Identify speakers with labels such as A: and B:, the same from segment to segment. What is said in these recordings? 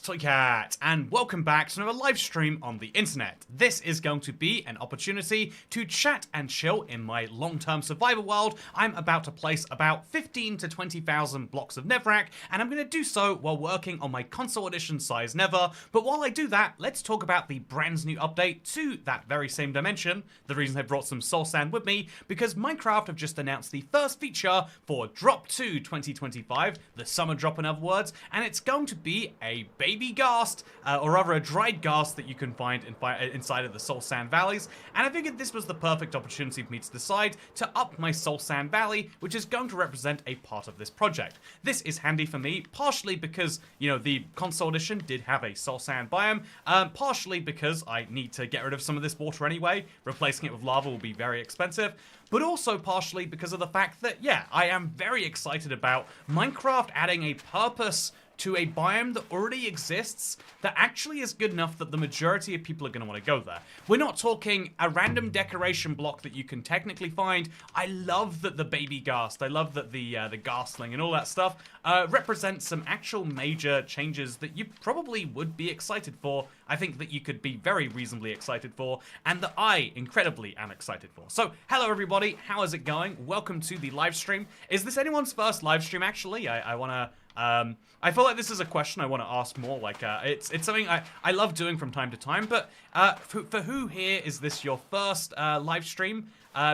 A: Toy Cat, and welcome back to another live stream on the internet. This is going to be an opportunity to chat and chill in my long-term survival world. I'm about to place about 15 to 20,000 blocks of netherrack, and I'm going to do so while working on my console edition size nether. But while I do that, let's talk about the brand new update to that very same dimension. The reason I brought some soul sand with me, because Minecraft have just announced the first feature for Drop 2 2025, the summer drop in other words, and it's going to be a baby ghast, or rather a dried ghast that you can find inside of the soul sand valleys. And I figured this was the perfect opportunity for me to decide to up my soul sand valley, which is going to represent a part of this project. This is handy for me, partially because, you know, the console edition did have a soul sand biome, partially because I need to get rid of some of this water anyway. Replacing it with lava will be very expensive, but also partially because of the fact that, yeah, I am very excited about Minecraft adding a purpose to a biome that already exists that actually is good enough that the majority of people are going to want to go there. We're not talking a random decoration block that you can technically find. I love that the baby ghast, I love that the GHASTLING and all that stuff represents some actual major changes that you probably would be excited for. I think that you could be very reasonably excited for, and that I incredibly am excited for. So, hello everybody, how is it going? Welcome to the live stream. Is this anyone's first live stream actually? I feel like this is a question I want to ask more. Like, it's something I love doing from time to time. But for who here is this your first live stream?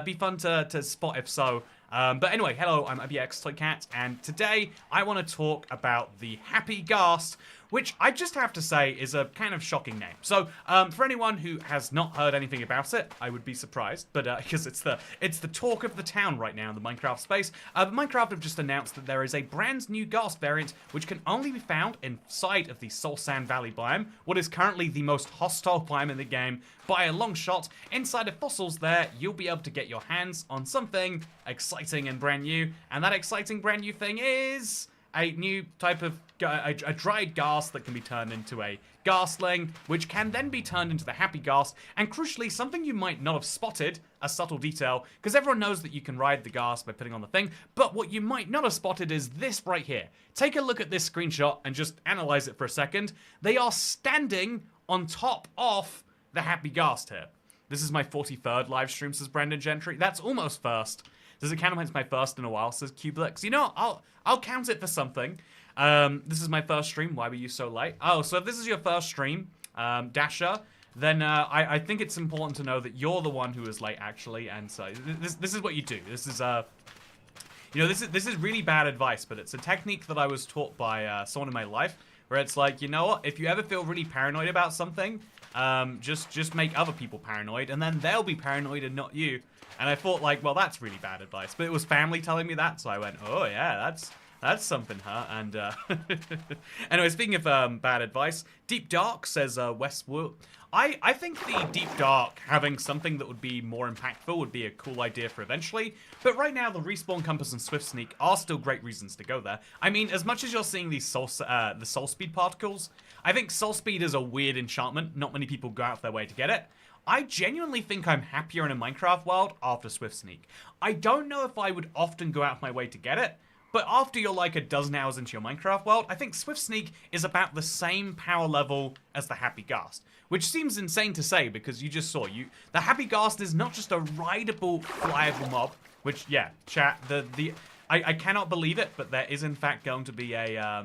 A: Be fun to spot if so. But anyway, hello, I'm Toy Cat, and today I want to talk about the Happy Ghast, which I just have to say is a kind of shocking name. So, for anyone who has not heard anything about it, I would be surprised, but because it's the talk of the town right now in the Minecraft space. But Minecraft have just announced that there is a brand new ghast variant which can only be found inside of the Soul Sand Valley biome, what is currently the most hostile biome in the game by a long shot. Inside of fossils there, you'll be able to get your hands on something exciting and brand new, and that exciting brand new thing is a new type of a dried ghast that can be turned into a ghastling, which can then be turned into the Happy Ghast, and crucially, something you might not have spotted, a subtle detail, because everyone knows that you can ride the ghast by putting on the thing, but what you might not have spotted is this right here. Take a look at this screenshot and just analyze it for a second. They are standing on top of the Happy Ghast here. This is my 43rd live stream, says Brandon Gentry. That's almost first. Does it count as my first in a while, says Cublix. You know, I'll count it for something. This is my first stream. Why were you so late? Oh, so if this is your first stream, Dasher, then I think it's important to know that you're the one who is late, actually. And so this is what you do. This is you know, this is really bad advice, but it's a technique that I was taught by someone in my life, where it's like, you know what? If you ever feel really paranoid about something, just make other people paranoid, and then they'll be paranoid and not you. And I thought, like, well, that's really bad advice. But it was family telling me that, so I went, oh, yeah, that's something, huh? And, anyway, speaking of bad advice, Deep Dark says Westwood. I think the Deep Dark having something that would be more impactful would be a cool idea for eventually. But right now, the Respawn Compass and Swift Sneak are still great reasons to go there. I mean, as much as you're seeing these the Soul Speed particles, I think Soul Speed is a weird enchantment. Not many people go out of their way to get it. I genuinely think I'm happier in a Minecraft world after Swift Sneak. I don't know if I would often go out of my way to get it, but after you're like a dozen hours into your Minecraft world, I think Swift Sneak is about the same power level as the Happy Ghast, which seems insane to say because you just saw the Happy Ghast is not just a rideable, flyable mob, which, yeah, chat, I cannot believe it, but there is in fact going to be a,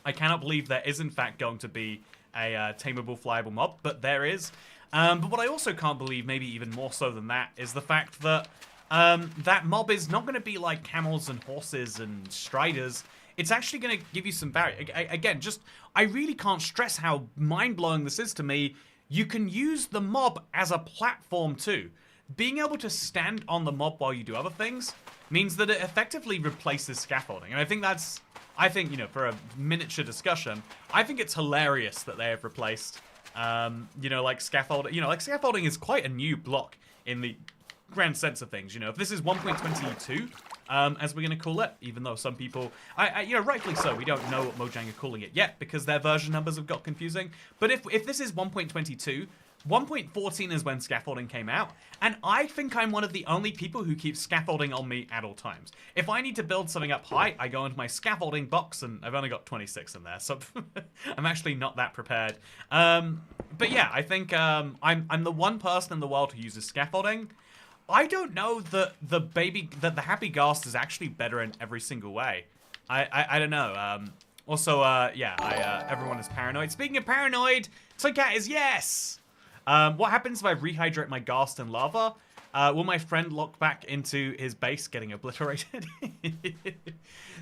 A: I cannot believe there is in fact going to be a tameable, flyable mob, but there is. But what I also can't believe, maybe even more so than that, is the fact that that mob is not going to be like camels and horses and striders. It's actually going to give you some barrier. Again, I really can't stress how mind-blowing this is to me. You can use the mob as a platform too. Being able to stand on the mob while you do other things means that it effectively replaces scaffolding. And I think, you know, for a miniature discussion, I think it's hilarious that they have replaced you know, like scaffolding. You know, like scaffolding is quite a new block in the grand sense of things. You know, if this is 1.22, as we're going to call it, even though some people, you know, rightfully so, we don't know what Mojang are calling it yet because their version numbers have got confusing. But if this is 1.22, 1.14 is when scaffolding came out, and I think I'm one of the only people who keeps scaffolding on me at all times. If I need to build something up high, I go into my scaffolding box, and I've only got 26 in there, so I'm actually not that prepared. But yeah, I think I'm the one person in the world who uses scaffolding. I don't know that the Happy Ghast is actually better in every single way. I don't know. Also, yeah, everyone is paranoid. Speaking of paranoid, Toycat is yes! What happens if I rehydrate my Ghast in lava? Will my friend lock back into his base getting obliterated?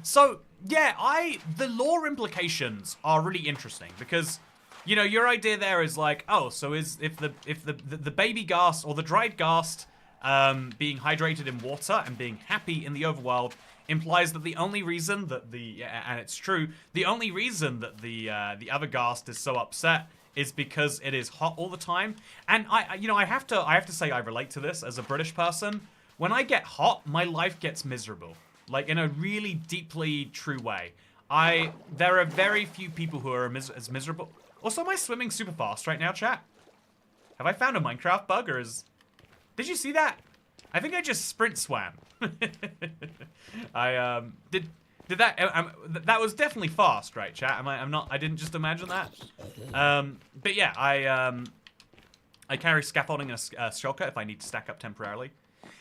A: So, yeah, the lore implications are really interesting because, you know, your idea there is like, oh, so if the baby Ghast or the dried Ghast being hydrated in water and being happy in the overworld implies that the only reason that and it's true, the only reason that the other Ghast is so upset is because it is hot all the time. And I have to say I relate to this as a British person. When I get hot, my life gets miserable, like in a really deeply true way. There are very few people who are as miserable. Also, am I swimming super fast right now, chat? Have I found a Minecraft bug, or is... Did you see that? I think I just sprint swam. Did that? That was definitely fast, right, chat? I didn't just imagine that. But yeah, I carry scaffolding and a shulker if I need to stack up temporarily.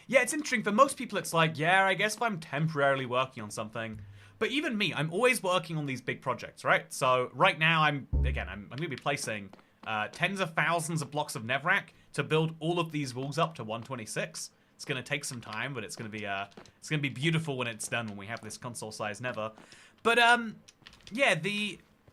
A: Yeah, it's interesting. For most people, it's like, yeah, I guess if I'm temporarily working on something. But even me, I'm always working on these big projects, right? So right now, I'm going to be placing tens of thousands of blocks of netherrack to build all of these walls up to 126. It's going to take some time, but it's going to be beautiful when it's done, when we have this console-sized nether. But yeah,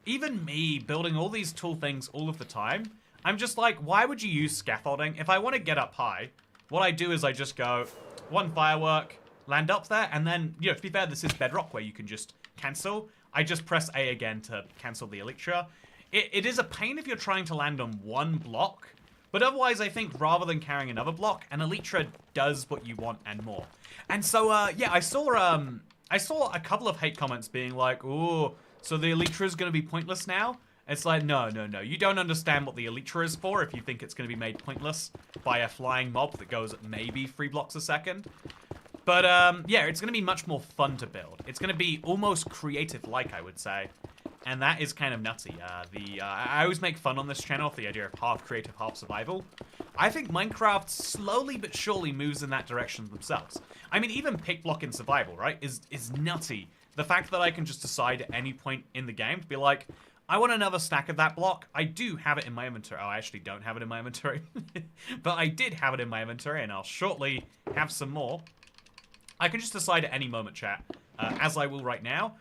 A: even me building all these tool things all of the time, I'm just like, why would you use scaffolding? If I want to get up high, what I do is I just go one firework, land up there, and then, you know, to be fair, this is Bedrock where you can just cancel. I just press A again to cancel the Elytra. It is a pain if you're trying to land on one block. But otherwise, I think rather than carrying another block, an Elytra does what you want and more. And so, yeah, I saw a couple of hate comments being like, "Oh, so the Elytra is going to be pointless now?" It's like, no. You don't understand what the Elytra is for if you think it's going to be made pointless by a flying mob that goes at maybe 3 blocks a second. But yeah, it's going to be much more fun to build. It's going to be almost creative-like, I would say. And that is kind of nutty. I always make fun on this channel of the idea of half creative, half survival. I think Minecraft slowly but surely moves in that direction themselves. I mean, even pick block in survival, right, is nutty. The fact that I can just decide at any point in the game to be like, I want another stack of that block. I do have it in my inventory. Oh, I actually don't have it in my inventory. But I did have it in my inventory, and I'll shortly have some more. I can just decide at any moment, chat, as I will right now.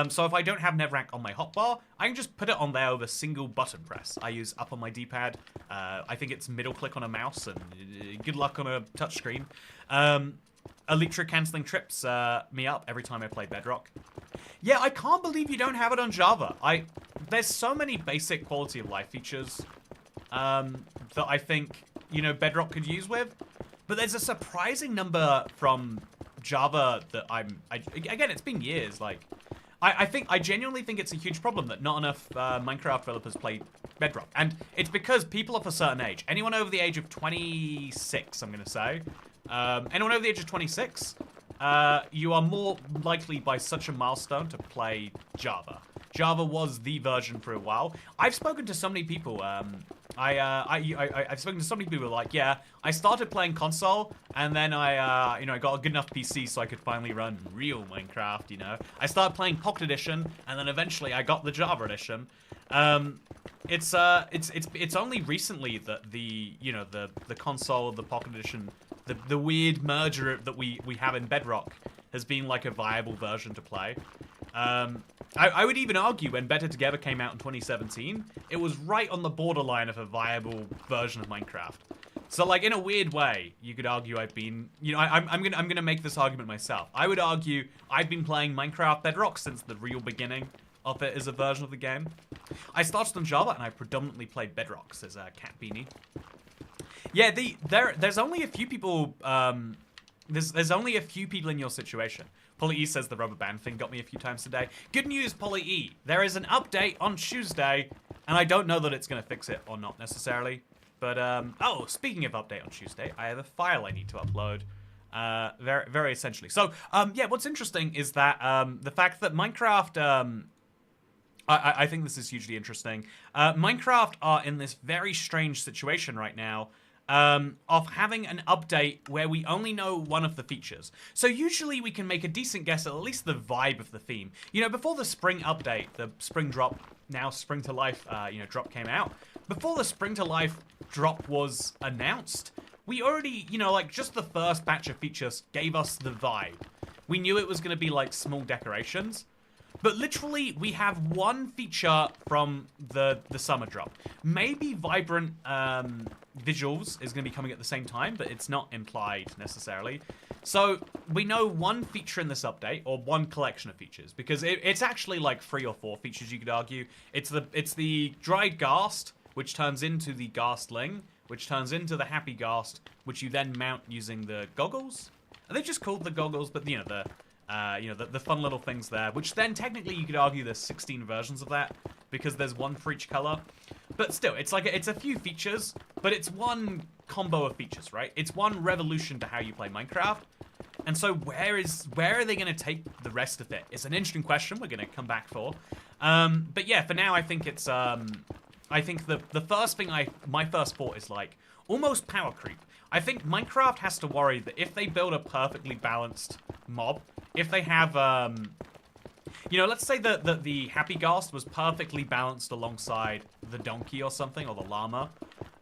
A: So if I don't have netherrack on my hotbar, I can just put it on there with a single button press. I use up on my D-pad. I think it's middle click on a mouse, and good luck on a touchscreen. Elytra canceling trips me up every time I play Bedrock. Yeah, I can't believe you don't have it on Java. There's so many basic quality of life features that I think, you know, Bedrock could use with. But there's a surprising number from Java that again, it's been years, like... I genuinely think it's a huge problem that not enough Minecraft developers play Bedrock. And it's because people of a certain age, anyone over the age of 26, I'm going to say, anyone over the age of 26, you are more likely by such a milestone to play Java. Java was the version for a while. I've spoken to so many people, I've spoken to so many people like, yeah, I started playing console, and then I got a good enough PC so I could finally run real Minecraft, you know. I started playing Pocket Edition, and then eventually I got the Java Edition. It's only recently that the console, the Pocket Edition, the weird merger that we have in Bedrock has been like a viable version to play. I would even argue when Better Together came out in 2017, it was right on the borderline of a viable version of Minecraft. So, like, in a weird way, you could argue I've been, you know, I'm gonna make this argument myself. I would argue I've been playing Minecraft Bedrock since the real beginning of it as a version of the game. I started on Java and I predominantly played Bedrock, says Cat Beanie. Yeah, there's only a few people. There's only a few people in your situation. Polly E says the rubber band thing got me a few times today. Good news, Polly E. There is an update on Tuesday, and I don't know that it's going to fix it or not necessarily. But, oh, speaking of update on Tuesday, I have a file I need to upload. Very, very essentially. So, yeah, what's interesting is that, the fact that Minecraft, I think this is hugely interesting. Minecraft are in this very strange situation right now, of having an update where we only know one of the features. So usually we can make a decent guess at least the vibe of the theme. You know, before the spring update, the spring drop, now spring to life, drop came out. Before the spring to life drop was announced, we already, like just the first batch of features gave us the vibe. We knew it was going to be like small decorations. But literally, we have one feature from the summer drop. Maybe vibrant visuals is going to be coming at the same time, but it's not implied necessarily. So we know one feature in this update, or one collection of features, because it's actually like 3 or 4 features you could argue. It's the dried ghast, which turns into the ghastling, which turns into the happy ghast, which you then mount using the goggles. Are they just called the goggles? But the fun little things there, which then technically you could argue there's 16 versions of that because there's one for each color. But still, it's like it's a few features, but it's one combo of features, right? It's one revolution to how you play Minecraft. And so where are they going to take the rest of it? It's an interesting question we're going to come back for. But yeah, for now I think it's I think the first thing my first thought is like almost power creep. I think Minecraft has to worry that if they build a perfectly balanced mob, if they have, let's say that the Happy Ghast was perfectly balanced alongside the donkey or something, or the llama,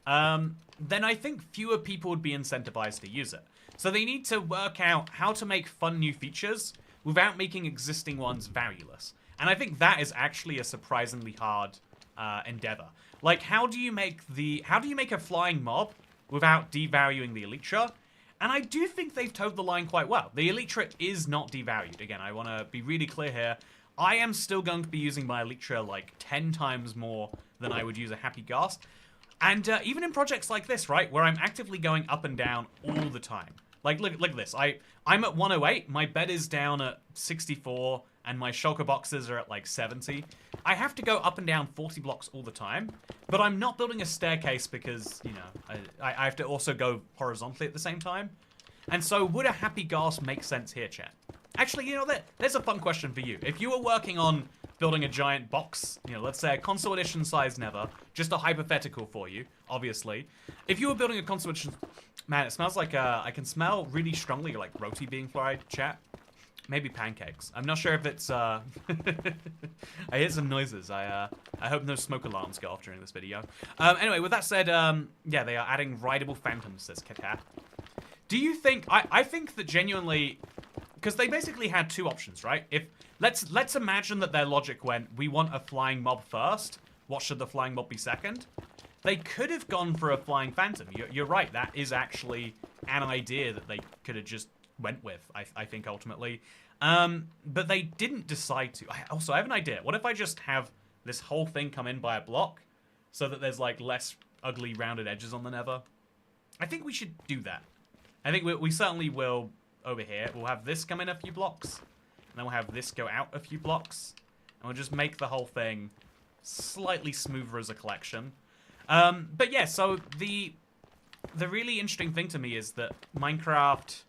A: then I think fewer people would be incentivized to use it. So they need to work out how to make fun new features without making existing ones valueless. And I think that is actually a surprisingly hard endeavor. Like, how do you make a flying mob without devaluing the Elytra? And I do think they've towed the line quite well. The Elytra is not devalued. Again, I want to be really clear here. I am still going to be using my Elytra like 10 times more than I would use a Happy Ghast. And even in projects like this, right, where I'm actively going up and down all the time. Like, look at this. I'm at 108, my bed is down at 64, and my shulker boxes are at like 70. I have to go up and down 40 blocks all the time, but I'm not building a staircase because, I have to also go horizontally at the same time. And so would a Happy Ghast make sense here, chat? Actually, there's a fun question for you. If you were working on building a giant box, let's say a console edition size never, just a hypothetical for you, obviously. If you were building a console edition, man, it smells like, I can smell really strongly like roti being fried, chat. Maybe pancakes. I'm not sure if it's, I hear some noises. I hope no smoke alarms go off during this video. Anyway, with that said, yeah, they are adding rideable phantoms, says Katat. Do you think, I think that genuinely, because they basically had 2 options, right? Let's imagine that their logic went, we want a flying mob first, what should the flying mob be second? They could have gone for a flying phantom. You're right, that is actually an idea that they could have just went with, I think, ultimately. But they didn't decide to. I have an idea. What if I just have this whole thing come in by a block so that there's, like, less ugly rounded edges on the nether? I think we should do that. I think we certainly will over here. We'll have this come in a few blocks, and then we'll have this go out a few blocks, and we'll just make the whole thing slightly smoother as a collection. But yeah, so the really interesting thing to me is that Minecraft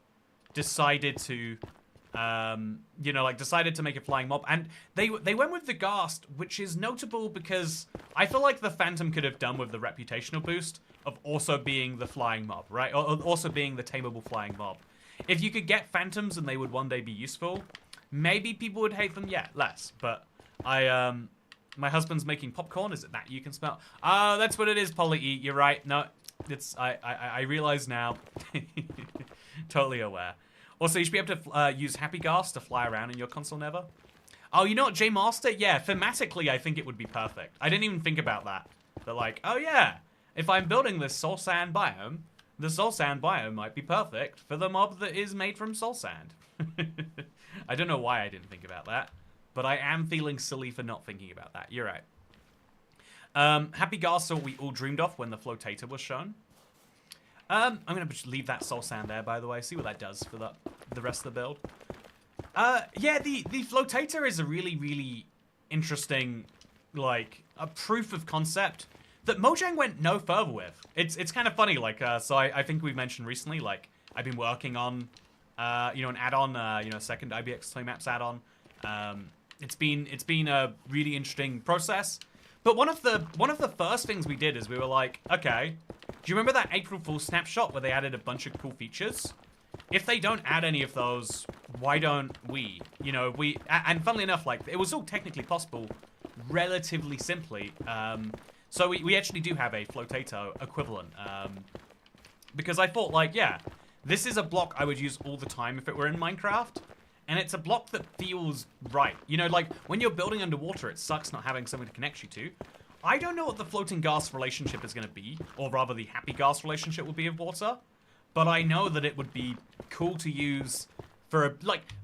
A: decided to, decided to make a flying mob, and they went with the Ghast, which is notable because I feel like the Phantom could have done with the reputational boost of also being the flying mob, right? Or also being the tameable flying mob. If you could get Phantoms and they would one day be useful, maybe people would hate them, yeah, less. But my husband's making popcorn. Is it that you can smell? Oh, that's what it is, Polly E. You're right. No, it's I realize now. Totally aware. Also, you should be able to use Happy Ghast to fly around in your console nether. Oh, you know what, J Master? Yeah, thematically, I think it would be perfect. I didn't even think about that. But like, oh yeah, if I'm building this soul sand biome, the soul sand biome might be perfect for the mob that is made from soul sand. I don't know why I didn't think about that, but I am feeling silly for not thinking about that. You're right. Happy Ghast are what we all dreamed of when the flotator was shown. I'm going to just leave that soul sand there, by the way. See what that does for the rest of the build. Yeah, the flotator is a really, really interesting, like, a proof of concept. that Mojang went no further with. It's kind of funny, like, so I think we mentioned recently, like, I've been working on, you know, an add-on, you know, second IBX Toy Maps add-on. It's been a really interesting process. But one of the first things we did is we were like, okay, do you remember that April Fool's snapshot where they added a bunch of cool features? If they don't add any of those, why don't we? You know, and funnily enough, like, it was all technically possible relatively simply. So we actually do have a Flotato equivalent. Because I thought, like, yeah, this is a block I would use all the time if it were in Minecraft. And it's a block that feels right. You know, like, when you're building underwater, it sucks not having someone to connect you to. I don't know what the floating ghast relationship is going to be, or rather the happy ghast relationship will be of water. But I know that it would be cool to use for,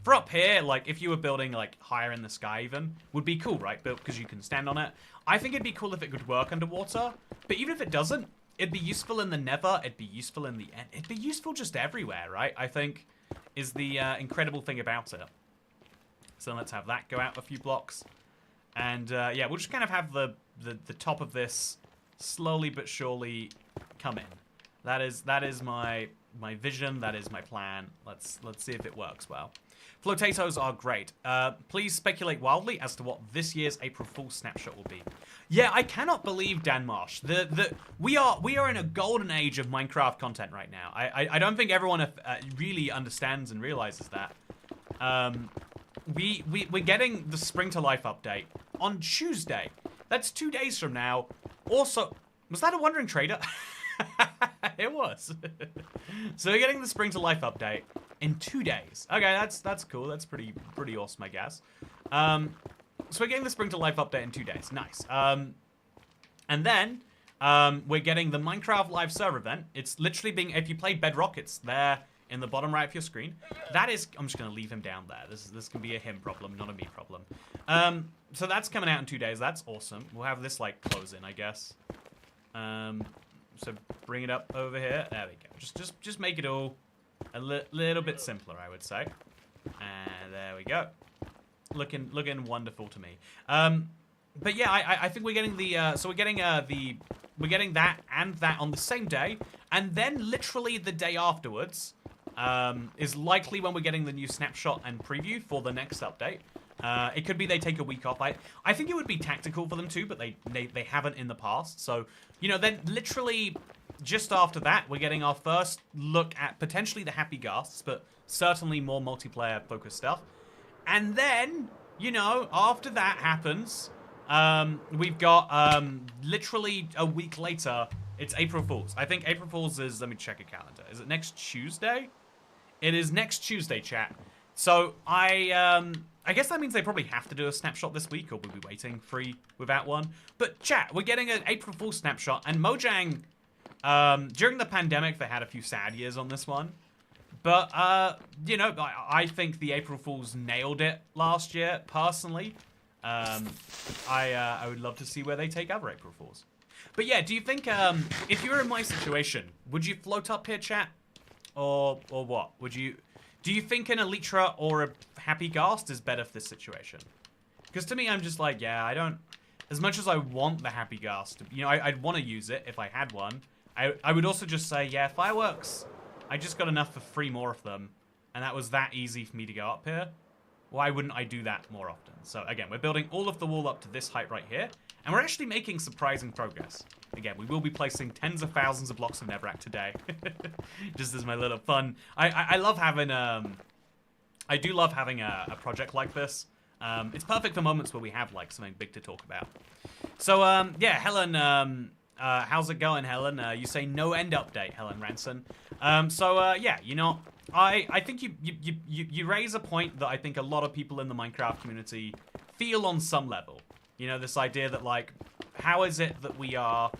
A: for up here, like, if you were building, like, higher in the sky even, would be cool, right? Because you can stand on it. I think it'd be cool if it could work underwater. But even if it doesn't, it'd be useful in the nether, it'd be useful in the end. It'd be useful just everywhere, right? I think is the incredible thing about it. So let's have that go out a few blocks. And, yeah, we'll just kind of have the top of this slowly but surely come in. That is my vision. That is my plan. Let's see if it works well. Flotatoes are great. Please speculate wildly as to what this year's April Fool's snapshot will be. Yeah, I cannot believe, Dan Marsh. We are in a golden age of Minecraft content right now. I don't think everyone really understands and realizes that. We're getting the Spring to Life update on Tuesday. That's 2 days from now. Also, was that a Wandering Trader? It was. So we're getting the Spring to Life update in 2 days. Okay, that's cool. That's pretty awesome, I guess. So we're getting the Spring to Life update in 2 days. Nice. And then we're getting the Minecraft live server event. It's literally being, if you play Bedrock, it's there in the bottom right of your screen. That is, I'm just gonna leave him down there. This can be a him problem, not a me problem. So that's coming out in 2 days. That's awesome. We'll have this like close in, I guess. So bring it up over here. There we go. Just make it all a little bit simpler, I would say. And there we go. Looking wonderful to me. But yeah, I think we're getting the so we're getting that and that on the same day, and then literally the day afterwards is likely when we're getting the new snapshot and preview for the next update. It could be they take a week off. I think it would be tactical for them too, but they haven't in the past. So, you know, then literally just after that, we're getting our first look at potentially the happy ghasts, but certainly more multiplayer focused stuff. And then, you know, after that happens, we've got literally a week later, it's April Fool's. I think April Fool's is, let me check a calendar. Is it next Tuesday? It is next Tuesday, chat. So I guess that means they probably have to do a snapshot this week, or we'll be waiting free without one. But chat, we're getting an April Fool's snapshot, and Mojang, during the pandemic, they had a few sad years on this one. But, you know, I think the April Fools nailed it last year, personally. I would love to see where they take other April Fools. But yeah, do you think, if you were in my situation, would you float up here, chat? Or what? Do you think an Elytra or a Happy Ghast is better for this situation? Because to me, I'm just like, yeah, I don't... As much as I want the Happy Ghast, you know, I'd want to use it if I had one. I would also just say, yeah, fireworks... I just got enough for 3 more of them, and that was that easy for me to go up here. Why wouldn't I do that more often? So again, we're building all of the wall up to this height right here, and we're actually making surprising progress. Again, we will be placing tens of thousands of blocks of netherrack today. Just as my little fun. I love having, I do love having a project like this. It's perfect for moments where we have like something big to talk about. So yeah, Helen, how's it going, Helen? You say no end update, Helen Ranson. So yeah, you know, I think you raise a point that I think a lot of people in the Minecraft community feel on some level. You know, this idea that like, how is it that we are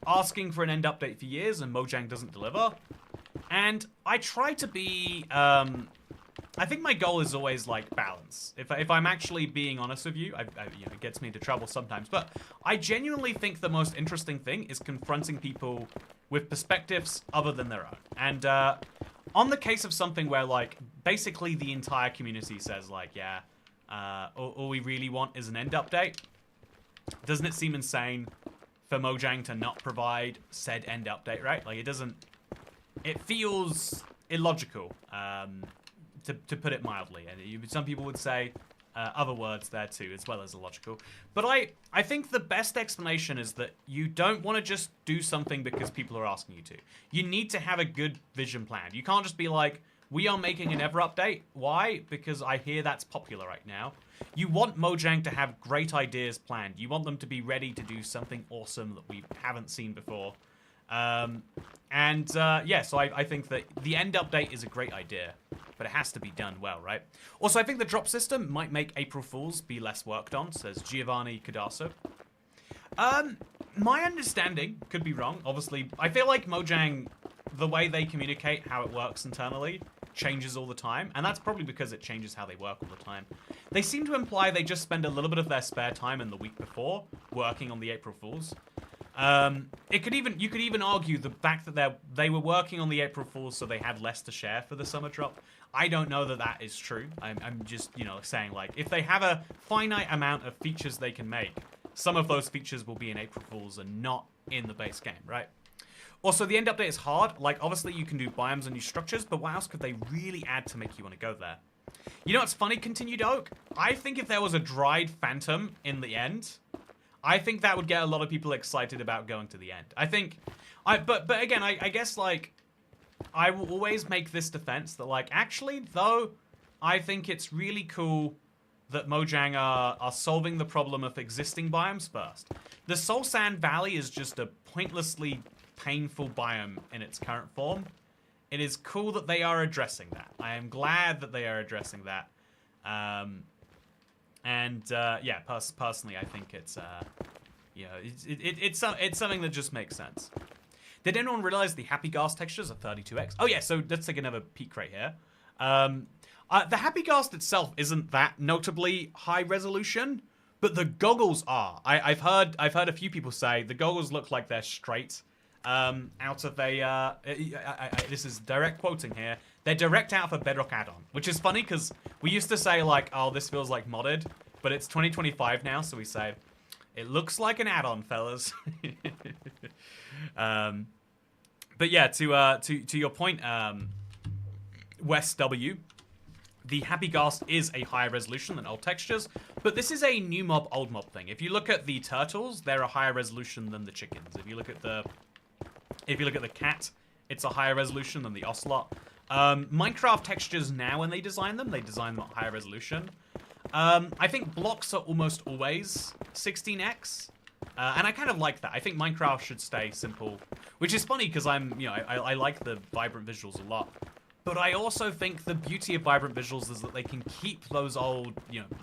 A: asking for an end update for years and Mojang doesn't deliver? And I try to be, I think my goal is always like balance. If I'm actually being honest with you, you know, it gets me into trouble sometimes, but I genuinely think the most interesting thing is confronting people with perspectives other than their own. And on the case of something where like basically the entire community says like, yeah, all we really want is an end update, doesn't it seem insane for Mojang to not provide said end update, right? Like, it feels illogical, to put it mildly. And some people would say other words there too, as well as illogical. But I think the best explanation is that you don't want to just do something because people are asking you to. You need to have a good vision plan. You can't just be like, we are making an ever update. Why? Because I hear that's popular right now. You want Mojang to have great ideas planned. You want them to be ready to do something awesome that we haven't seen before. Yeah, so I think that the end update is a great idea, but it has to be done well, right? Also, I think the drop system might make April Fools be less worked on, says Giovanni Cadasso. My understanding, could be wrong, obviously. I feel like Mojang, the way they communicate how it works internally, changes all the time, and that's probably because it changes how they work all the time. They seem to imply they just spend a little bit of their spare time in the week before working on the April Fools. You could even argue the fact that they were working on the April Fools so they had less to share for the summer drop. I don't know that is true. I'm just, saying, like, if they have a finite amount of features they can make, some of those features will be in April Fools and not in the base game, right? Also, the end update is hard. Like, obviously you can do biomes and new structures, but what else could they really add to make you want to go there? You know what's funny, Continued Oak? I think if there was a dried phantom in the end, I think that would get a lot of people excited about going to the end. But again, I guess, like, I will always make this defense that, like, actually, though, I think it's really cool that Mojang are solving the problem of existing biomes first. The Soul Sand Valley is just a pointlessly painful biome in its current form. It is cool that they are addressing that. I am glad that they are addressing that. Yeah, personally, I think it's it's something that just makes sense. Did anyone realize the Happy Ghast textures are 32x? Oh yeah, so let's take another peek right here. The Happy Ghast itself isn't that notably high resolution, but the goggles are. I've heard a few people say the goggles look like they're straight out of a. This is direct quoting here. They're direct out of a Bedrock add-on, which is funny because we used to say, like, oh, this feels like modded, but it's 2025 now, so we say it looks like an add-on, fellas. But yeah, to your point, West W, the Happy Ghast is a higher resolution than old textures, but this is a new mob, old mob thing. If you look at the turtles, they're a higher resolution than the chickens. If you look at the cat, it's a higher resolution than the ocelot. Minecraft textures now, when they design them at higher resolution. I think blocks are almost always 16x. And I kind of like that. I think Minecraft should stay simple, which is funny because I like the vibrant visuals a lot. But I also think the beauty of vibrant visuals is that they can keep those old,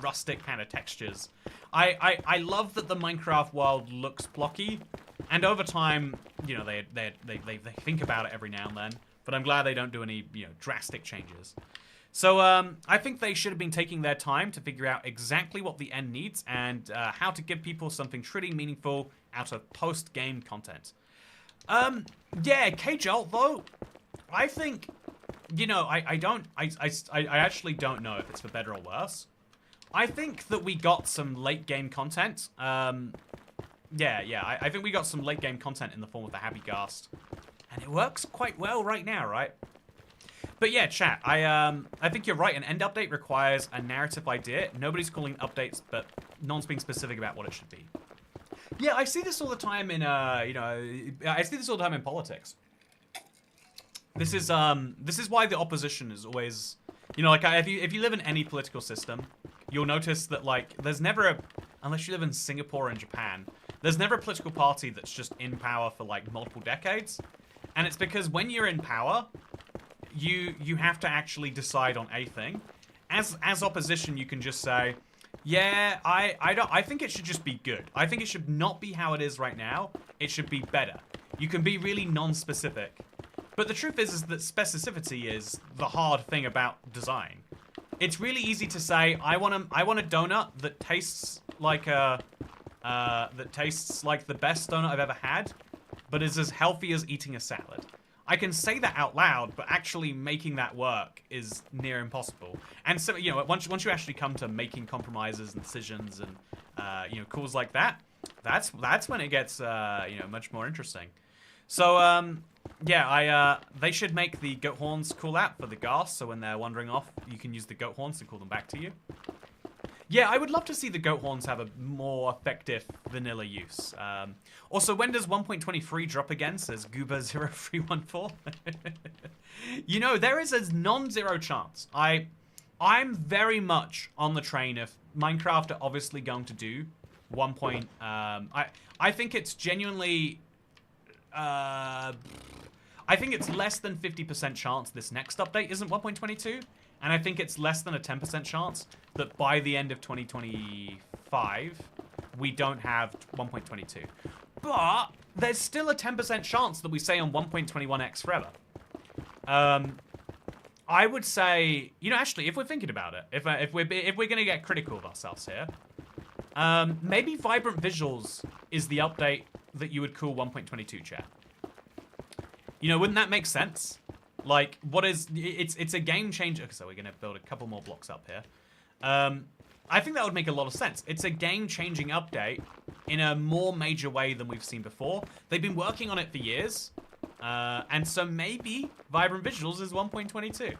A: rustic kind of textures. I love that the Minecraft world looks blocky, and over time, they think about it every now and then. But I'm glad they don't do any, drastic changes. So I think they should have been taking their time to figure out exactly what the end needs and how to give people something truly meaningful out of post-game content. Yeah, K-Jolt, though, I think, I actually don't know if it's for better or worse. I think that we got some late-game content. I think we got some late-game content in the form of the Happy Ghast. And it works quite well right now, right? But yeah, chat, I think you're right. An end update requires a narrative idea. Nobody's calling updates, but no one's being specific about what it should be. Yeah, I see this all the time in, I see this all the time in politics. This is why the opposition is always, if you live in any political system, you'll notice that, like, there's never unless you live in Singapore and Japan, there's never a political party that's just in power for, like, multiple decades. And it's because when you're in power, you have to actually decide on a thing. As opposition, you can just say, yeah, I think it should just be good. I think it should not be how it is right now. It should be better. You can be really non-specific. But the truth is that specificity is the hard thing about design. It's really easy to say, I want a donut that tastes like the best donut I've ever had, but is as healthy as eating a salad. I can say that out loud, but actually making that work is near impossible. And so, once you actually come to making compromises and decisions and, calls like that, That's when it gets much more interesting. So yeah, they should make the goat horns call out for the ghast, so when they're wandering off, you can use the goat horns to call them back to you. Yeah, I would love to see the goat horns have a more effective vanilla use. Also, when does 1.23 drop again? Says Gooba0314. You know, there is a non-zero chance. I'm very much on the train of Minecraft are obviously going to do 1. I think it's genuinely. I think it's less than 50% chance this next update isn't 1.22, and I think it's less than a 10% chance that by the end of 2025 we don't have 1.22. But there's still a 10% chance that we stay on 1.21x forever. I would say, you know, actually, if we're thinking about it, if we're gonna get critical of ourselves here, maybe Vibrant Visuals is the update that you would call 1.22, chat. You know, wouldn't that make sense? Like, it's a game changer. Okay, so we're gonna build a couple more blocks up here. I think that would make a lot of sense. It's a game-changing update in a more major way than we've seen before. They've been working on it for years. And so maybe Vibrant Visuals is 1.22.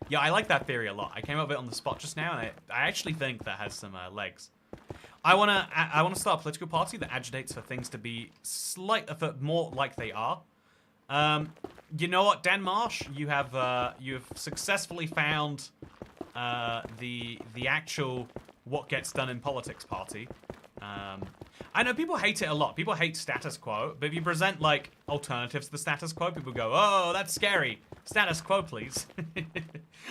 A: Yeah, I like that theory a lot. I came up with it on the spot just now, and I actually think that has some legs. I wanna start a political party that agitates for things to be more like they are. You know what, Dan Marsh, you have successfully found the actual what gets done in politics party. I know people hate it a lot. People hate status quo, but if you present like alternatives to the status quo, people go, "Oh, that's scary. Status quo, please."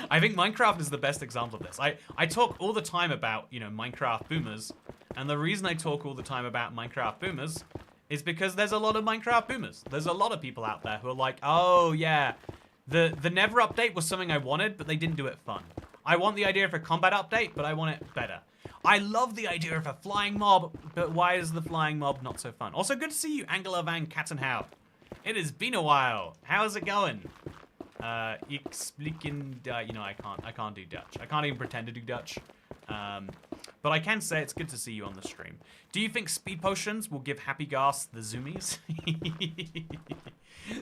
A: I think Minecraft is the best example of this. I talk all the time about, you know, Minecraft boomers, and the reason I talk all the time about Minecraft boomers is because there's a lot of Minecraft boomers. There's a lot of people out there who are like, "Oh yeah, the Never update was something I wanted, but they didn't do it fun. I want the idea of a combat update, but I want it better. I love the idea of a flying mob, but why is the flying mob not so fun?" Also, good to see you, Angela van Kattenhout. It has been a while. How's it going? Ik spreken, you know, I can't do Dutch. I can't even pretend to do Dutch. But I can say it's good to see you on the stream. Do you think speed potions will give Happy Ghast the zoomies?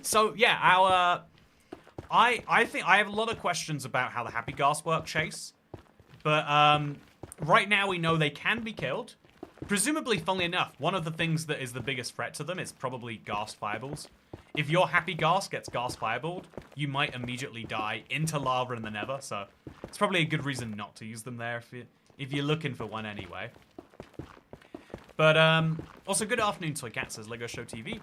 A: So yeah, I think I have a lot of questions about how the Happy Ghast work, Chase. But right now we know they can be killed. Presumably, funnily enough, one of the things that is the biggest threat to them is probably Ghast fireballs. If your Happy Ghast gets Ghast fireballed, you might immediately die into lava in the Nether. So it's probably a good reason not to use them there if you're looking for one anyway. But also, good afternoon, Toycat, says Lego Show TV.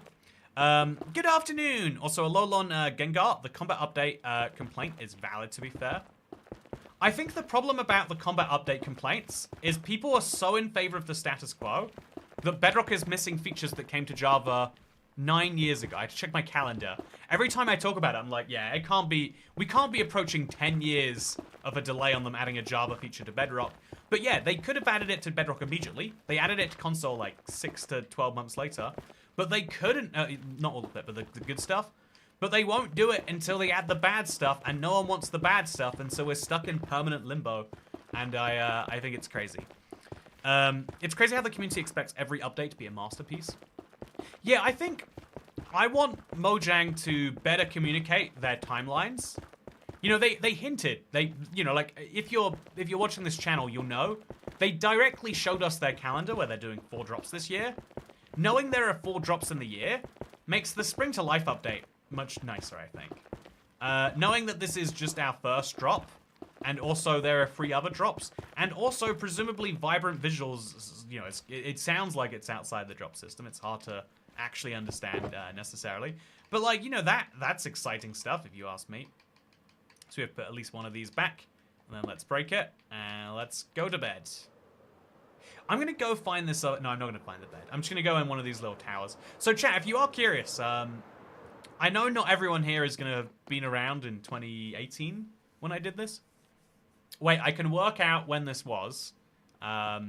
A: Good afternoon. Also, Alolon Gengar, the combat update complaint is valid, to be fair. I think the problem about the combat update complaints is people are so in favor of the status quo that Bedrock is missing features that came to Java 9 years ago. I had to check my calendar. Every time I talk about it, I'm like, yeah, we can't be approaching 10 years of a delay on them adding a Java feature to Bedrock. But yeah, they could have added it to Bedrock immediately. They added it to console like 6 to 12 months later. But they couldn't, not all of it, but the good stuff. But they won't do it until they add the bad stuff, and no one wants the bad stuff, and so we're stuck in permanent limbo. And I think it's crazy. It's crazy how the community expects every update to be a masterpiece. Yeah, I think I want Mojang to better communicate their timelines. You know, they hinted. You know, like if you're watching this channel, you'll know they directly showed us their calendar where they're doing 4 drops this year. Knowing there are 4 drops in the year makes the Spring to Life update much nicer, I think. Knowing that this is just our first drop, and also there are 3 other drops, and also presumably Vibrant Visuals, you know, it sounds like it's outside the drop system. It's hard to actually understand necessarily. But like, you know, that's exciting stuff if you ask me. So we have to put at least one of these back, and then let's break it, and let's go to bed. I'm going to go find this... no, I'm not going to find the bed. I'm just going to go in one of these little towers. So chat, if you are curious, I know not everyone here is going to have been around in 2018 when I did this. Wait, I can work out when this was. I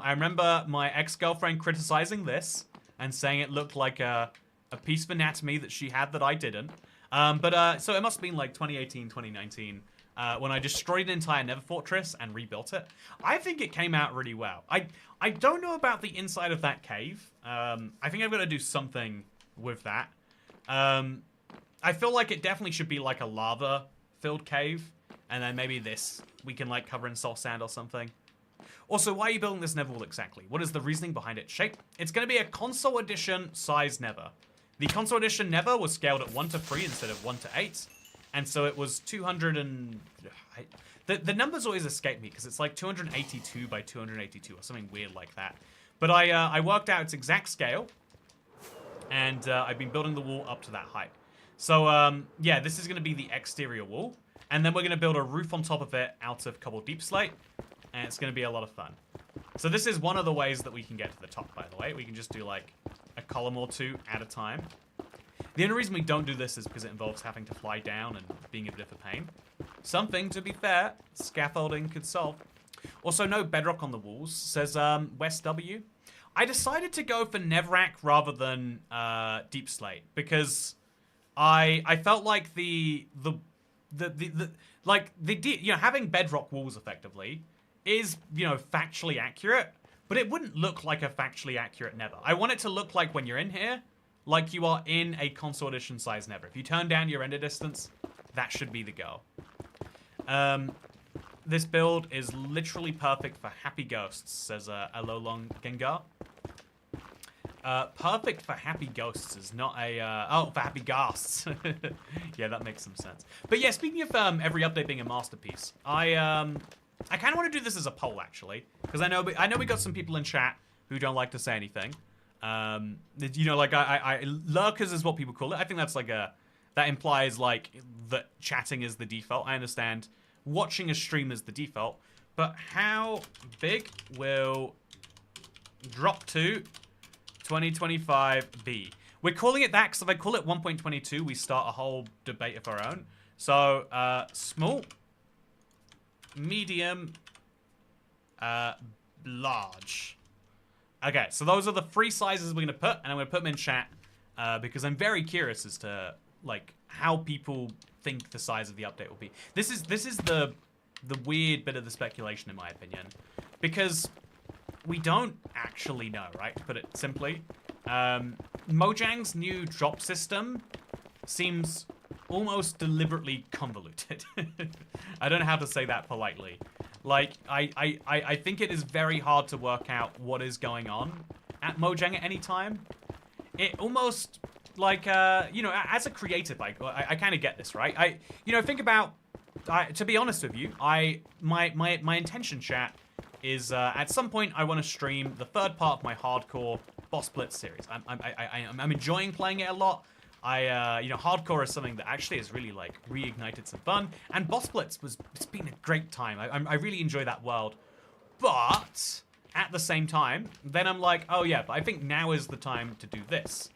A: remember my ex-girlfriend criticizing this and saying it looked like a piece of anatomy that she had that I didn't. So it must have been like 2018, 2019 when I destroyed an entire Nether Fortress and rebuilt it. I think it came out really well. I don't know about the inside of that cave. I think I've got to do something with that. I feel like it definitely should be like a lava-filled cave, and then maybe this we can like cover in soft sand or something. Also, why are you building this Nether wall exactly? What is the reasoning behind its shape? It's going to be a console edition size Nether. The console edition Nether was scaled at 1:3 instead of 1:8, and so it was 200 and... The numbers always escape me because it's like 282 by 282 or something weird like that. But I worked out its exact scale, and I've been building the wall up to that height. So yeah, this is going to be the exterior wall, and then we're going to build a roof on top of it out of cobbled deep slate, and it's going to be a lot of fun. So this is one of the ways that we can get to the top, by the way. We can just do like a column or two at a time. The only reason we don't do this is because it involves having to fly down and being a bit of a pain. Something, to be fair, scaffolding could solve. Also, no bedrock on the walls, says West W. I decided to go for Netherrack rather than Deep Slate because I felt like having bedrock walls effectively is, factually accurate, but it wouldn't look like a factually accurate Nether. I want it to look like when you're in here, like you are in a console edition size Nether. If you turn down your render distance, that should be the goal. This build is literally perfect for happy ghosts, says Alolong Gengar. Perfect for happy ghosts is not a... for happy ghasts. Yeah, that makes some sense. But yeah, speaking of every update being a masterpiece, I kind of want to do this as a poll, actually. Because I know we got some people in chat who don't like to say anything. Lurkers is what people call it. I think that's like that implies like that chatting is the default. I understand watching a stream is the default, but how big will drop to 2025 be? We're calling it that because if I call it 1.22, we start a whole debate of our own. So small, medium, large. Okay, so those are the three sizes we're going to put, and I'm going to put them in chat because I'm very curious as to like how people think the size of the update will be. This is the weird bit of the speculation, in my opinion, because we don't actually know, right? To put it simply, Mojang's new drop system seems almost deliberately convoluted. I don't know how to say that politely. Like, I think it is very hard to work out what is going on at Mojang at any time. It almost, like, as a creative, I kind of get this, right? Think about, to be honest with you, my intention, chat, is at some point I want to stream the third part of my hardcore Boss Blitz series. I'm enjoying playing it a lot. Hardcore is something that actually has really like reignited some fun, and Boss Blitz it's been a great time. I really enjoy that world, but at the same time, then I'm like, oh yeah, but I think now is the time to do this,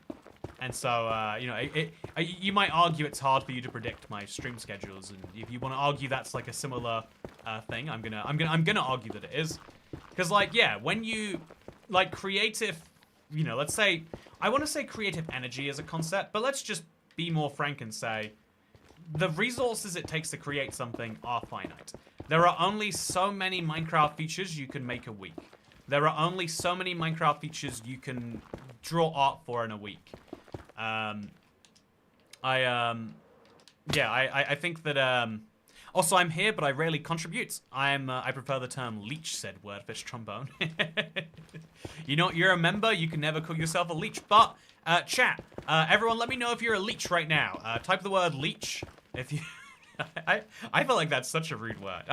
A: and so you might argue it's hard for you to predict my stream schedules, and if you want to argue that's like a similar thing, I'm gonna argue that it is, because like yeah, when you like creative. Let's say, I want to say creative energy as a concept, but let's just be more frank and say the resources it takes to create something are finite. There are only so many Minecraft features you can make a week. There are only so many Minecraft features you can draw art for in a week. I think that, also, I'm here, but I rarely contribute. I prefer the term leech, said Wordfish Trombone. You're a member, you can never call yourself a leech. But, chat, everyone let me know if you're a leech right now. Type the word leech if you... I feel like that's such a rude word.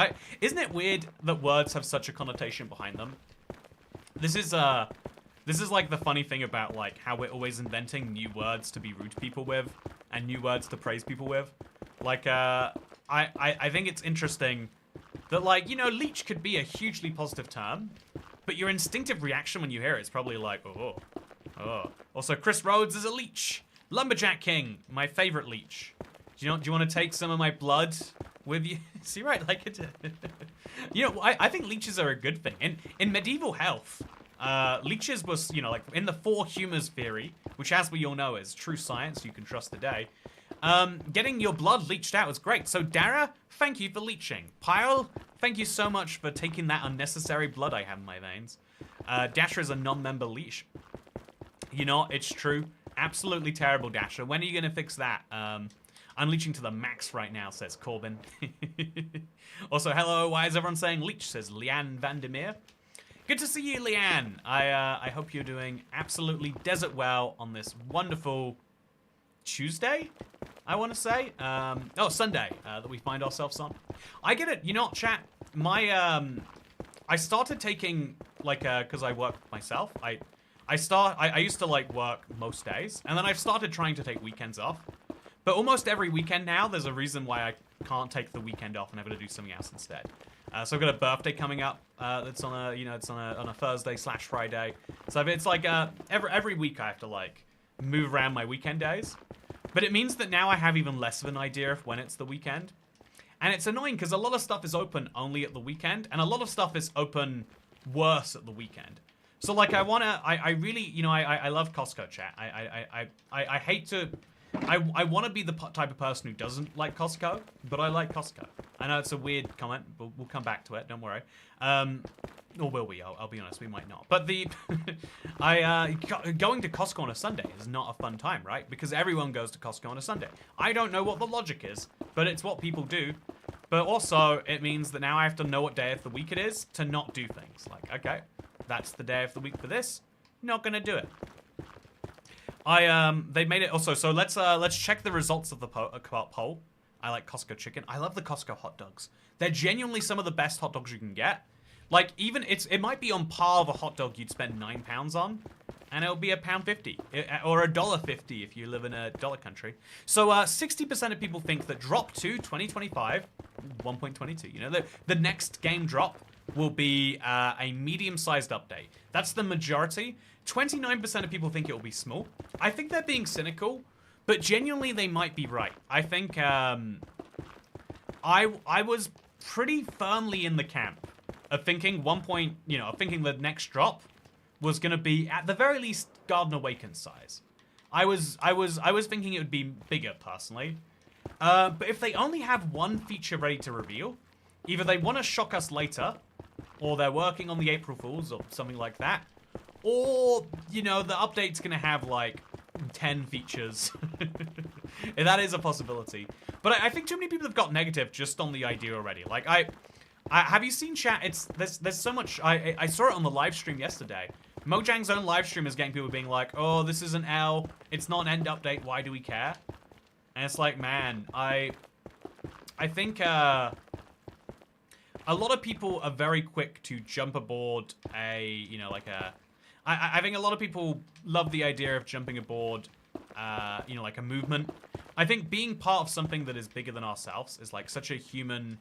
A: Isn't it weird that words have such a connotation behind them? This is like the funny thing about like how we're always inventing new words to be rude to people with and new words to praise people with. Like, I think it's interesting that, like, leech could be a hugely positive term, but your instinctive reaction when you hear it is probably like, oh. Also, Chris Rhodes is a leech. Lumberjack King, my favorite leech. Do you want to take some of my blood with you? See, right, like it. I think leeches are a good thing. In medieval health, leeches was, like in the four humors theory, which as we all know is true science you can trust today. Getting your blood leached out is great. So Dara, thank you for leeching. Pyle, thank you so much for taking that unnecessary blood I have in my veins. Dasher is a non-member leech. You know, it's true. Absolutely terrible, Dasher. When are you going to fix that? I'm leeching to the max right now, says Corbin. Also, hello, why is everyone saying leech, says Leanne Vandermeer. Good to see you, Leanne. I hope you're doing absolutely desert well on this wonderful Tuesday, I want to say. Oh, Sunday that we find ourselves on. I get it. You know what, chat? My, I started taking, like, because I work myself. I used to, like, work most days, and then I've started trying to take weekends off. But almost every weekend now, there's a reason why I can't take the weekend off and I'm going to do something else instead. So I've got a birthday coming up. That's on a, it's on a Thursday/Friday. So it's like every week I have to like move around my weekend days. But it means that now I have even less of an idea of when it's the weekend. And it's annoying because a lot of stuff is open only at the weekend, and a lot of stuff is open worse at the weekend. So like I really, I love Costco, chat. I hate to. I want to be the type of person who doesn't like Costco, but I like Costco. I know it's a weird comment, but we'll come back to it. Don't worry. Or will we? I'll be honest, we might not. But the going to Costco on a Sunday is not a fun time, right? Because everyone goes to Costco on a Sunday. I don't know what the logic is, but it's what people do. But also, it means that now I have to know what day of the week it is to not do things. Like, okay, that's the day of the week for this. Not gonna do it. They made it also, so let's check the results of the poll. I like Costco chicken. I love the Costco hot dogs. They're genuinely some of the best hot dogs you can get. Like, even, it might be on par of a hot dog you'd spend £9 on, and it'll be £1.50, or $1.50 if you live in a dollar country. So, 60% of people think that Drop 2 2025, 1.22, the next game drop will be a medium-sized update. That's the majority. 29% of people think it will be small. I think they're being cynical, but genuinely they might be right. I think I was pretty firmly in the camp of thinking thinking the next drop was gonna be at the very least Garden Awakens size. I was thinking it would be bigger personally. But if they only have one feature ready to reveal, either they want to shock us later, or they're working on the April Fools or something like that. Or, the update's gonna have, like, 10 features. That is a possibility. But I think too many people have got negative just on the idea already. Like, I have you seen chat? There's so much. I saw it on the live stream yesterday. Mojang's own live stream is getting people being like, oh, this is an L. It's not an end update. Why do we care? And it's like, man, I think, a lot of people are very quick to jump aboard I think a lot of people love the idea of jumping aboard, like a movement. I think being part of something that is bigger than ourselves is like such a human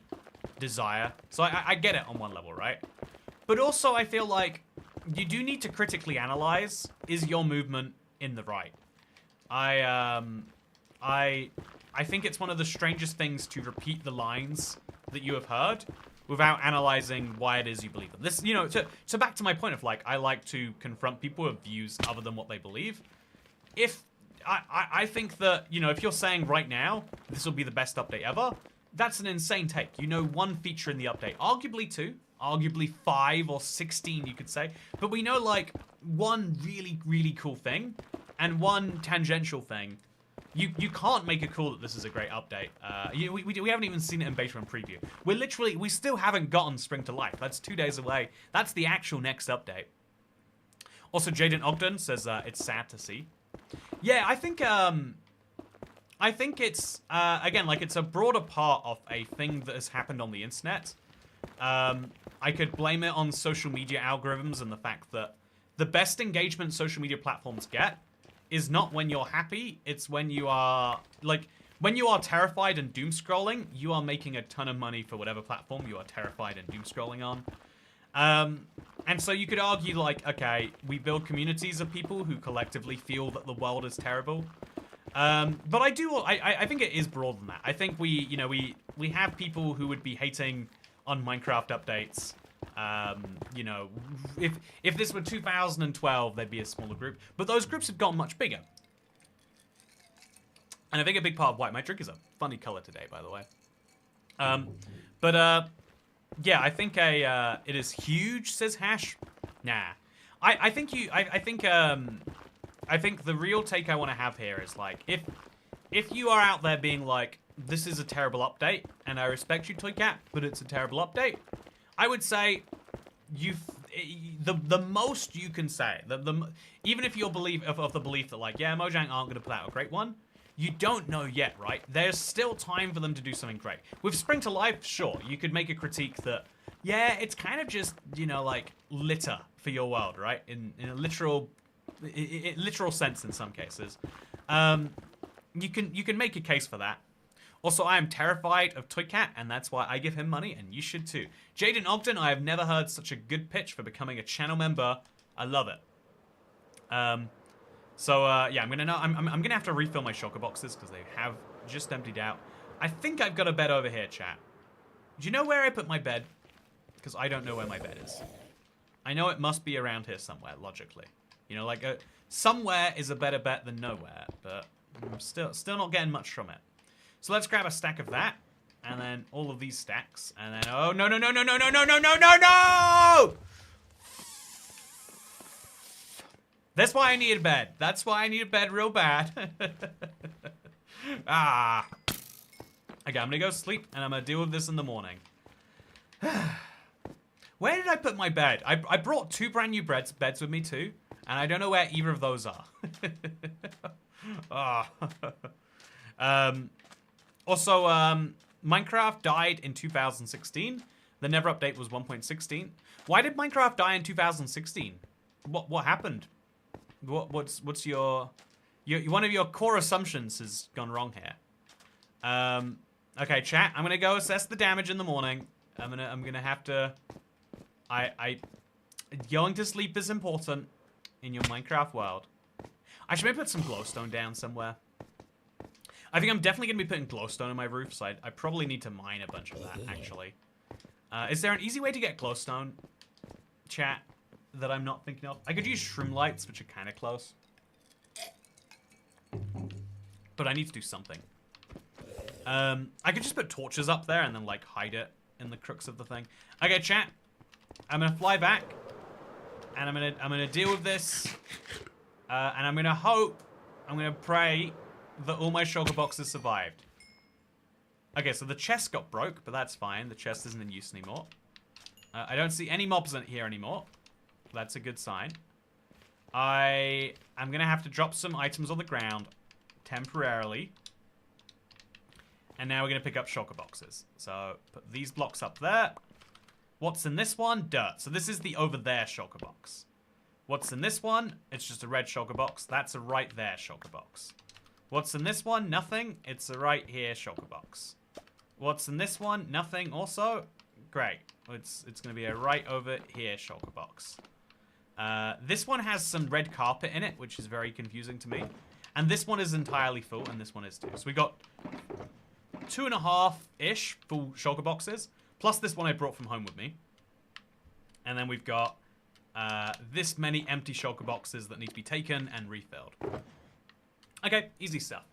A: desire. So I get it on one level, right? But also I feel like you do need to critically analyze, is your movement in the right? I think it's one of the strangest things to repeat the lines that you have heard without analyzing why it is you believe them. This, so back to my point of like, I like to confront people with views other than what they believe. If, I think that, if you're saying right now, this will be the best update ever, that's an insane take. One feature in the update, arguably two, arguably 5 or 16, you could say. But we know like one really, really cool thing and one tangential thing. You can't make a call that this is a great update. We haven't even seen it in beta and preview. We still haven't gotten Spring to Life. That's 2 days away. That's the actual next update. Also, Jaden Ogden says it's sad to see. Yeah, I think it's, again, like it's a broader part of a thing that has happened on the internet. I could blame it on social media algorithms and the fact that the best engagement social media platforms get is not when you're happy, it's when you are, like, when you are terrified and doom scrolling, you are making a ton of money for whatever platform you are terrified and doom scrolling on. And so you could argue, like, okay, we build communities of people who collectively feel that the world is terrible. But I think it is broader than that. I think we have people who would be hating on Minecraft updates. If this were 2012, there'd be a smaller group. But those groups have gotten much bigger. And I think a big part of white, my drink is a funny color today, by the way. Yeah, I think it is huge, says Hash. Nah. I think the real take I want to have here is like, if you are out there being like, this is a terrible update, and I respect you, Toycat, but it's a terrible update, I would say the most you can say, even if you're of the belief that like, yeah, Mojang aren't going to put out a great one, you don't know yet, right? There's still time for them to do something great. With Spring to Life, sure, you could make a critique that, yeah, it's kind of just, you know, like litter for your world, right? In a literal sense in some cases. You can make a case for that. Also, I am terrified of Toycat, and that's why I give him money, and you should too. Jaden Ogden, I have never heard such a good pitch for becoming a channel member. I love it. Yeah, I'm gonna have to refill my shulker boxes because they have just emptied out. I think I've got a bed over here, chat. Do you know where I put my bed? Because I don't know where my bed is. I know it must be around here somewhere, logically. You know, like somewhere is a better bet than nowhere, but I'm still not getting much from it. So let's grab a stack of that, and then all of these stacks, and then oh no! That's why I need a bed. That's why I need a bed real bad. Ah. Okay, I'm gonna go sleep, and I'm gonna deal with this in the morning. Where did I put my bed? I brought 2 brand new beds with me too, and I don't know where either of those are. Also, Minecraft died in 2016. The Never update was 1.16. Why did Minecraft die in 2016? What happened? What's your one of your core assumptions has gone wrong here. Okay, chat. I'm gonna go assess the damage in the morning. I'm gonna have to. Going to sleep is important in your Minecraft world. I should maybe put some glowstone down somewhere. I think I'm definitely going to be putting glowstone on my roof, so I probably need to mine a bunch of that, actually. Is there an easy way to get glowstone, chat, that I'm not thinking of? I could use shroom lights, which are kind of close. But I need to do something. I could just put torches up there and then, like, hide it in the crux of the thing. Okay, chat. I'm going to fly back. And I'm gonna deal with this. And I'm going to pray that all my shulker boxes survived. Okay, so the chest got broke, but that's fine. The chest isn't in use anymore. I don't see any mobs in here anymore. That's a good sign. I'm gonna have to drop some items on the ground temporarily. And now we're gonna pick up shulker boxes. So put these blocks up there. What's in this one? Dirt. So this is the over there shulker box. What's in this one? It's just a red shulker box. That's a right there shulker box. What's in this one? Nothing. It's a right here shulker box. What's in this one? Nothing also. Great. It's going to be a right over here shulker box. This one has some red carpet in it, which is very confusing to me. And this one is entirely full, and this one is too. So we got 2.5-ish full shulker boxes, plus this one I brought from home with me. And then we've got this many empty shulker boxes that need to be taken and refilled. Okay, easy stuff.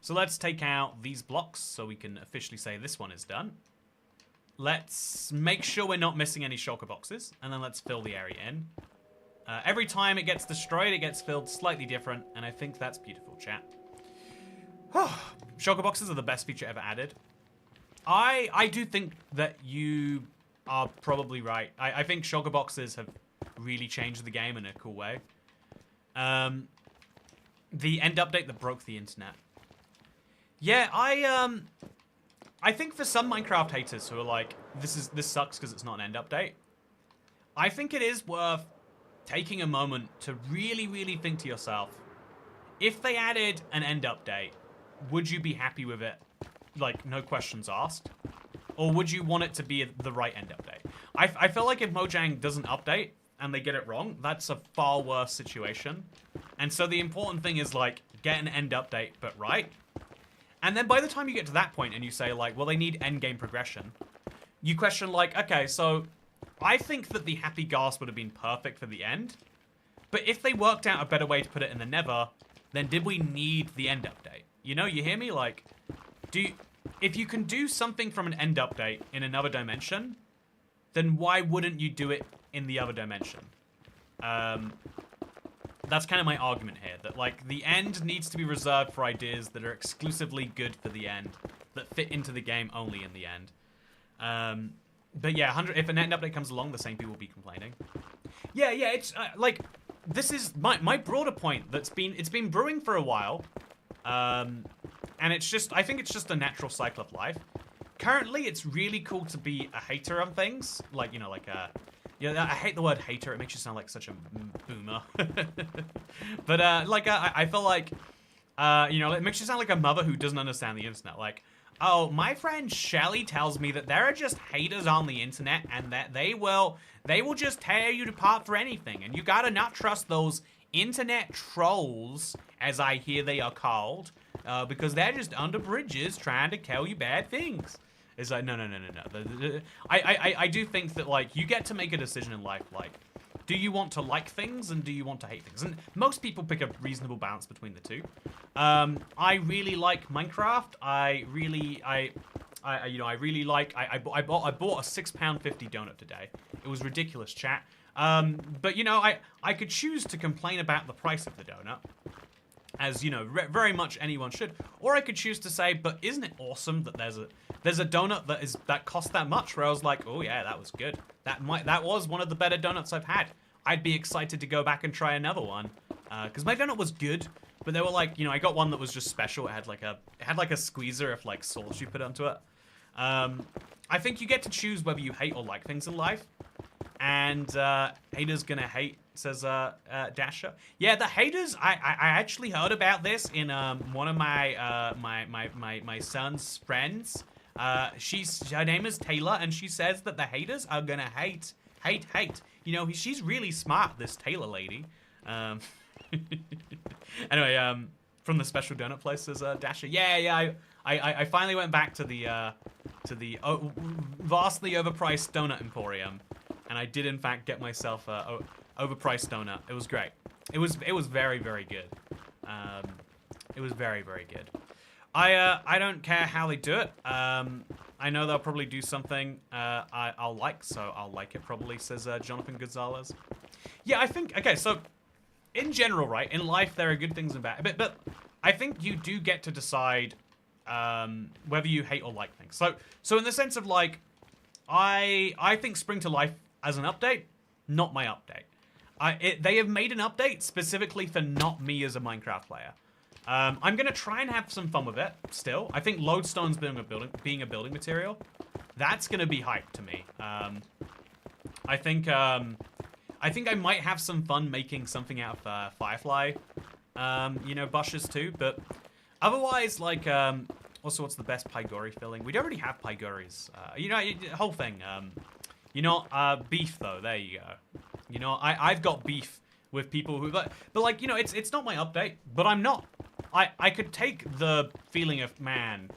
A: So let's take out these blocks so we can officially say this one is done. Let's make sure we're not missing any shulker boxes, and then let's fill the area in. Every time it gets destroyed, it gets filled slightly different, and I think that's beautiful, chat. Shulker boxes are the best feature ever added. I do think that you are probably right. I think shulker boxes have really changed the game in a cool way. The end update that broke the internet. Yeah, I think for some Minecraft haters who are like, this sucks because it's not an end update, I think it is worth taking a moment to really, really think to yourself, if they added an end update, would you be happy with it? Like, no questions asked? Or would you want it to be the right end update? I feel like if Mojang doesn't update and they get it wrong, that's a far worse situation. And so the important thing is, like, get an end update, but right. And then by the time you get to that point and you say, like, well, they need end game progression, you question, like, okay, so I think that the Happy Ghast would have been perfect for the end. But if they worked out a better way to put it in the Nether, then did we need the end update? You know, you hear me? Like, if you can do something from an end update in another dimension, then why wouldn't you do it in the other dimension? That's kind of my argument here, that like the end needs to be reserved for ideas that are exclusively good for the end, that fit into the game only in the end. But yeah, if an end update comes along, the same people will be complaining. Yeah, it's like, this is my broader point that's been brewing for a while. And it's just, I think it's just a natural cycle of life. Currently, it's really cool to be a hater on things. Like, you know, like, yeah, I hate the word hater. It makes you sound like such a boomer. But, I feel like, you know, it makes you sound like a mother who doesn't understand the internet. Like, oh, my friend Shelly tells me that there are just haters on the internet and that they will just tear you apart for anything. And you gotta not trust those internet trolls, as I hear they are called, because they're just under bridges trying to tell you bad things. It's like, no. I do think that, like, you get to make a decision in life, like, do you want to like things and do you want to hate things? And most people pick a reasonable balance between the two. I really like Minecraft. I bought a £6.50 donut today. It was ridiculous, chat. But you know, I could choose to complain about the price of the donut, as you know, very much anyone should, or I could choose to say, but isn't it awesome that there's a donut that cost that much? Where I was like, oh yeah, that was good. That was one of the better donuts I've had. I'd be excited to go back and try another one, because my donut was good. But they were like, you know, I got one that was just special. It had like a squeezer of like sauce you put onto it. I think you get to choose whether you hate or like things in life. And haters gonna hate, says Dasher. Yeah, the haters. I actually heard about this in one of my my son's friends. Her name is Taylor, and she says that the haters are gonna hate. You know, she's really smart, this Taylor lady. Anyway, from the special donut place, says Dasher. Yeah. I finally went back to the vastly overpriced donut emporium. And I did, in fact, get myself a overpriced donut. It was great. It was very, very good. It was very, very good. I don't care how they do it. I know they'll probably do something I'll like, so I'll like it probably, says Jonathan Gonzalez. Yeah, I think, okay, so in general, right, in life there are good things and bad, but I think you do get to decide whether you hate or like things. So in the sense of like, I think Spring to Life as an update, not my update. They have made an update specifically for not me as a Minecraft player. I'm gonna try and have some fun with it still. I think lodestone's being a building material. That's gonna be hype to me. I think I might have some fun making something out of Firefly, you know, bushes too. But otherwise, like, also, what's the best Pygori filling? We don't really have Pygoris. You know, the whole thing. You know, beef though. There you go. You know, I've got beef with people who, but like, you know, it's not my update. But I'm not. I could take the feeling of, man,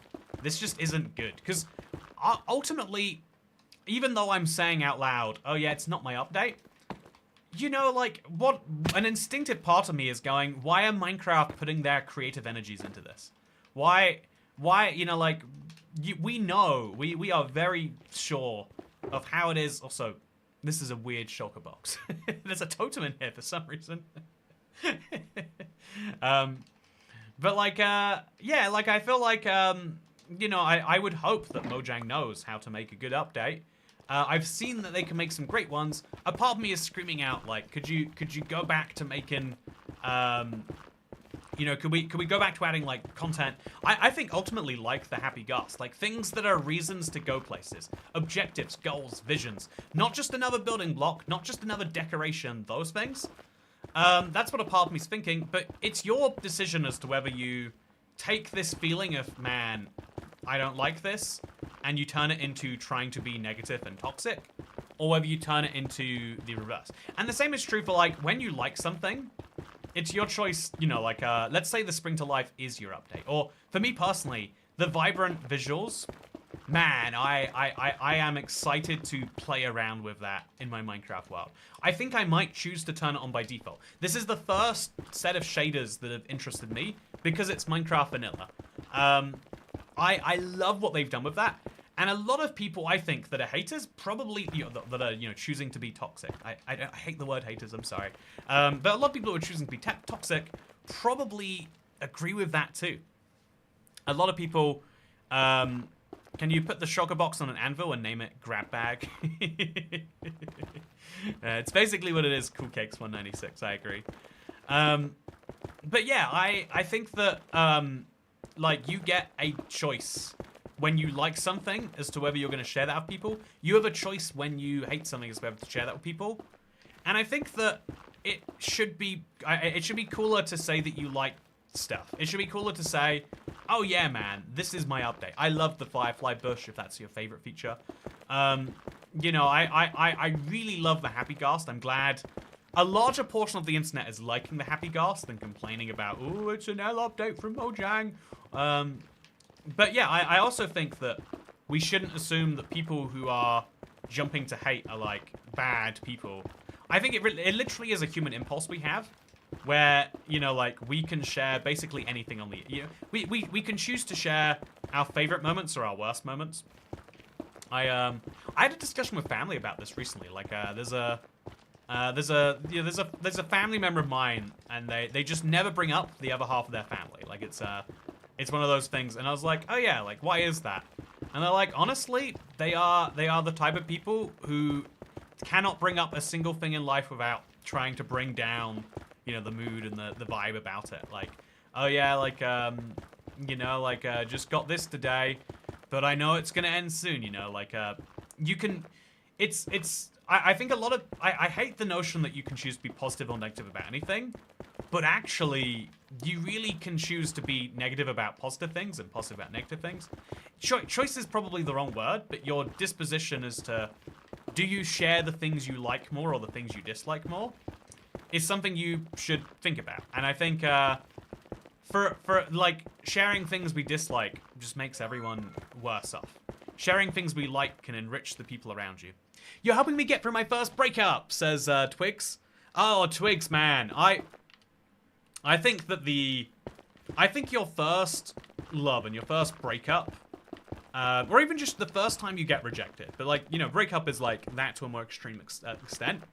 A: this just isn't good, because ultimately, even though I'm saying out loud, oh yeah, it's not my update. You know, like, what an instinctive part of me is going, why are Minecraft putting their creative energies into this? Why, you know, like, we know, we are very sure of how it is. Also, this is a weird shulker box. There's a totem in here for some reason. But like, yeah, like, I feel like, you know, I would hope that Mojang knows how to make a good update. I've seen that they can make some great ones. A part of me is screaming out, like, could you go back to making, you know, could we go back to adding, like, content? I think ultimately, like the Happy Ghast, like, things that are reasons to go places. Objectives, goals, visions. Not just another building block, not just another decoration, those things. That's what a part of me's thinking, but it's your decision as to whether you take this feeling of, man, I don't like this, and you turn it into trying to be negative and toxic, or whether you turn it into the reverse. And the same is true for, like, when you like something, it's your choice, you know, like, let's say the Spring to Life is your update. Or, for me personally, the vibrant visuals Man, I am excited to play around with that in my Minecraft world. I think I might choose to turn it on by default. This is the first set of shaders that have interested me because it's Minecraft vanilla. I love what they've done with that. And a lot of people, I think, that are haters, probably, that are, choosing to be toxic. I hate the word haters, I'm sorry. But a lot of people who are choosing to be toxic probably agree with that too. A lot of people, can you put the shulker box on an anvil and name it Grab Bag? It's basically what it is, Cool Cakes 196, I agree. But yeah, I think that, like, you get a choice when you like something as to whether you're going to share that with people. You have a choice when you hate something as to whether to share that with people. And I think that it should be cooler to say that you like stuff. It should be cooler to say, oh yeah, man, this is my update. I love the Firefly Bush, if that's your favorite feature. I really love the Happy Ghast. I'm glad a larger portion of the internet is liking the Happy Ghast than complaining about, oh, it's an L update from Mojang. But yeah, I also think that we shouldn't assume that people who are jumping to hate are like bad people. I think it literally is a human impulse we have, where, like, we can share basically anything on the, we can choose to share our favorite moments or our worst moments. I had a discussion with family about this recently. Like, there's a family member of mine, and they just never bring up the other half of their family. Like, it's one of those things, and I was like, oh yeah, like, why is that? And they're like, honestly, they are the type of people who cannot bring up a single thing in life without trying to bring down, the mood and the vibe about it. Like, oh yeah, like, just got this today, but I know it's gonna end soon, like, you can, I think a lot of, I hate the notion that you can choose to be positive or negative about anything, but actually, you really can choose to be negative about positive things and positive about negative things. Choice is probably the wrong word, but your disposition as to, do you share the things you like more or the things you dislike more, is something you should think about. And I think, for like, sharing things we dislike just makes everyone worse off. Sharing things we like can enrich the people around you. You're helping me get through my first breakup, says Twigs. Oh, Twigs, man. I think that I think your first love and your first breakup, or even just the first time you get rejected, but like, breakup is like that to a more extreme extent.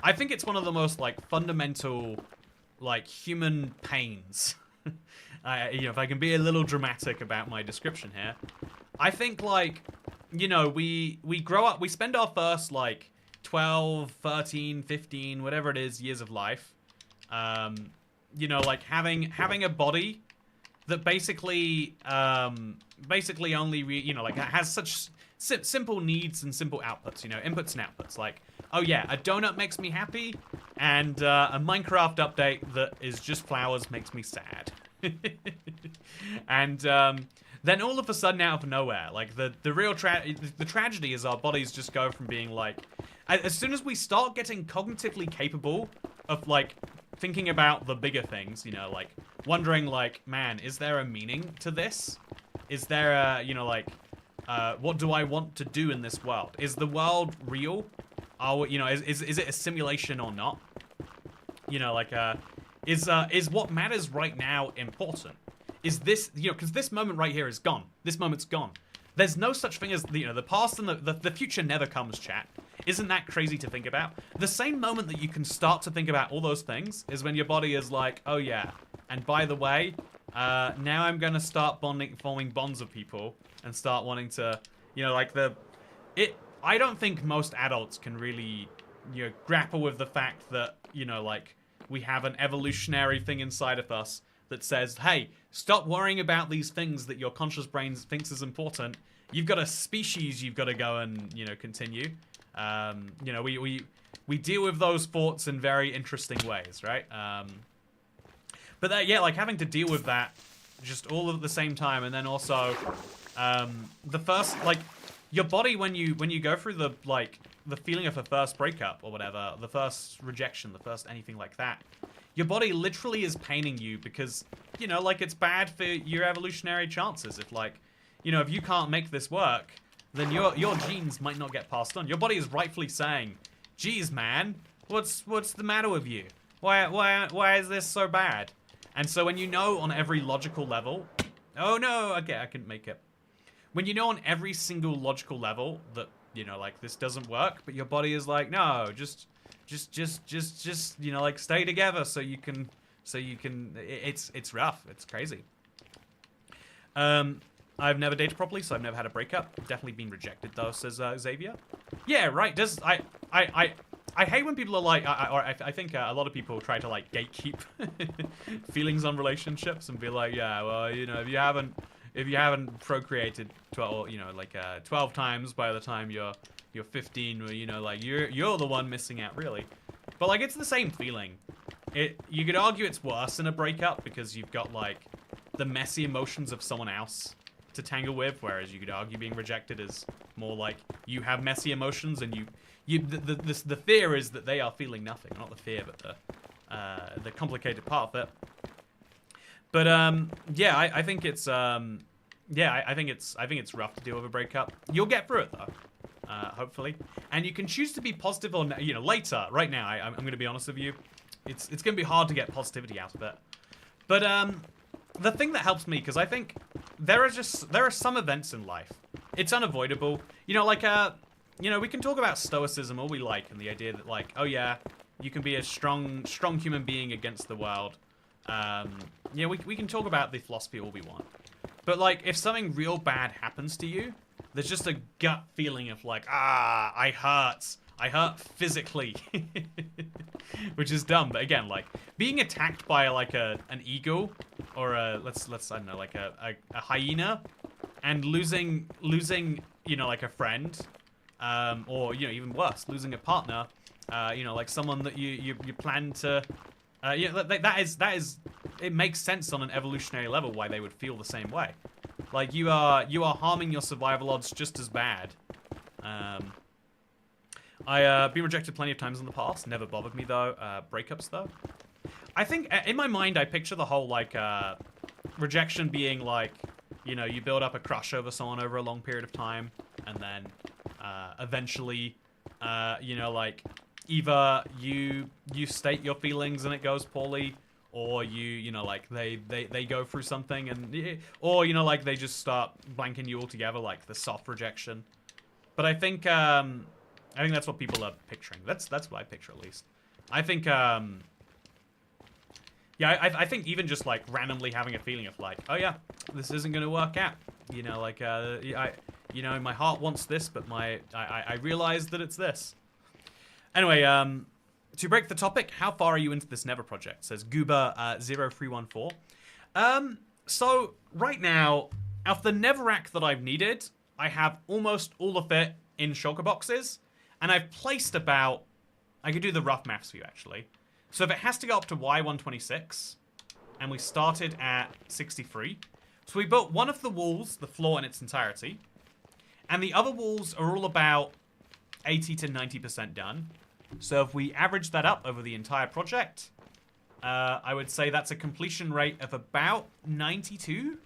A: I think it's one of the most like fundamental, like, human pains. If I can be a little dramatic about my description here, I think, like, we grow up, we spend our first like 12, 13, 15, whatever it is, years of life, like having a body that basically only like has such simple needs and simple outputs, inputs and outputs. Like, oh yeah, a donut makes me happy, and a Minecraft update that is just flowers makes me sad. And then all of a sudden, out of nowhere, like the real tragedy is our bodies just go from being like, as soon as we start getting cognitively capable of like thinking about the bigger things, like wondering like, man, is there a meaning to this? Is there a, what do I want to do in this world? Is the world real? Is it a simulation or not? Is what matters right now important? Is this, because this moment right here is gone. This moment's gone. There's no such thing as, the past and the future never comes, chat. Isn't that crazy to think about? The same moment that you can start to think about all those things is when your body is like, oh yeah, and by the way, now I'm going to start forming bonds with people and start wanting to, I don't think most adults can really, grapple with the fact that, we have an evolutionary thing inside of us that says, hey, stop worrying about these things that your conscious brain thinks is important. You've got a species you've got to go and, continue. We deal with those thoughts in very interesting ways, right? But yeah, like having to deal with that just all at the same time, and then also the first, like, your body when you go through the feeling of a first breakup or whatever, the first rejection, the first anything like that, your body literally is paining you because, like, it's bad for your evolutionary chances. you know, if you can't make this work, then your genes might not get passed on. Your body is rightfully saying, geez, man, what's the matter with you? Why is this so bad? And so when you know on every logical level, oh no, okay, I couldn't make it. When you know on every single logical level that, you know, like, this doesn't work, but your body is like, no, just, you know, like, stay together so you can, it's rough, it's crazy. I've never dated properly, so I've never had a breakup. Definitely been rejected though, says Xavier. Yeah, right, I hate when people are like, I think a lot of people try to like gatekeep feelings on relationships and be like, yeah, well, you know, if you haven't procreated 12, you know, like 12 times by the time you're 15, or, you know, like you're the one missing out, really. But like, it's the same feeling. You could argue it's worse in a breakup because you've got like the messy emotions of someone else to tangle with, whereas you could argue being rejected is more like you have messy emotions and the fear is that they are feeling nothing. Not the fear, but the complicated part of it. But yeah, I think it's yeah, I think it's rough to deal with a breakup. You'll get through it though, hopefully, and you can choose to be positive or, you know, later. Right now, I'm going to be honest with you, it's going to be hard to get positivity out of it. But the thing that helps me, because I think there are some events in life, it's unavoidable. You know, like you know, we can talk about stoicism all we like, and the idea that like, oh yeah, you can be a strong human being against the world. You know, we can talk about the philosophy all we want. But like, if something real bad happens to you, there's just a gut feeling of like, I hurt physically. Which is dumb, but again, like, being attacked by like an eagle, or let's I don't know, like a hyena, and losing, you know, like a friend, or, you know, even worse, losing a partner, you know, like someone that you plan to, you know, that is, it makes sense on an evolutionary level why they would feel the same way. Like, you are harming your survival odds just as bad. I've been rejected plenty of times in the past. Never bothered me though. Breakups though. I think in my mind I picture the whole like rejection being like, you know, you build up a crush over someone over a long period of time, and then eventually, you know, like either you state your feelings and it goes poorly, or you know, like they go through something and, or, you know, like they just start blanking you altogether, like the soft rejection. But I think that's what people are picturing. That's what I picture, at least. I think yeah, I think even just like randomly having a feeling of like, oh yeah, this isn't gonna work out. You know, like you know, my heart wants this, but I realize that it's this. Anyway, to break the topic, how far are you into this Never project? Says Goober0314. So right now, of the Neverack that I've needed, I have almost all of it in shulker boxes, and I've placed about, I could do the rough maths for you actually. So if it has to go up to Y126, and we started at 63, so we built one of the walls, the floor in its entirety, and the other walls are all about 80 to 90% done. So if we average that up over the entire project, I would say that's a completion rate of about 92?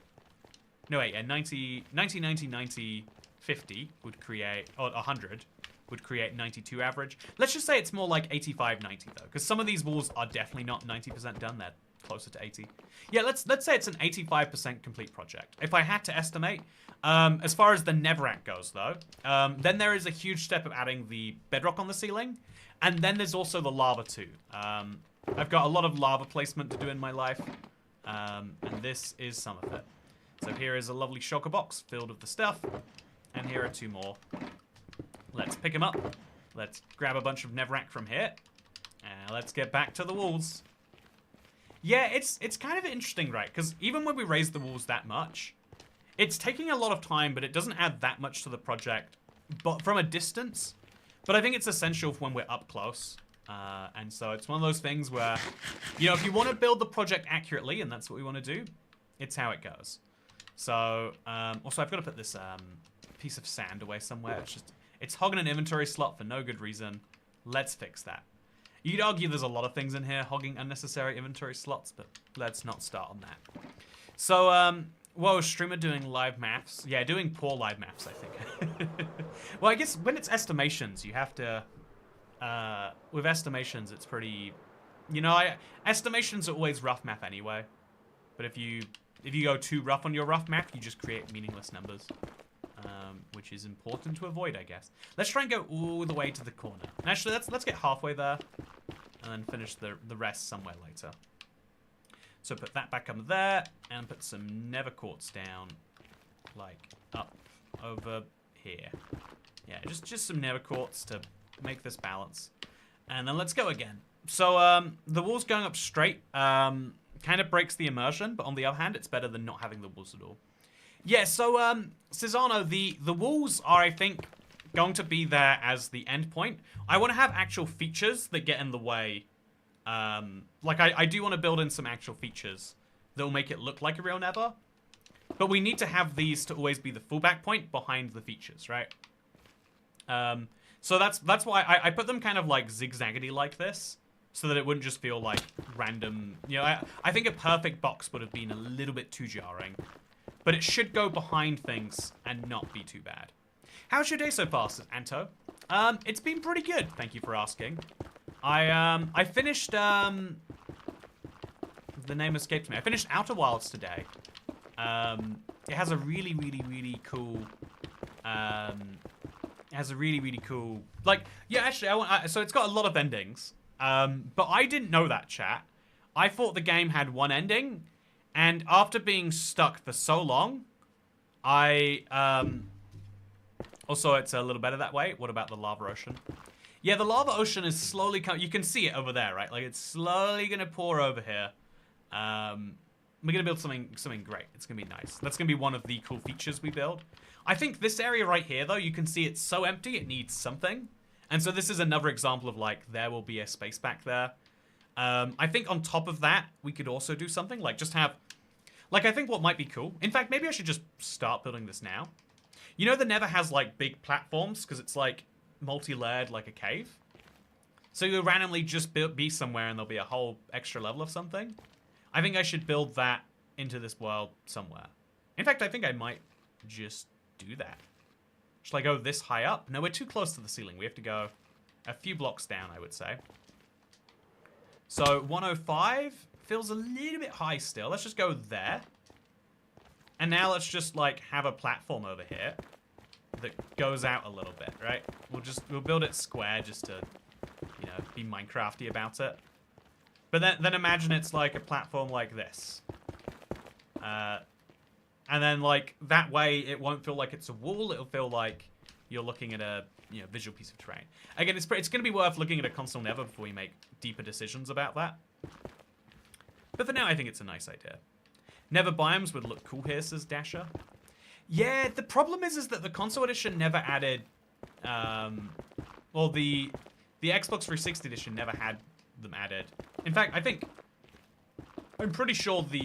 A: No, wait, 90, 50 would create, or 100 would create 92 average. Let's just say it's more like 85, 90 though, because some of these walls are definitely not 90% done. They're closer to 80. Yeah, let's say it's an 85% complete project. If I had to estimate, as far as the Neverack goes though, then there is a huge step of adding the bedrock on the ceiling, and then there's also the lava too. I've got a lot of lava placement to do in my life, and this is some of it. So here is a lovely shulker box filled with the stuff, and here are two more. Let's pick them up. Let's grab a bunch of Neverack from here, and let's get back to the walls. Yeah, it's kind of interesting, right? Because even when we raise the walls that much, it's taking a lot of time, but it doesn't add that much to the project, but from a distance. But I think it's essential for when we're up close. And so it's one of those things where, you know, if you want to build the project accurately, and that's what we want to do, it's how it goes. So, also I've got to put this piece of sand away somewhere. It's hogging an inventory slot for no good reason. Let's fix that. You could argue there's a lot of things in here hogging unnecessary inventory slots, but let's not start on that. So, Whoa, streamer doing live maths. Yeah, doing poor live maths, I think. Well, I guess when it's estimations, you have to... with estimations, it's pretty... You know, estimations are always rough math anyway. But if you go too rough on your rough math, you just create meaningless numbers. Which is important to avoid, I guess. Let's try and go all the way to the corner. And actually, let's get halfway there. And then finish the rest somewhere later. So put that back up there, and put some nether quartz down, like up over here. Yeah, just some nether quartz to make this balance. And then let's go again. So the walls going up straight kind of breaks the immersion, but on the other hand, it's better than not having the walls at all. Yeah, so Cesano, the walls are, I think, going to be there as the end point. I want to have actual features that get in the way. Like, I do want to build in some actual features that will make it look like a real nether. But we need to have these to always be the fallback point behind the features, right? So that's why I put them kind of like zigzaggedy like this, so that it wouldn't just feel like random. You know, I think a perfect box would have been a little bit too jarring. But it should go behind things and not be too bad. How's your day so far, says Anto? It's been pretty good, thank you for asking. I finished, the name escaped me. I finished Outer Wilds today. It has a really cool, like, yeah, actually, so it's got a lot of endings. But I didn't know that, chat. I thought the game had one ending, and after being stuck for so long, also, it's a little better that way. What about the lava ocean? Yeah, the lava ocean is slowly coming. You can see it over there, right? Like, it's slowly going to pour over here. We're going to build something great. It's going to be nice. That's going to be one of the cool features we build. I think this area right here, though, you can see it's so empty, it needs something. And so this is another example of, like, there will be a space back there. I think on top of that, we could also do something. Like, just have... Like, I think what might be cool... In fact, maybe I should just start building this now. You know the Nether has, like, big platforms? Because it's, like, multi-layered like a cave. So you'll randomly just be somewhere and there'll be a whole extra level of something. I think I should build that into this world somewhere. In fact, I think I might just do that. Should I go this high up? No, we're too close to the ceiling. We have to go a few blocks down, I would say. So 105 feels a little bit high still. Let's just go there. And now let's just like have a platform over here that goes out a little bit, right? We'll build it square just to, you know, be Minecrafty about it. But then imagine it's like a platform like this. And then like that way it won't feel like it's a wall, it'll feel like you're looking at a, you know, visual piece of terrain. Again, it's going to be worth looking at a console Nether before we make deeper decisions about that. But for now, I think it's a nice idea. Nether biomes would look cool here, says Dasher. Yeah, the problem is that the console edition never added, well, the Xbox 360 edition never had them added. In fact, I'm pretty sure the,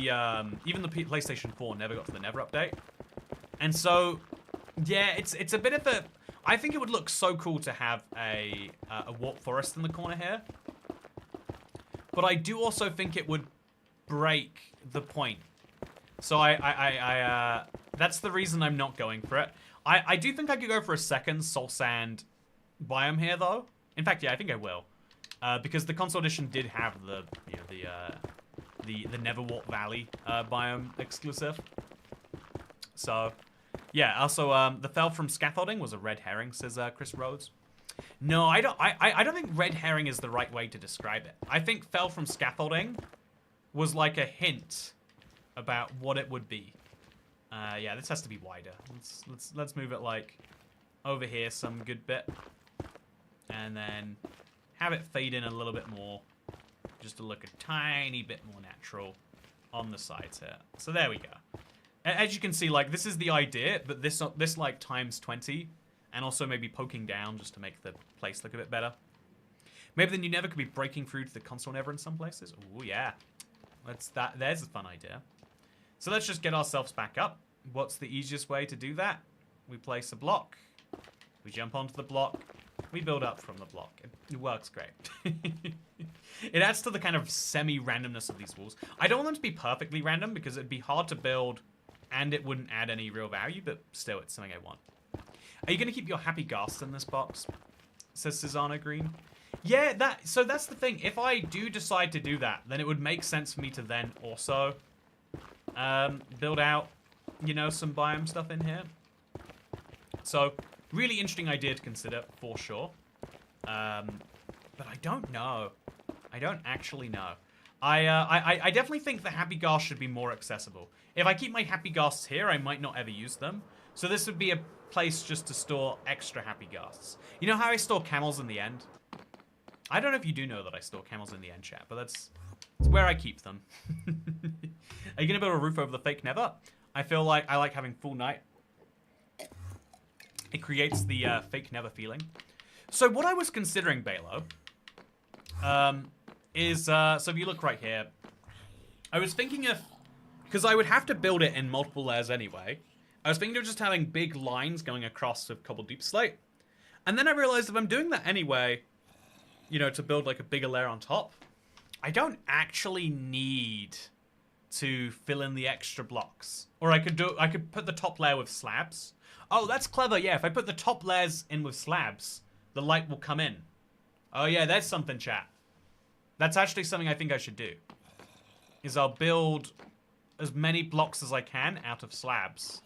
A: even the PlayStation 4 never got to the Nether update. And so, yeah, it's a bit of a, I think it would look so cool to have a warp forest in the corner here. But I do also think it would break the point. So that's the reason I'm not going for it. I do think I could go for a second soul sand biome here, though. In fact, yeah, I think I will, because the console edition did have the, you know, the Neverwalk Valley biome exclusive. So, yeah. Also, the fell from scaffolding was a red herring, says Chris Rhodes. No, I don't think red herring is the right way to describe it. I think fell from scaffolding was like a hint about what it would be. Yeah, this has to be wider. Let's move it like over here some good bit, and then have it fade in a little bit more, just to look a tiny bit more natural on the sides here. So there we go. As you can see, like, this is the idea, but this like times 20, and also maybe poking down just to make the place look a bit better. Maybe the new Nether could be breaking through to the console Nether in some places. Oh yeah, there's a fun idea. So let's just get ourselves back up. What's the easiest way to do that? We place a block. We jump onto the block. We build up from the block. It works great. It adds to the kind of semi-randomness of these walls. I don't want them to be perfectly random because it'd be hard to build and it wouldn't add any real value, but still, it's something I want. Are you going to keep your happy ghast in this box? Says Susanna Green. Yeah, so that's the thing. If I do decide to do that, then it would make sense for me to then also build out, you know, some biome stuff in here. So, really interesting idea to consider, for sure. But I don't know. I don't actually know. I definitely think the happy ghast should be more accessible. If I keep my happy ghasts here, I might not ever use them. So this would be a place just to store extra happy ghasts. You know how I store camels in the end? I don't know if you do know that I store camels in the end, chat, but that's where I keep them. Are you going to build a roof over the fake nether? I feel like I like having full night. It creates the fake nether feeling. So what I was considering, Balo, is, so if you look right here, I was thinking of, because I would have to build it in multiple layers anyway, I was thinking of just having big lines going across with cobbled deep slate. And then I realized if I'm doing that anyway, you know, to build like a bigger layer on top, I don't actually need to fill in the extra blocks. Or I could put the top layer with slabs. Oh, that's clever. Yeah, if I put the top layers in with slabs, the light will come in. Oh yeah, there's something, chat. That's actually something I think I should do. Is I'll build as many blocks as I can out of slabs.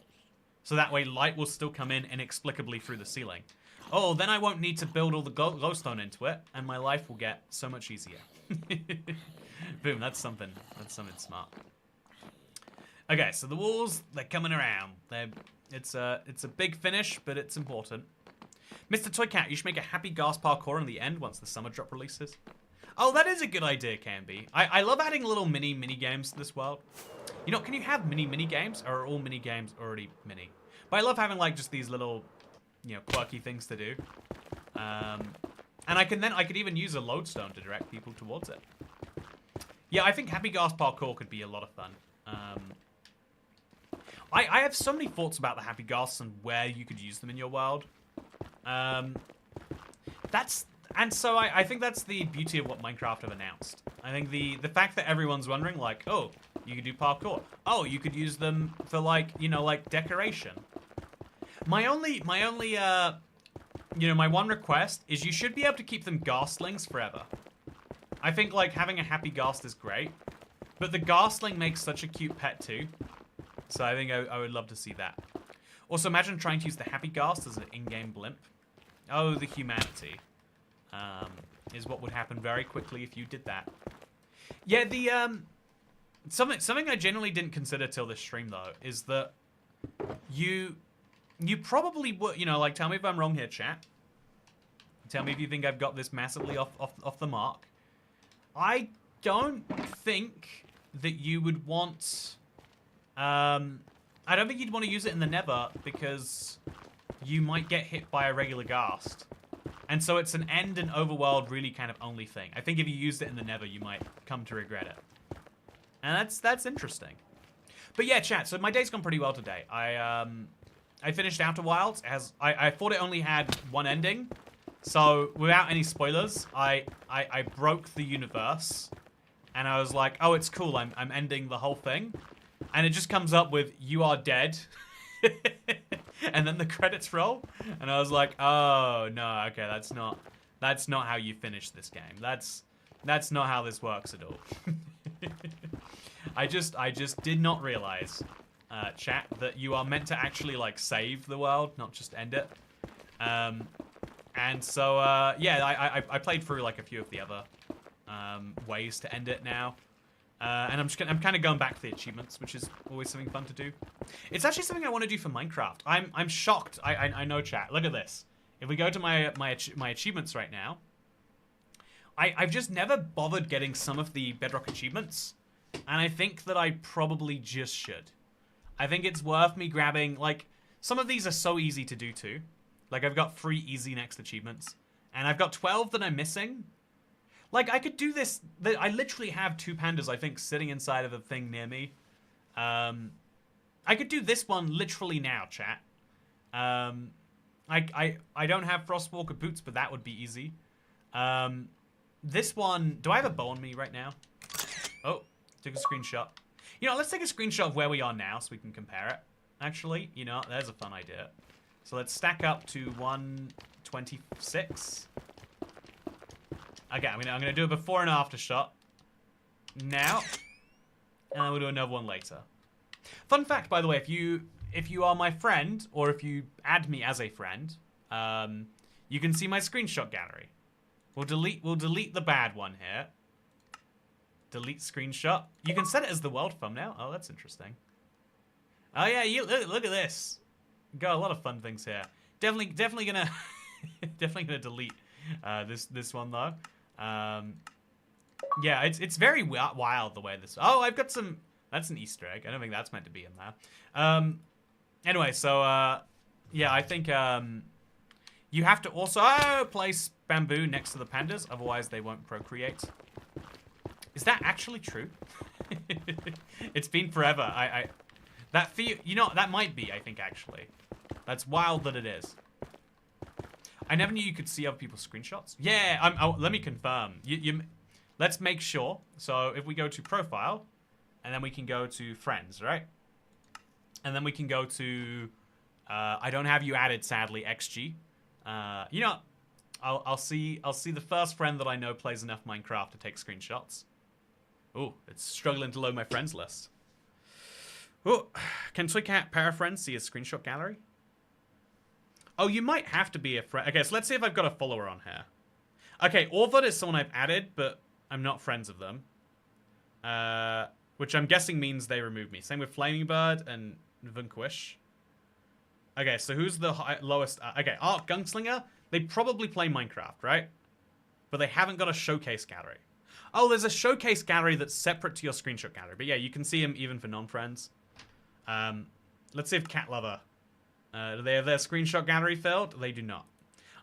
A: So that way light will still come in inexplicably through the ceiling. Oh, then I won't need to build all the glowstone into it, and my life will get so much easier. Boom, that's something smart. Okay, so the walls, they're coming around. It's a big finish, but it's important. Mr. Toy Cat, you should make a happy ghast parkour in the end once the summer drop releases. Oh, that is a good idea, Canby. I love adding little mini games to this world. You know, can you have mini games, or are all mini games already mini? But I love having like just these little, you know, quirky things to do. And I could even use a lodestone to direct people towards it. Yeah, I think happy ghast parkour could be a lot of fun. I have so many thoughts about the happy ghasts and where you could use them in your world. So I think that's the beauty of what Minecraft have announced. I think the fact that everyone's wondering, like, oh, you could do parkour. Oh, you could use them for, like, you know, like decoration. My one request is you should be able to keep them ghastlings forever. I think, like, having a happy ghast is great, but the ghastling makes such a cute pet too. So I think I would love to see that. Also, imagine trying to use the happy ghast as an in-game blimp. Oh, the humanity. Is what would happen very quickly if you did that. Yeah, the something I genuinely didn't consider till this stream though is that you probably would, you know, like, tell me if I'm wrong here, chat. Tell me if you think I've got this massively off the mark. I don't think that you would want. I don't think you'd want to use it in the Nether because you might get hit by a regular ghast. And so it's an end and overworld really kind of only thing. I think if you used it in the Nether, you might come to regret it. And that's interesting. But yeah, chat, so my day's gone pretty well today. I finished Outer Wilds. I thought it only had one ending. So without any spoilers, I broke the universe. And I was like, oh, it's cool, I'm ending the whole thing. And it just comes up with, you are dead. And then the credits roll, and I was like, "Oh no, okay, that's not how you finish this game. That's not how this works at all." I just did not realize, chat, that you are meant to actually like save the world, not just end it. And so yeah, I played through like a few of the other ways to end it now. And I'm kind of going back for the achievements, which is always something fun to do. It's actually something I want to do for Minecraft. I'm shocked. I know, chat. Look at this. If we go to my achievements right now, I've just never bothered getting some of the Bedrock achievements, and I think that I probably just should. I think it's worth me grabbing, like, some of these are so easy to do too. Like, I've got 3 easy next achievements, and I've got 12 that I'm missing. Like, I could do this. I literally have 2 pandas, I think, sitting inside of a thing near me. I could do this one literally now, chat. I don't have Frostwalker boots, but that would be easy. This one... Do I have a bow on me right now? Oh, took a screenshot. You know, let's take a screenshot of where we are now so we can compare it. Actually, you know, there's a fun idea. So let's stack up to 126. Okay, I'm gonna do a before and after shot. Now. And then we'll do another one later. Fun fact, by the way, if you are my friend, or if you add me as a friend, you can see my screenshot gallery. We'll delete the bad one here. Delete screenshot. You can set it as the world thumbnail. Oh, that's interesting. Oh yeah, look at this. Got a lot of fun things here. Definitely gonna definitely gonna delete this one though. Yeah, it's very wild the way this. Oh, I've got some. That's an Easter egg. I don't think that's meant to be in there. Anyway, so yeah, I think you have to also place bamboo next to the pandas, otherwise they won't procreate. Is that actually true? It's been forever. That feel, you know, that might be. I think actually, that's wild that it is. I never knew you could see other people's screenshots. Yeah, let me confirm. Let's make sure. So if we go to profile, and then we can go to friends, right? And then we can go to, I don't have you added, sadly, XG. You know, I'll see the first friend that I know plays enough Minecraft to take screenshots. Oh, it's struggling to load my friends list. Oh, can Twigcat Parafriends see a screenshot gallery? Oh, you might have to be a friend. Okay, so let's see if I've got a follower on here. Okay, Orvod is someone I've added, but I'm not friends of them. Which I'm guessing means they removed me. Same with Flaming Bird and Vunquish. Okay, so who's the lowest? Okay, Art Gunslinger. They probably play Minecraft, right? But they haven't got a showcase gallery. Oh, there's a showcase gallery that's separate to your screenshot gallery. But yeah, you can see them even for non-friends. Let's see if Cat Lover. Do they have their screenshot gallery filled? They do not.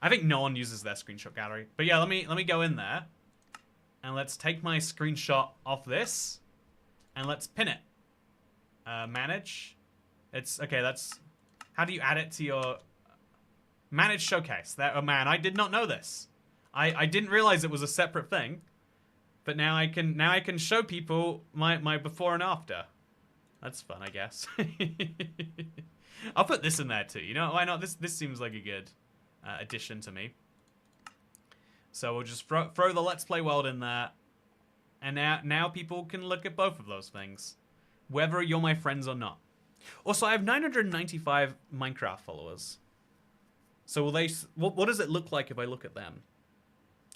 A: I think no one uses their screenshot gallery. But yeah, let me go in there. And let's take my screenshot off this. And let's pin it. Manage. It's, okay, that's, how do you add it to your, manage showcase. That, oh man, I did not know this. I didn't realize it was a separate thing. But now I can show people my before and after. That's fun, I guess. I'll put this in there too. You know, why not? This seems like a good addition to me. So we'll just throw the Let's Play world in there. And now people can look at both of those things. Whether you're my friends or not. Also, I have 995 Minecraft followers. So will they... What does it look like if I look at them?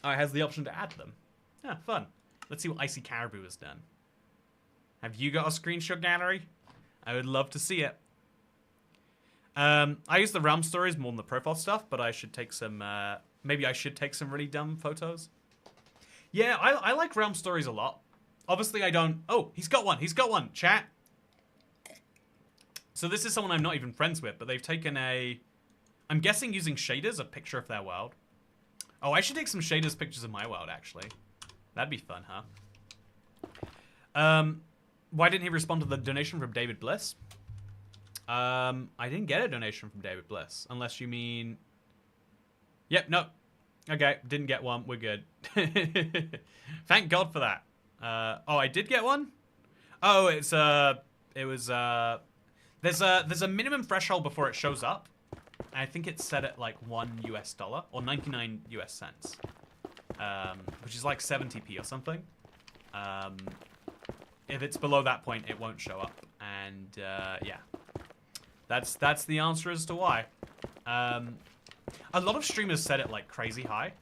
A: Oh, it has the option to add them. Yeah, fun. Let's see what Icy Caribou has done. Have you got a screenshot gallery? I would love to see it. I use the realm stories more than the profile stuff, but I should take some... maybe I should take some really dumb photos. Yeah, I like realm stories a lot. Obviously, I don't... Oh, he's got one. He's got one. Chat. So this is someone I'm not even friends with, but they've taken a... I'm guessing using shaders, a picture of their world. Oh, I should take some shaders pictures of my world, actually. That'd be fun, huh? Why didn't he respond to the donation from David Bliss? I didn't get a donation from David Bliss, unless you mean... Yep, no. Okay, didn't get one. We're good. Thank God for that. Oh, I did get one? Oh, it was, there's a minimum threshold before it shows up. I think it's set at like $1 US or 99 US cents. Which is like 70p or something. If it's below that point, it won't show up. And, yeah. That's the answer as to why. A lot of streamers set it like crazy high.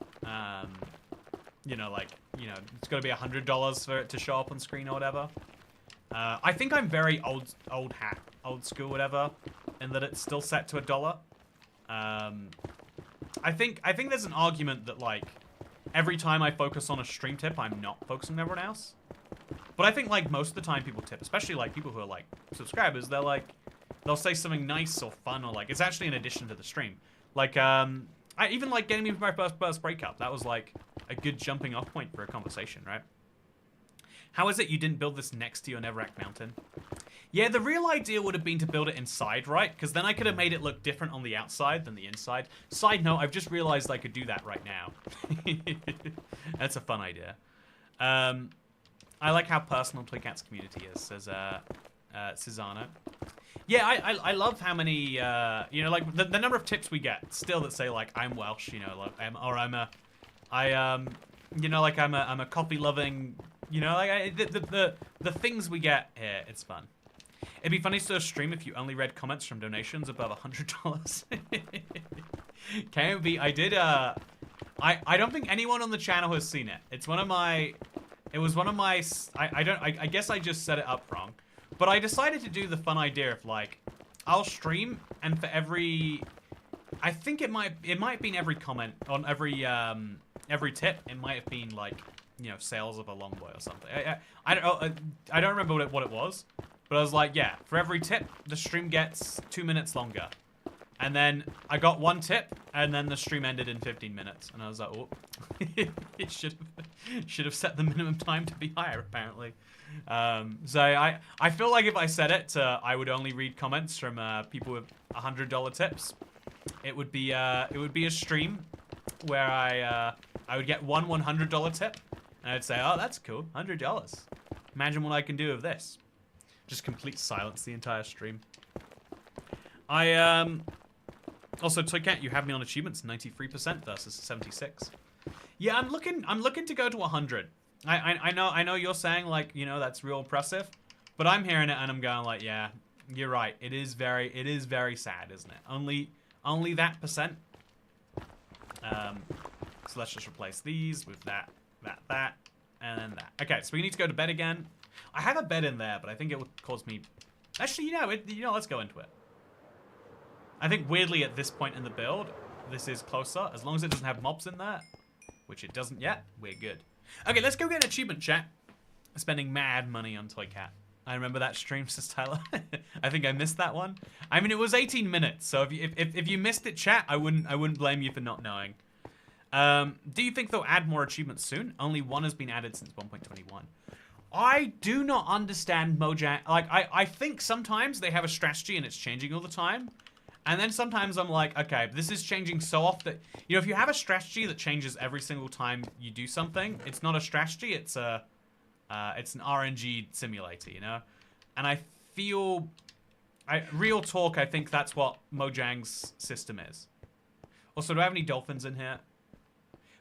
A: You know, like, you know, it's got to be $100 for it to show up on screen or whatever. I think I'm very old school, whatever, in that it's still set to $1. I think there's an argument that like every time I focus on a stream tip, I'm not focusing on everyone else. But I think like most of the time people tip, especially like people who are like subscribers, they're like, they'll say something nice or fun or like it's actually an addition to the stream. Like I even like getting me for my first breakup. That was like a good jumping off point for a conversation, right? How is it you didn't build this next to your Netherrack mountain? Yeah, the real idea would have been to build it inside, right? Because then I could have made it look different on the outside than the inside. Side note, I've just realized I could do that right now. That's a fun idea. I like how personal Toy Cat's community is, says Cesano. Yeah, I love how many, you know, like the number of tips we get still that say like I'm Welsh, you know, like, you know, like I'm a coffee loving, you know, like the things we get here. It's fun. It'd be funny to do a stream if you only read comments from donations above $100. KMV, I did I don't think anyone on the channel has seen it. It's one of my, it was one of my, I guess I just set it up wrong. But I decided to do the fun idea of like, I'll stream and for every, I think it might have been every comment on every tip. It might have been like, you know, sales of a Longboy or something. I don't remember what it was, but I was like, yeah, for every tip, the stream gets 2 minutes longer. And then I got one tip, and then the stream ended in 15 minutes, and I was like, oh, it should have set the minimum time to be higher apparently. So I feel like if I set it to I would only read comments from people with $100 tips, it would be a stream where I would get one $100 tip, and I'd say, oh, that's cool, $100. Imagine what I can do with this. Just complete silence the entire stream. Also, Toy Cat, you have me on achievements, 93% versus 76. Yeah, I'm looking to go to 100. I know you're saying like, you know, that's real impressive, but I'm hearing it and I'm going like, yeah, you're right. It is very sad, isn't it? Only that percent. So let's just replace these with that, and then that. Okay, so we need to go to bed again. I have a bed in there, but I think it would cause me. Actually, you know, let's go into it. I think weirdly at this point in the build, this is closer. As long as it doesn't have mobs in there, which it doesn't yet, we're good. Okay, let's go get an achievement, chat. Spending mad money on Toy Cat. I remember that stream, says Tyler. I think I missed that one. I mean, it was 18 minutes, so if you missed it, chat, I wouldn't blame you for not knowing. Do you think they'll add more achievements soon? Only one has been added since 1.21. I do not understand Mojang. Like, I think sometimes they have a strategy and it's changing all the time. And then sometimes I'm like, okay, this is changing so often. You know, if you have a strategy that changes every single time you do something, it's not a strategy, it's an RNG simulator, you know? And I feel, real talk, I think that's what Mojang's system is. Also, do I have any dolphins in here?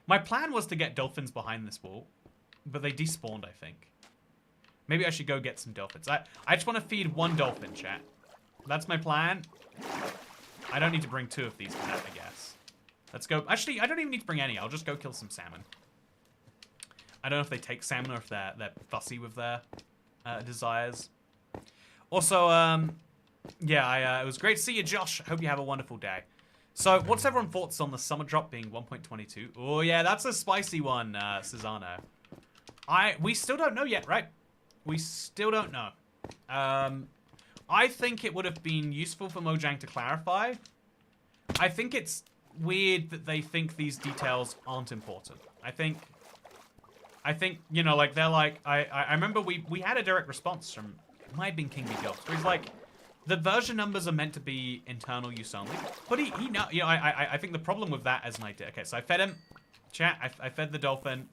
A: My plan was to get dolphins behind this wall, but they despawned, I think. Maybe I should go get some dolphins. I just want to feed one dolphin, chat. That's my plan. I don't need to bring 2 of these for that, I guess. Let's go. Actually, I don't even need to bring any. I'll just go kill some salmon. I don't know if they take salmon or if they're fussy with their desires. Also, yeah, it was great to see you, Josh. Hope you have a wonderful day. So, what's everyone's thoughts on the summer drop being 1.22? Oh, yeah, that's a spicy one, Cesano. We still don't know yet, right? We still don't know. I think it would have been useful for Mojang to clarify. I think it's weird that they think these details aren't important. I think, you know, like, they're like, I remember we had a direct response from, it might have been King B. Ghost, where he's like, the version numbers are meant to be internal use only. But he know, you know, I think the problem with that as an idea. Okay, so I fed him, chat, I fed the dolphin,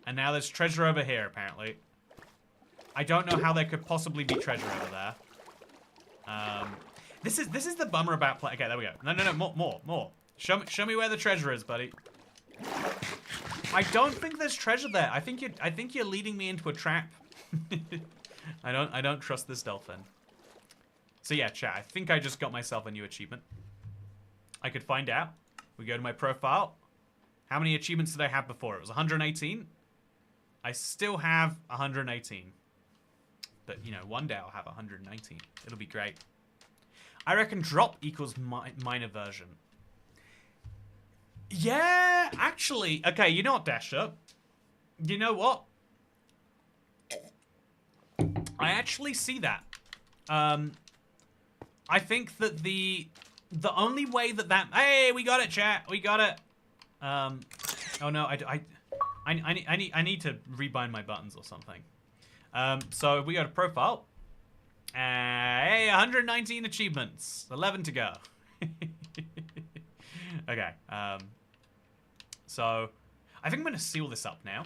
A: and now there's treasure over here, apparently. I don't know how there could possibly be treasure over there. This is the bummer about play. Okay, there we go. No, more. Show me where the treasure is, buddy. I don't think there's treasure there. I think you're leading me into a trap. I don't trust this dolphin. So yeah, chat. I think I just got myself a new achievement. I could find out. We go to my profile. How many achievements did I have before? It was 118. I still have 118. But, you know, one day I'll have 119. It'll be great. I reckon drop equals minor version. Yeah, actually. Okay, you know what, Dasher? You know what? I actually see that. I think that the only way that hey, we got it, chat. We got it. Oh no, I need to rebind my buttons or something. So we go to profile. Hey, 119 achievements. 11 to go. Okay. So I think I'm going to seal this up now.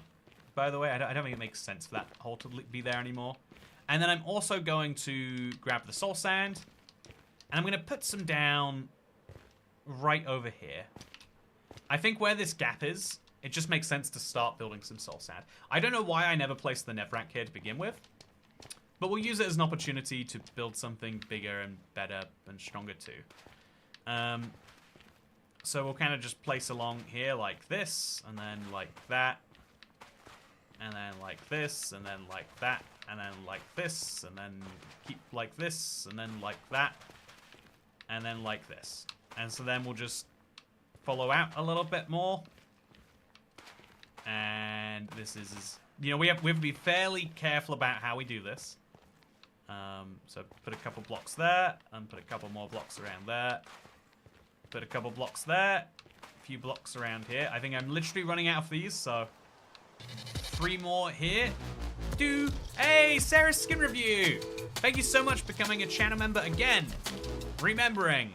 A: by the way. I don't think it makes sense for that hole to be there anymore. And then I'm also going to grab the soul sand. And I'm going to put some down right over here. I think where this gap is, it just makes sense to start building some soul sand. I don't know why I never placed the Nevrack here to begin with. But we'll use it as an opportunity to build something bigger and better and stronger too. So we'll kind of just place along here like this, and then like that, and then like this, and then like that, and then like this, and then keep like this, and then like that, and then like this. And so then we'll just follow out a little bit more. And this is, you know, we have to be fairly careful about how we do this. So put a couple blocks there, and put a couple more blocks around there. Put a couple blocks there, a few blocks around here. I think I'm literally running out of these, so 3 more here. Hey, Sarah's Skin Review! Thank you so much for becoming a channel member again. Remembering.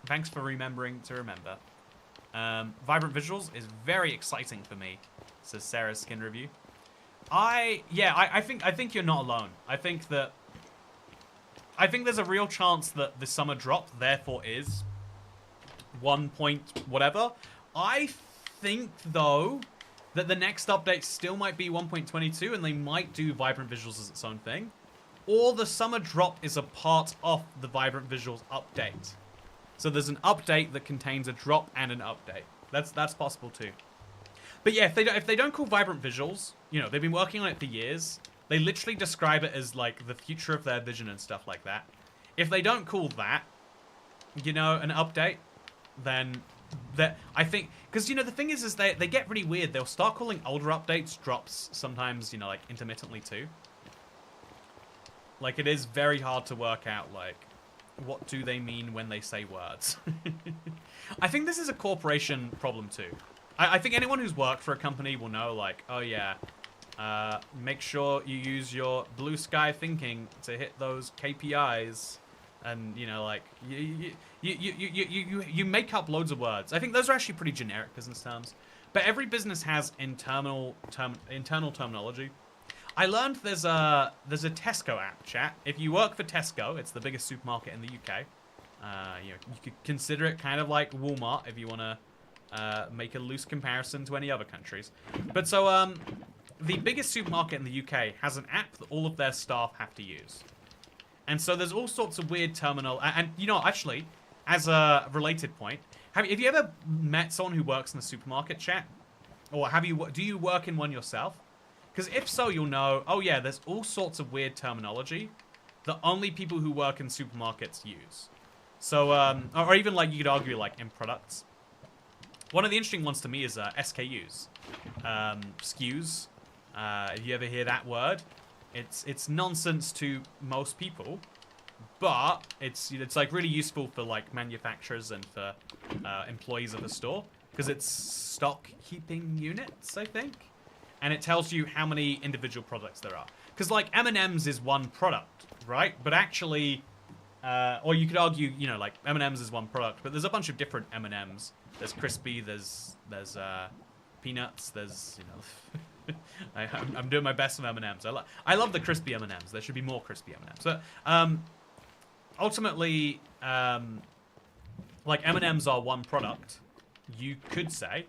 A: Thanks for remembering to remember. Vibrant Visuals is very exciting for me, says Sarah's Skin Review. I think you're not alone. I think there's a real chance that the summer drop therefore is 1 point whatever. I think though that the next update still might be 1.22 and they might do Vibrant Visuals as its own thing, or the summer drop is a part of the Vibrant Visuals update. So there's an update that contains a drop and an update. That's possible too. But yeah, if they don't call Vibrant Visuals, you know, they've been working on it for years. They literally describe it as like the future of their vision and stuff like that. If they don't call that, you know, an update, then that I think, because you know the thing is they get really weird. They'll start calling older updates drops sometimes, you know, like intermittently too. Like it is very hard to work out like what do they mean when they say words. I think this is a corporation problem too. I think anyone who's worked for a company will know like, oh yeah, make sure you use your blue sky thinking to hit those KPIs. And you know, like you make up loads of words. I think those are actually pretty generic business terms, but every business has internal terminology. I learned there's a Tesco app, chat. If you work for Tesco, it's the biggest supermarket in the UK. You know, you could consider it kind of like Walmart if you want to make a loose comparison to any other countries. But so the biggest supermarket in the UK has an app that all of their staff have to use. And so there's all sorts of weird terminal, and you know, actually, as a related point, have you ever met someone who works in the supermarket, chat? Or do you work in one yourself? Because if so, you'll know, oh yeah, there's all sorts of weird terminology that only people who work in supermarkets use. So, or even like you could argue like in products. One of the interesting ones to me is SKUs. SKUs, if you ever hear that word. It's nonsense to most people, but it's like really useful for like manufacturers and for employees of a store because it's stock keeping units, I think, and it tells you how many individual products there are. Because like M&M's is one product, right? But actually, or you could argue, you know, like M&M's is one product, but there's a bunch of different M&M's. There's crispy, there's peanuts, there's, you know. I'm doing my best with M&M's. I love the crispy M&M's. There should be more crispy M&M's. But ultimately, like M&M's are one product, you could say,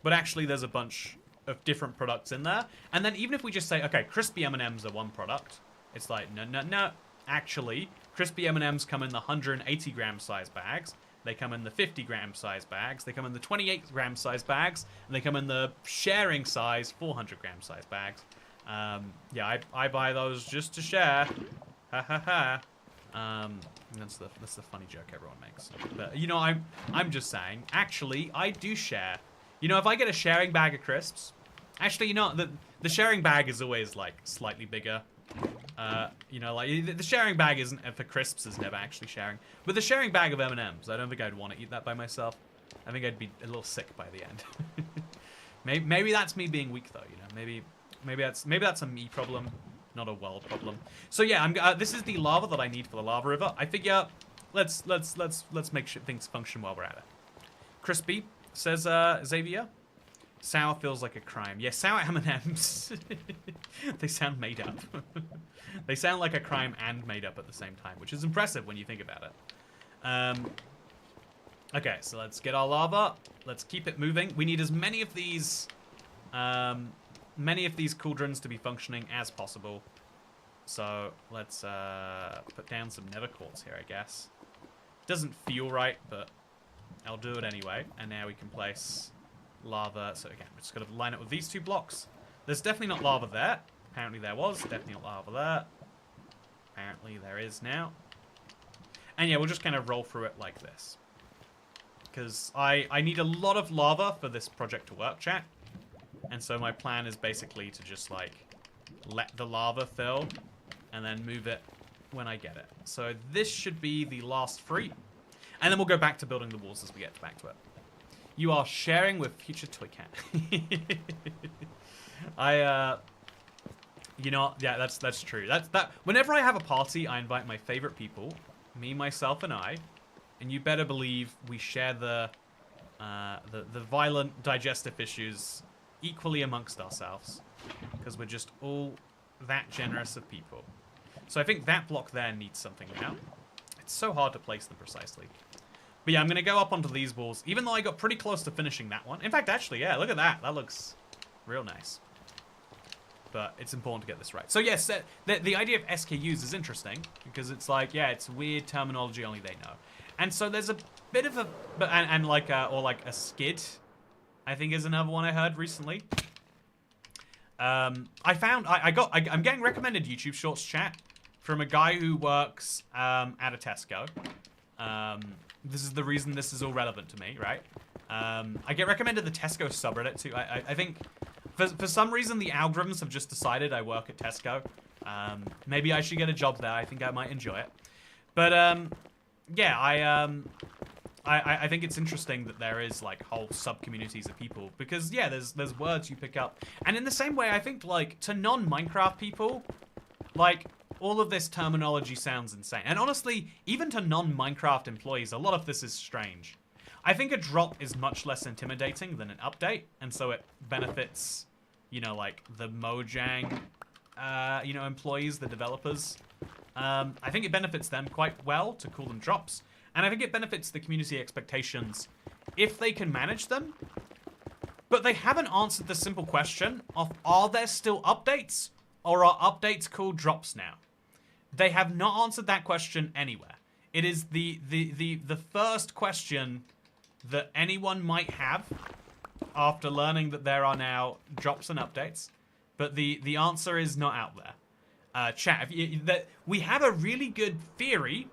A: but actually there's a bunch of different products in there. And then even if we just say, okay, crispy M&M's are one product, it's like no. Actually, crispy M&M's come in the 180 gram size bags. They come in the 50 gram size bags, they come in the 28 gram size bags, and they come in the sharing size 400 gram size bags. Yeah, I buy those just to share. Ha ha ha. That's the funny joke everyone makes. But you know, I'm just saying, actually, I do share. You know, if I get a sharing bag of crisps, actually, you know, the sharing bag is always like slightly bigger. You know, like the sharing bag isn't for crisps is never actually sharing, but the sharing bag of M&Ms, I don't think I'd want to eat that by myself. I think I'd be a little sick by the end. maybe that's me being weak though. You know, maybe that's a me problem, not a world problem. So yeah, this is the lava that I need for the lava river. I figure let's make sure things function while we're at it. Crispy says Xavier. Sour feels like a crime. Yeah, sour M&Ms. They sound made up. They sound like a crime and made up at the same time, which is impressive when you think about it. Okay, so let's get our lava. Let's keep it moving. We need as many of these cauldrons to be functioning as possible. So let's put down some nether quartz here, I guess. Doesn't feel right, but I'll do it anyway. And now we can place lava. So again, we're just going to line up with these 2 blocks. There's definitely not lava there. Apparently there was. Definitely not lava there. Apparently there is now. And yeah, we'll just kind of roll through it like this. Because I need a lot of lava for this project to work, chat. And so my plan is basically to just, like, let the lava fill and then move it when I get it. So this should be the last 3. And then we'll go back to building the walls as we get back to it. You are sharing with future Toy Cat. You know, yeah, that's true. Whenever I have a party, I invite my favorite people, me, myself, and I. And you better believe we share the violent digestive issues equally amongst ourselves. Because we're just all that generous of people. So I think that block there needs something now. It's so hard to place them precisely. But yeah, I'm going to go up onto these walls, even though I got pretty close to finishing that one. In fact, actually, yeah, look at that. That looks real nice. But it's important to get this right. So yes, the idea of SKUs is interesting, because it's like, yeah, it's weird terminology only they know. And so there's a bit of a, and like, or like a skid, I think is another one I heard recently. I'm getting recommended YouTube Shorts, chat, from a guy who works at a Tesco. This is the reason this is all relevant to me, right? I get recommended the Tesco subreddit too. I think for some reason the algorithms have just decided I work at Tesco. Maybe I should get a job there. I think I might enjoy it. But yeah, I think it's interesting that there is like whole sub-communities of people, because yeah, there's words you pick up. And in the same way, I think like to non-Minecraft people, like all of this terminology sounds insane. And honestly, even to non-Minecraft employees, a lot of this is strange. I think a drop is much less intimidating than an update, and so it benefits, you know, like the Mojang, you know, employees, the developers. I think it benefits them quite well to call them drops. And I think it benefits the community expectations if they can manage them. But they haven't answered the simple question of, are there still updates? Or are updates called drops now? They have not answered that question anywhere. It is the first question that anyone might have after learning that there are now drops and updates. But the answer is not out there. Chat, we have a really good theory.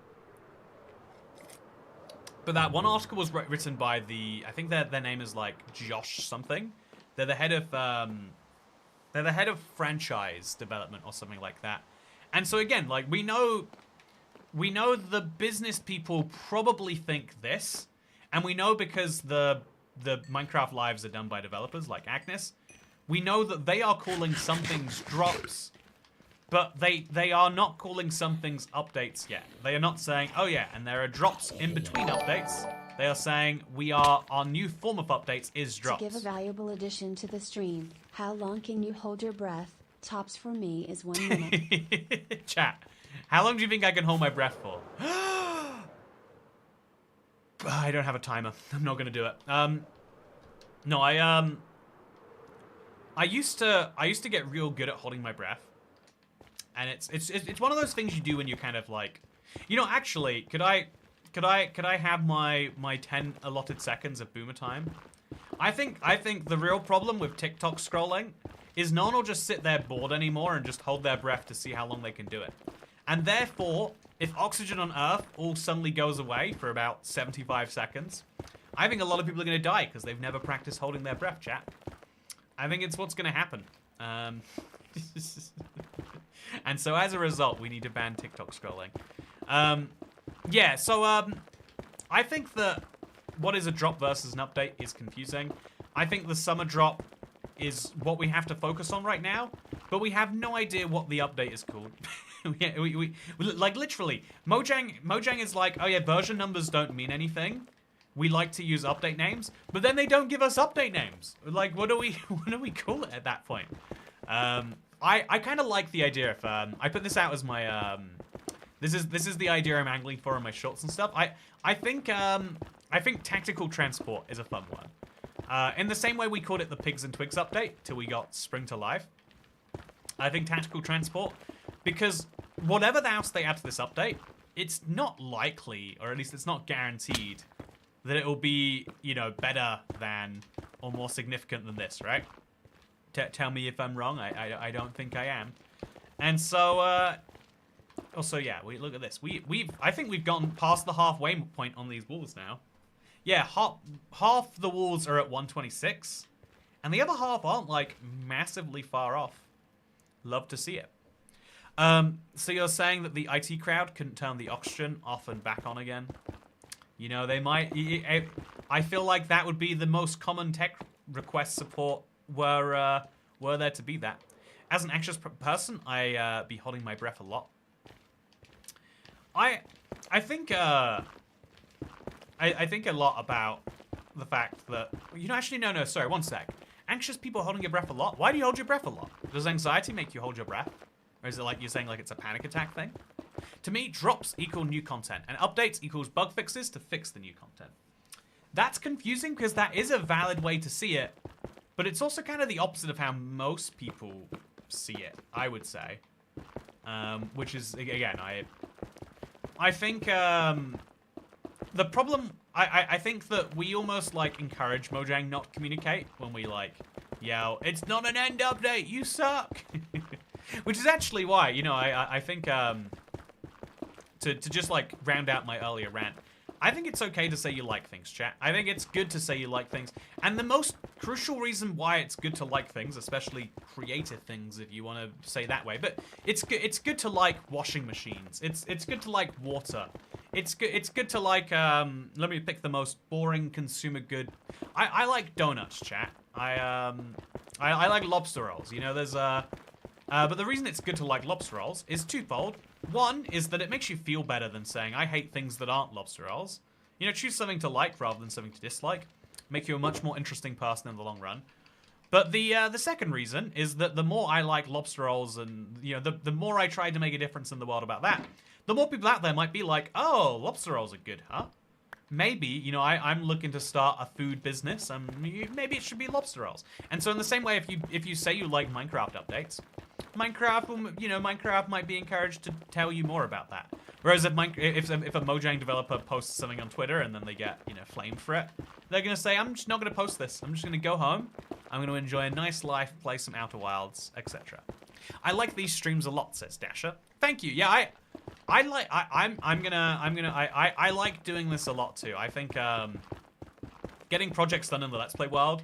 A: But that one article was written by I think their name is like Josh something. They're the head of franchise development or something like that. And so again, like we know the business people probably think this, and we know because the Minecraft lives are done by developers like Agnes. We know that they are calling some things drops, but they are not calling some things updates yet. They are not saying, oh yeah, and there are drops in between updates. They are saying our new form of updates is drops.
B: To give a valuable addition to the stream, how long can you hold your breath? Tops for me is 1 minute.
A: Chat, how long do you think I can hold my breath for? I don't have a timer. I'm not gonna do it. No, I used to get real good at holding my breath. And it's one of those things you do when you're kind of like, you know, actually, could I have my 10 allotted seconds of boomer time? I think the real problem with TikTok scrolling is no one will just sit there bored anymore and just hold their breath to see how long they can do it. And therefore, if oxygen on Earth all suddenly goes away for about 75 seconds, I think a lot of people are going to die because they've never practiced holding their breath, chat. I think it's what's going to happen. And so as a result, we need to ban TikTok scrolling. Yeah, so I think that what is a drop versus an update is confusing. I think the summer drop is what we have to focus on right now, but we have no idea what the update is called. we like literally, Mojang is like, oh yeah, version numbers don't mean anything. we like to use update names, but then they don't give us update names. Like, what do we call it at that point? I kind of like the idea of I put this out as my this is the idea I'm angling for in my shorts and stuff. I think tactical transport is a fun one. In the same way we called it the Pigs and Twigs update till we got Spring to life. I think tactical transport, because whatever else they add to this update, it's not likely, or at least it's not guaranteed, that it will be, you know, better than or more significant than this, right? Tell me if I'm wrong. I don't think I am. And so, also, yeah, we look at this. I think we've gone past the halfway point on these walls now. Yeah, half the walls are at 126, and the other half aren't, like, massively far off. Love to see it. So you're saying that the IT crowd couldn't turn the oxygen off and back on again? You know, they might... I feel like that would be the most common tech request support were there to be that. As an anxious person, I be holding my breath a lot. I think I think a lot about the fact that... You know, actually, no, sorry, one sec. Anxious people holding your breath a lot? Why do you hold your breath a lot? Does anxiety make you hold your breath? Or is it like you're saying like it's a panic attack thing? To me, drops equal new content, and updates equals bug fixes to fix the new content. That's confusing because that is a valid way to see it, but it's also kind of the opposite of how most people see it, I would say. Which is, again, I think the problem... I think that we almost, like, encourage Mojang not to communicate when we, like, yell, "It's not an end update, you suck!" Which is actually why, you know, I think, to just, like, round out my earlier rant, I think it's okay to say you like things, chat. I think it's good to say you like things. And the most crucial reason why it's good to like things, especially creative things, if you want to say that way, but it's good to like washing machines. It's good to like water. It's good to like, let me pick the most boring consumer good. I like donuts, chat. I like lobster rolls. You know, there's but the reason it's good to like lobster rolls is twofold. One is that it makes you feel better than saying, I hate things that aren't lobster rolls. You know, choose something to like rather than something to dislike. Make you a much more interesting person in the long run. But the second reason is that the more I like lobster rolls and, you know, the more I try to make a difference in the world about that, the more people out there might be like, oh, lobster rolls are good, huh? Maybe, you know, I'm looking to start a food business, and maybe it should be lobster rolls. And so in the same way, if you say you like Minecraft updates, Minecraft might be encouraged to tell you more about that. Whereas if a Mojang developer posts something on Twitter and then they get, you know, flamed for it, they're gonna say, I'm just not gonna post this. I'm just gonna go home. I'm gonna enjoy a nice life, play some Outer Wilds, etc. I like these streams a lot, says Dasher. Thank you. Yeah, I like doing this a lot too. I think getting projects done in the Let's Play world.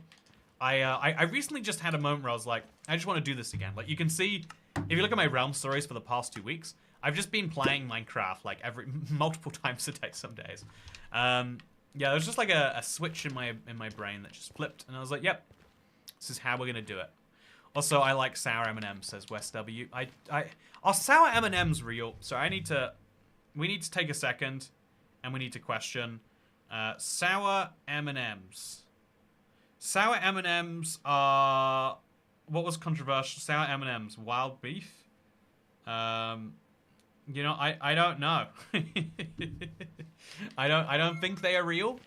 A: I recently just had a moment where I was like, I just want to do this again. Like you can see, if you look at my Realm stories for the past 2 weeks, I've just been playing Minecraft like multiple times a day some days. Yeah, there was just like a switch in my brain that just flipped, and I was like, yep, this is how we're gonna do it. Also, I like sour M&Ms, says West W. Are sour M&Ms real? So we need to take a second, and we need to question sour M&Ms. Sour M&Ms are... What was controversial? Sour M&Ms. Wild beef? You know, I don't know. I don't think they are real,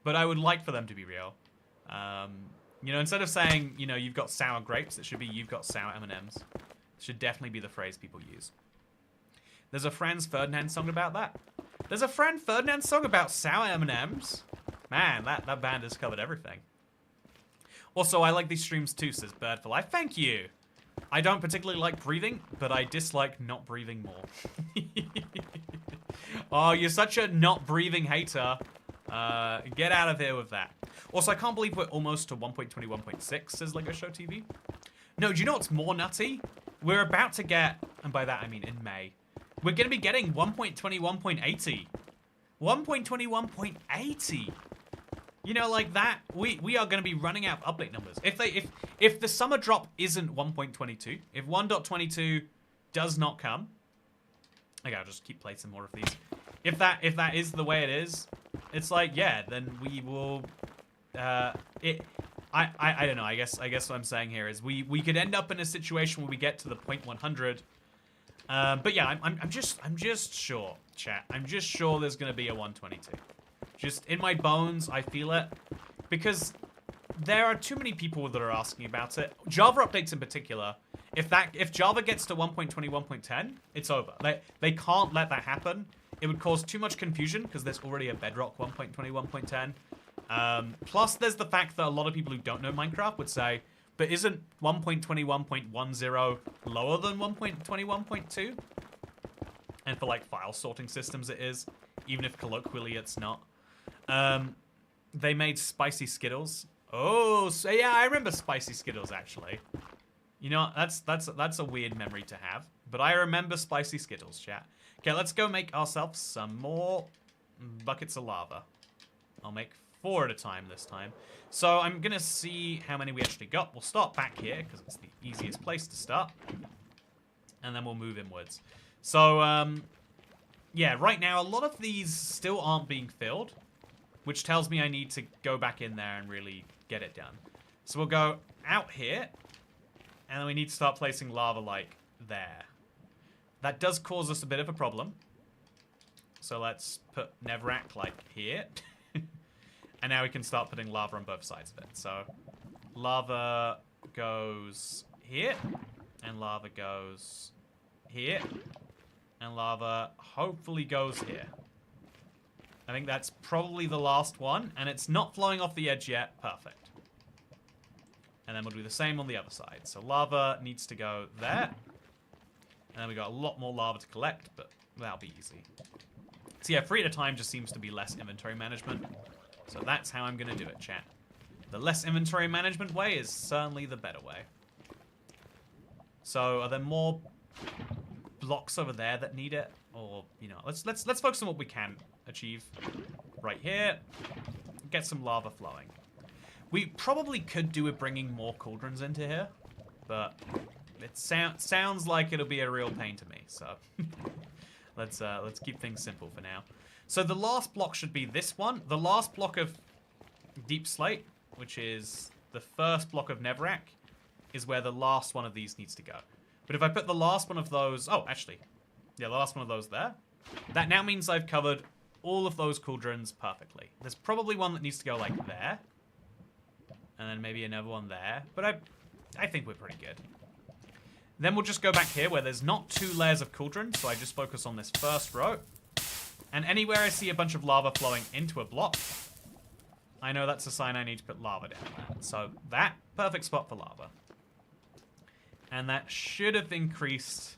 A: but I would like for them to be real. You know, instead of saying, you know, you've got sour grapes, it should be you've got sour M&Ms. It should definitely be the phrase people use. There's a Franz Ferdinand song about that. There's a Franz Ferdinand song about sour M&Ms. Man, that band has covered everything. Also, I like these streams too, says Bird for Life. Thank you. I don't particularly like breathing, but I dislike not breathing more. Oh, you're such a not breathing hater. Get out of here with that. Also, I can't believe we're almost to 1.21.6, says Lego Show TV. No, do you know what's more nutty? We're about to get, and by that I mean in May, we're going to be getting 1.21.80. 1.21.80. You know, like that, we are going to be running out of update numbers. If the summer drop isn't 1.22, if 1.22 does not come, okay, I'll just keep placing more of these. If that is the way it is, it's like, yeah, then we will, I don't know, I guess what I'm saying here is we could end up in a situation where we get to the point 100. But yeah, I'm just sure, chat. I'm just sure there's gonna be a 122. Just in my bones, I feel it. Because there are too many people that are asking about it. Java updates in particular. If Java gets to 1.20, 1.10, it's over. They can't let that happen. It would cause too much confusion because there's already a Bedrock 1.20, 1.10. Plus, there's the fact that a lot of people who don't know Minecraft would say, but isn't 1.20, 1.10 lower than 1.20, 1.2? And for like file sorting systems it is, even if colloquially it's not. They made spicy Skittles. Oh, so yeah, I remember spicy Skittles actually. You know, that's a weird memory to have, but I remember spicy Skittles, chat. Okay, let's go make ourselves some more buckets of lava. I'll make 4 at a time this time. So I'm gonna see how many we actually got. We'll start back here because it's the easiest place to start, and then we'll move inwards. So yeah, right now a lot of these still aren't being filled, which tells me I need to go back in there and really get it done. So we'll go out here, and then we need to start placing lava like there. That does cause us a bit of a problem. So let's put Nevrac like here. And now we can start putting lava on both sides of it. So lava goes here, and lava goes here, and lava hopefully goes here. I think that's probably the last one, and it's not flowing off the edge yet. Perfect. And then we'll do the same on the other side. So lava needs to go there. And then we got a lot more lava to collect, but that'll be easy. So yeah, 3 at a time just seems to be less inventory management. So that's how I'm going to do it, chat. The less inventory management way is certainly the better way. So are there more blocks over there that need it? Or, you know, let's focus on what we can achieve right here. Get some lava flowing. We probably could do with bringing more cauldrons into here, but it sounds like it'll be a real pain to me. So let's keep things simple for now. So the last block should be this one. The last block of deep slate, which is the first block of Nevrac, is where the last one of these needs to go. But if I put the last one of those, oh, actually, yeah, the last one of those there, that now means I've covered all of those cauldrons perfectly. There's probably one that needs to go like there, and then maybe another one there, but I think we're pretty good. Then we'll just go back here where there's not 2 layers of cauldrons, so I just focus on this first row. And anywhere I see a bunch of lava flowing into a block, I know that's a sign I need to put lava down there. So that, perfect spot for lava. And that should have increased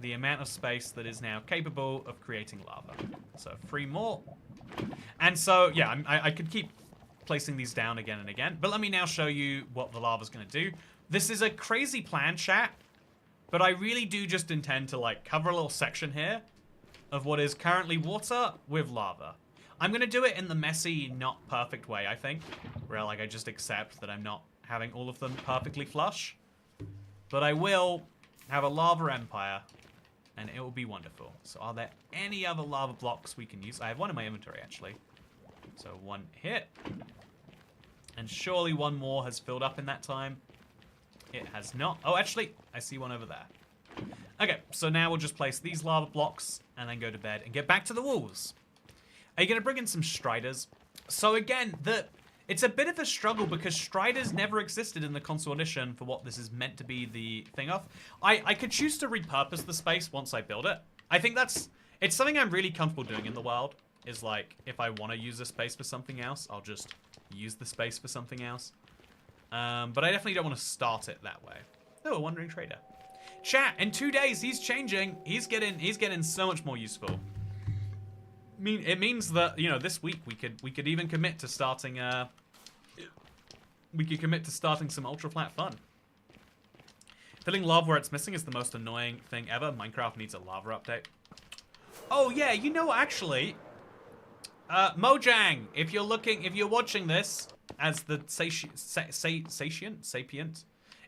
A: the amount of space that is now capable of creating lava. So 3 more. And so, yeah, I could keep placing these down again and again, but let me now show you what the lava's going to do. This is a crazy plan, chat, but I really do just intend to, like, cover a little section here of what is currently water with lava. I'm going to do it in the messy, not perfect way, I think, where, like, I just accept that I'm not having all of them perfectly flush. But I will have a lava empire, and it will be wonderful. So are there any other lava blocks we can use? I have one in my inventory, actually. So 1 hit. And surely 1 more has filled up in that time. It has not. Oh, actually, I see one over there. Okay, so now we'll just place these lava blocks and then go to bed and get back to the walls. Are you going to bring in some Striders? So again, it's a bit of a struggle because Striders never existed in the console edition for what this is meant to be the thing of. I could choose to repurpose the space once I build it. I think it's something I'm really comfortable doing in the world, is like, if I want to use the space for something else, I'll just use the space for something else. But I definitely don't want to start it that way. Oh, a Wandering Trader. Chat, in 2 days, he's changing. He's getting so much more useful. I mean, it means that, you know, this week we could even commit to starting some ultra flat fun. Filling lava where it's missing is the most annoying thing ever. Minecraft needs a lava update. Oh yeah, you know, actually, Mojang, if you're watching this as the sapient,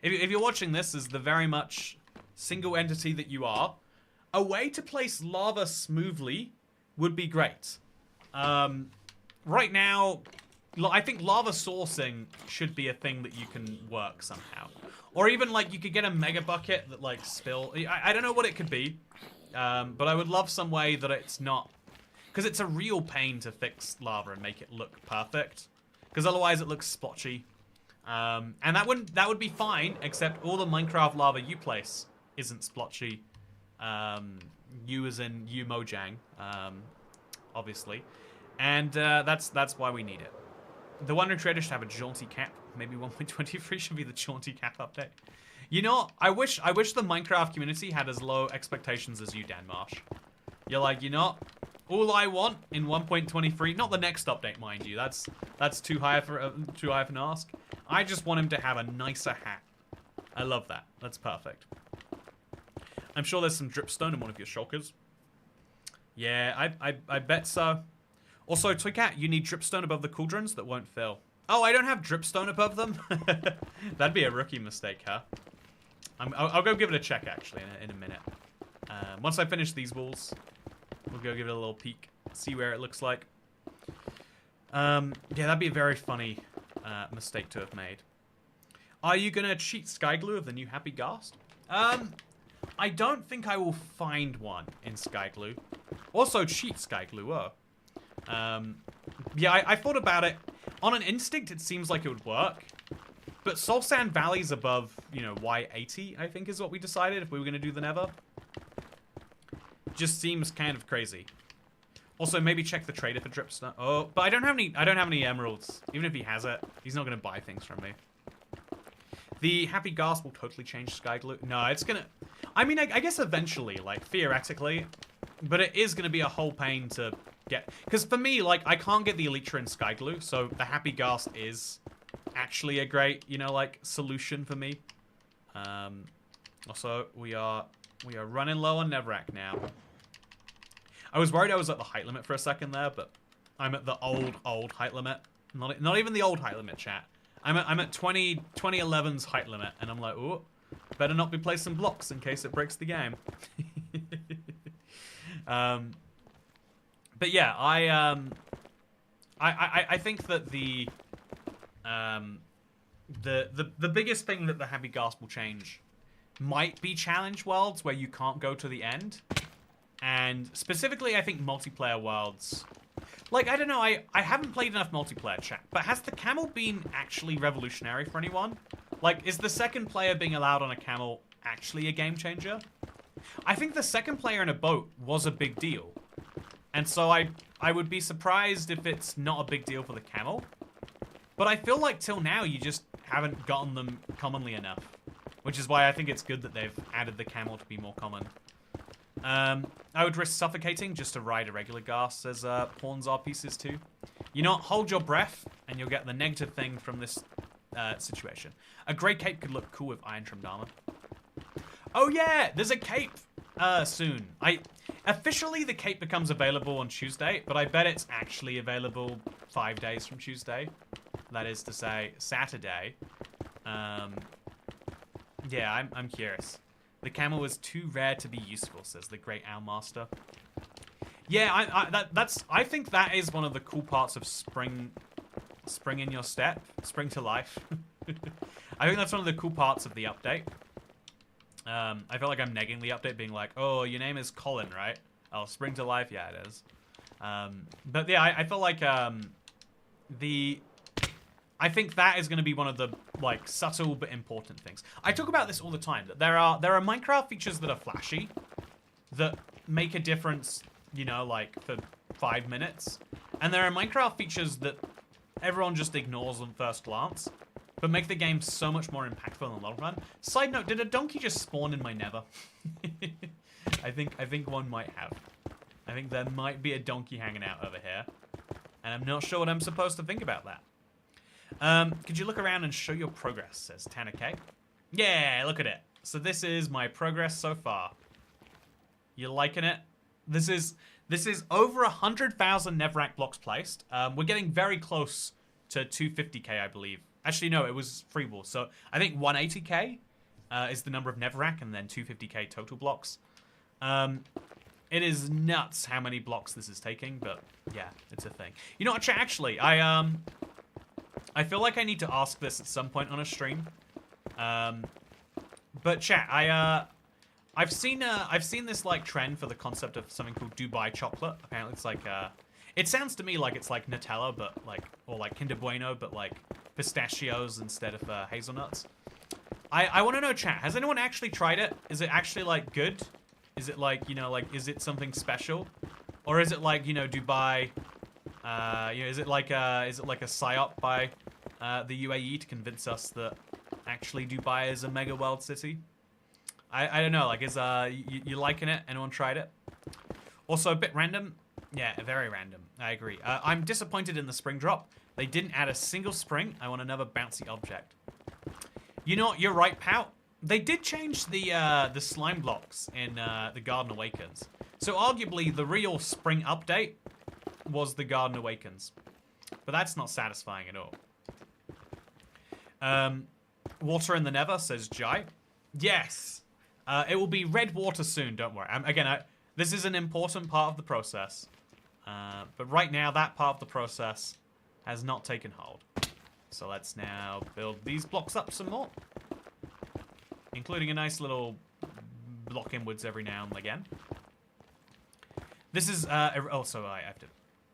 A: if you're watching this as the very much single entity that you are, a way to place lava smoothly would be great. right now, I think lava sourcing should be a thing that you can work somehow. Or even, like, you could get a mega bucket that, like, I don't know what it could be. But I would love some way that it's not... Because it's a real pain to fix lava and make it look perfect. Because otherwise it looks splotchy. And that would be fine, except all the Minecraft lava you place isn't splotchy. You as in you Mojang, obviously. And that's why we need it. The Wandering Trader should have a jaunty cap. Maybe 1.23 should be the jaunty cap update. You know, I wish the Minecraft community had as low expectations as you, Dan Marsh. You're like, you know, all I want in 1.23, not the next update, mind you. That's too high for an ask. I just want him to have a nicer hat. I love that. That's perfect. I'm sure there's some dripstone in one of your shulkers. Yeah, I bet so. Also, Toycat, you need dripstone above the cauldrons that won't fill. Oh, I don't have dripstone above them? That'd be a rookie mistake, huh? I'll go give it a check, actually, in a minute. Once I finish these walls, we'll go give it a little peek, see where it looks like. Yeah, that'd be a very funny mistake to have made. Are you going to cheat Sky Glue of the new Happy Ghast? I don't think I will find one in Sky Glue. Also, cheat Sky Glue, oh. Yeah, I thought about it. On an instinct, it seems like it would work. But Soul Sand Valley's above, you know, Y80, I think is what we decided if we were going to do the Nether. Just seems kind of crazy. Also, maybe check the trader for dripstone. Oh, but I don't have any emeralds. Even if he has it, he's not going to buy things from me. The Happy Ghast will totally change Sky Glue. No, it's going to... I mean, I guess eventually, like, theoretically. But it is going to be a whole pain to get... Because for me, like, I can't get the Elytra in Sky Glue, so the Happy Ghast is actually a great, you know, like, solution for me. Also, we are running low on Nevrac now. I was worried I was at the height limit for a second there, but I'm at the old height limit. Not even the old height limit, chat. I'm at 2011's height limit, and I'm like, ooh, better not be placing blocks in case it breaks the game. But yeah, I think that the biggest thing that the Happy Ghast will change might be challenge worlds where you can't go to the end. And specifically, I think multiplayer worlds. Like, I don't know, I haven't played enough multiplayer, chat, but has the camel been actually revolutionary for anyone? Like, is the second player being allowed on a camel actually a game changer? I think the second player in a boat was a big deal. And so I would be surprised if it's not a big deal for the camel. But I feel like till now you just haven't gotten them commonly enough. Which is why I think it's good that they've added the camel to be more common. I would risk suffocating just to ride a regular ghast, as pawns are pieces too. You know, hold your breath and you'll get the negative thing from this situation. A grey cape could look cool with iron trimmed armor. Oh yeah, there's a cape soon. Officially the cape becomes available on Tuesday, but I bet it's actually available 5 days from Tuesday. That is to say, Saturday. Yeah, I'm curious. The camel is too rare to be useful, says the Great Owl Master. Yeah, I think that is one of the cool parts of spring in your step, spring to life. I think that's one of the cool parts of the update. I feel like I'm negging the update, being like, "Oh, your name is Colin, right? Oh, spring to life, yeah, it is." But yeah, I feel like I think that is going to be one of the, like, subtle but important things. I talk about this all the time, that there are Minecraft features that are flashy, that make a difference, you know, like, for 5 minutes. And there are Minecraft features that everyone just ignores on first glance, but make the game so much more impactful in the long run. Side note, did a donkey just spawn in my nether? I think one might have. I think there might be a donkey hanging out over here. And I'm not sure what I'm supposed to think about that. Could you look around and show your progress, says Tanner K. Yeah, look at it. So this is my progress so far. You liking it? This is over 100,000 Nevrac blocks placed. We're getting very close to 250k, I believe. Actually, no, it was free wall. So I think 180k is the number of Nevrac, and then 250k total blocks. It is nuts how many blocks this is taking, but yeah, it's a thing. You know what, chat, actually, I feel like I need to ask this at some point on a stream. But chat, I've seen this like trend for the concept of something called Dubai chocolate. Apparently it's like it sounds to me like it's like Nutella, but like, or like Kinder Bueno, but like pistachios instead of hazelnuts. I want to know, chat, has anyone actually tried it? Is it actually like good? Is it like, you know, like, is it something special? Or is it like, you know, Dubai, you know, is it like a psyop by the UAE to convince us that actually Dubai is a mega world city? I don't know, like, is you liking it? Anyone tried it? Also a bit random. Yeah, very random. I agree. I'm disappointed in the spring drop. They didn't add a single spring. I want another bouncy object. You know what? You're right, Pout. They did change the slime blocks in the Garden Awakens. So arguably the real spring update was the Garden Awakens. But that's not satisfying at all. Water in the Nether, says Jai. Yes. It will be red water soon, don't worry. Again, this is an important part of the process. But right now, that part of the process has not taken hold. So let's now build these blocks up some more. Including a nice little block inwards every now and again. This is, also I have to,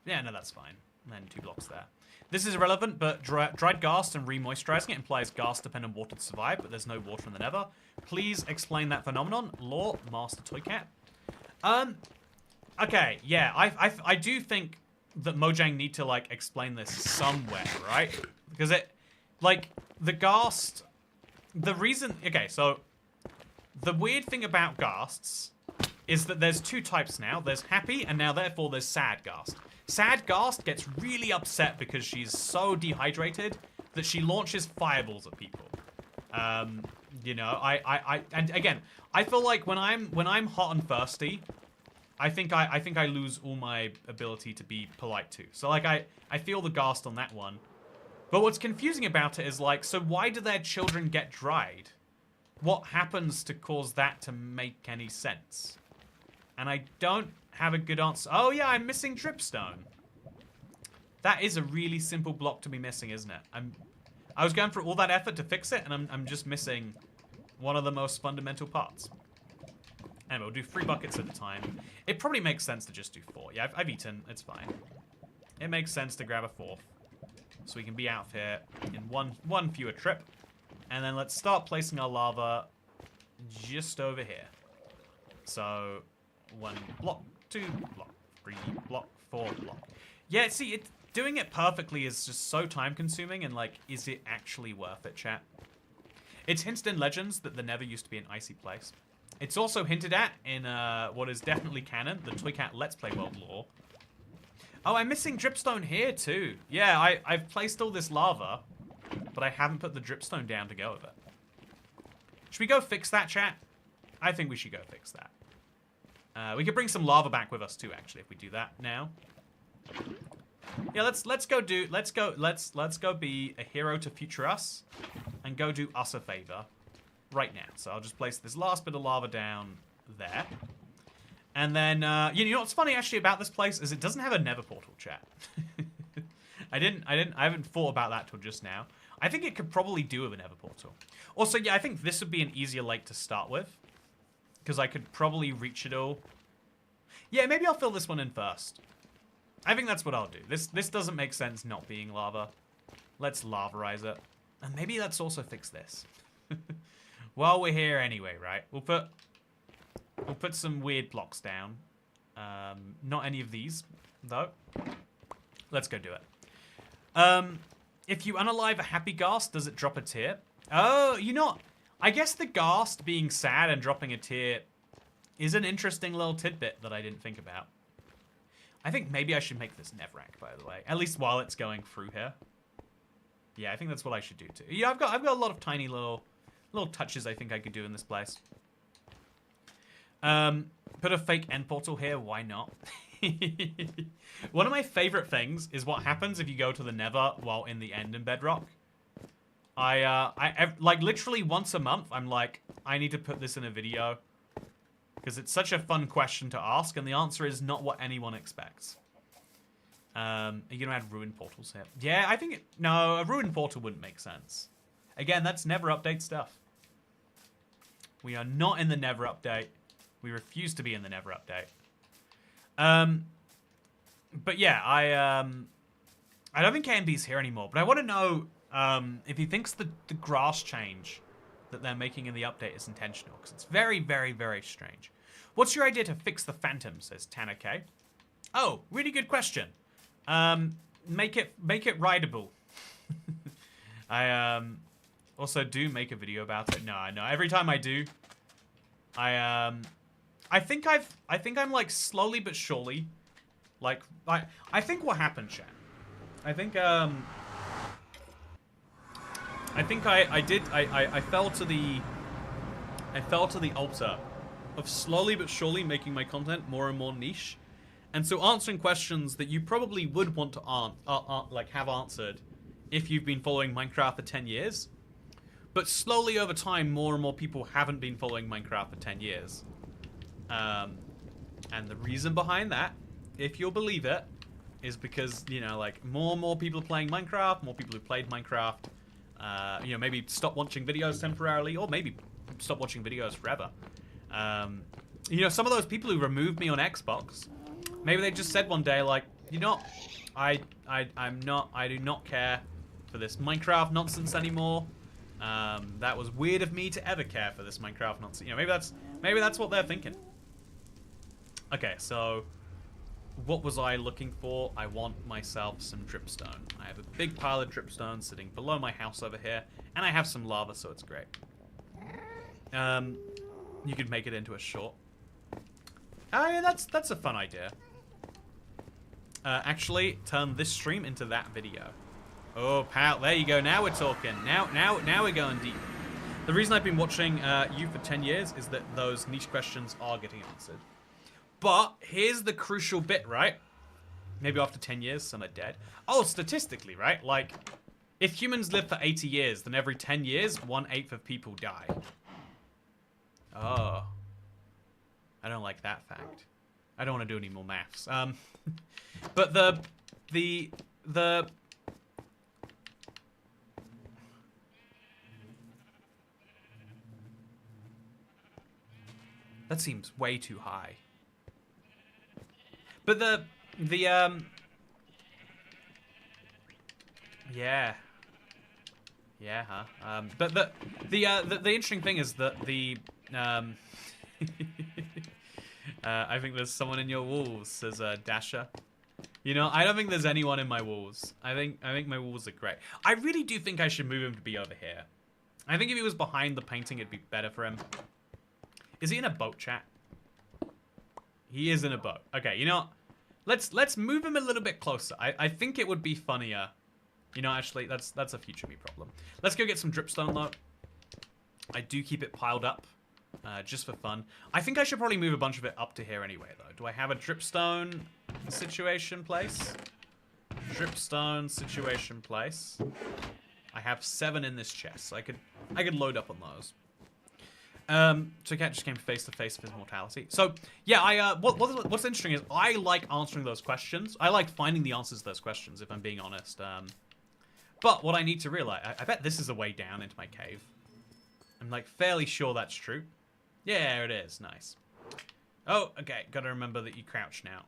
A: yeah, no, that's fine. And then 2 blocks there. This is irrelevant, but dried ghast and re-moisturizing it implies ghast-dependent water to survive, but there's no water in the Nether. Please explain that phenomenon. Lore, Master Toy Cat. Okay, yeah, I do think that Mojang need to, like, explain this somewhere, right? Because it, like, the ghast... The reason... Okay, so... The weird thing about ghasts is that there's 2 types now. There's happy, and now therefore there's sad ghast. Sad ghast gets really upset because she's so dehydrated that she launches fireballs at people. You know, and again, I feel like when I'm hot and thirsty, I think I lose all my ability to be polite too. So like I feel the ghast on that one. But what's confusing about it is like, so why do their children get dried? What happens to cause that to make any sense? And I don't have a good answer. Oh yeah, I'm missing dripstone. That is a really simple block to be missing, isn't it? I was going through all that effort to fix it, and I'm just missing one of the most fundamental parts. Anyway, we'll do 3 buckets at a time. It probably makes sense to just do 4. Yeah, I've eaten. It's fine. It makes sense to grab a 4th. So we can be out here in one fewer trip. And then let's start placing our lava just over here. So 1 block, 2 block, 3 block, 4 block. Yeah, see, doing it perfectly is just so time consuming, and like, is it actually worth it, chat? It's hinted in Legends that the Nether used to be an icy place. It's also hinted at in what is definitely canon, the Toy Cat Let's Play World lore. Oh, I'm missing dripstone here too. Yeah, I've placed all this lava, but I haven't put the dripstone down to go with it. Should we go fix that, chat? I think we should go fix that. We could bring some lava back with us too, actually, if we do that now. Yeah, let's go be a hero to future us and go do us a favor right now. So I'll just place this last bit of lava down there. And then, you know what's funny actually about this place is it doesn't have a Nether portal, chat. I haven't thought about that till just now. I think it could probably do with a Nether portal. Also, yeah, I think this would be an easier lake to start with, because I could probably reach it all. Yeah, maybe I'll fill this one in first. I think that's what I'll do. This doesn't make sense not being lava. Let's lavarize it. And maybe let's also fix this. While we're here anyway, right? We'll put some weird blocks down. Not any of these, though. Let's go do it. If you unalive a happy ghast, does it drop a tear? Oh, you know, I guess the ghast being sad and dropping a tear is an interesting little tidbit that I didn't think about. I think maybe I should make this Nevrack, by the way. At least while it's going through here. Yeah, I think that's what I should do too. Yeah, I've got a lot of tiny little touches I think I could do in this place. Put a fake end portal here, why not? One of my favorite things is what happens if you go to the Nether while in the end in Bedrock. I like literally once a month, I'm like, I need to put this in a video. Because it's such a fun question to ask, and the answer is not what anyone expects. Are you going to add ruined portals here? Yeah, I think no, a ruined portal wouldn't make sense. Again, that's never update stuff. We are not in the never update. We refuse to be in the never update. But yeah, I don't think KMB's here anymore, but I want to know if he thinks the grass change that they're making in the update is intentional, because it's very, very, very strange. What's your idea to fix the phantom, says Tanner K. Oh, really good question. Make it rideable. I also do make a video about it. No, every time I do, I think I'm like slowly but surely, like I think what happened, chat. I think I fell to the altar of slowly but surely making my content more and more niche, and so answering questions that you probably would want to like have answered if you've been following Minecraft for 10 years, but slowly over time more and more people haven't been following Minecraft for 10 years, and the reason behind that, if you'll believe it, is because, you know, like more and more people playing Minecraft, more people who played Minecraft, you know, maybe stop watching videos temporarily, or maybe stop watching videos forever. You know, some of those people who removed me on Xbox, maybe they just said one day, like, you know, I do not care for this Minecraft nonsense anymore. That was weird of me to ever care for this Minecraft nonsense. You know, maybe that's what they're thinking. Okay, so what was I looking for? I want myself some dripstone. I have a big pile of dripstone sitting below my house over here, and I have some lava, so it's great. You could make it into a short. Oh yeah, that's a fun idea. Actually, turn this stream into that video. Oh, pal, there you go. Now we're talking. Now we're going deep. The reason I've been watching you for 10 years is that those niche questions are getting answered. But here's the crucial bit, right? Maybe after 10 years, some are dead. Oh, statistically, right? Like, if humans live for 80 years, then every 10 years, 1/8 of people die. Oh. I don't like that fact. I don't want to do any more maths. But the that seems way too high. But yeah, huh? But the interesting thing is that I think there's someone in your walls, says Dasher. You know, I don't think there's anyone in my walls. I think my walls are great. I really do think I should move him to be over here. I think if he was behind the painting, it'd be better for him. Is he in a boat, chat? He is in a boat. Okay, you know what? Let's move him a little bit closer. I think it would be funnier. You know, actually, that's a future me problem. Let's go get some dripstone, though. I do keep it piled up, just for fun. I think I should probably move a bunch of it up to here anyway, though. Do I have a dripstone situation place? Dripstone situation place. I have 7 in this chest, so I could load up on those. So Cat just came face to face with his mortality. So yeah, what's interesting is I like answering those questions. I like finding the answers to those questions, if I'm being honest. But what I need to realize, I bet this is a way down into my cave. I'm like fairly sure that's true. Yeah, it is. Nice. Oh, okay. Gotta remember that you crouch now.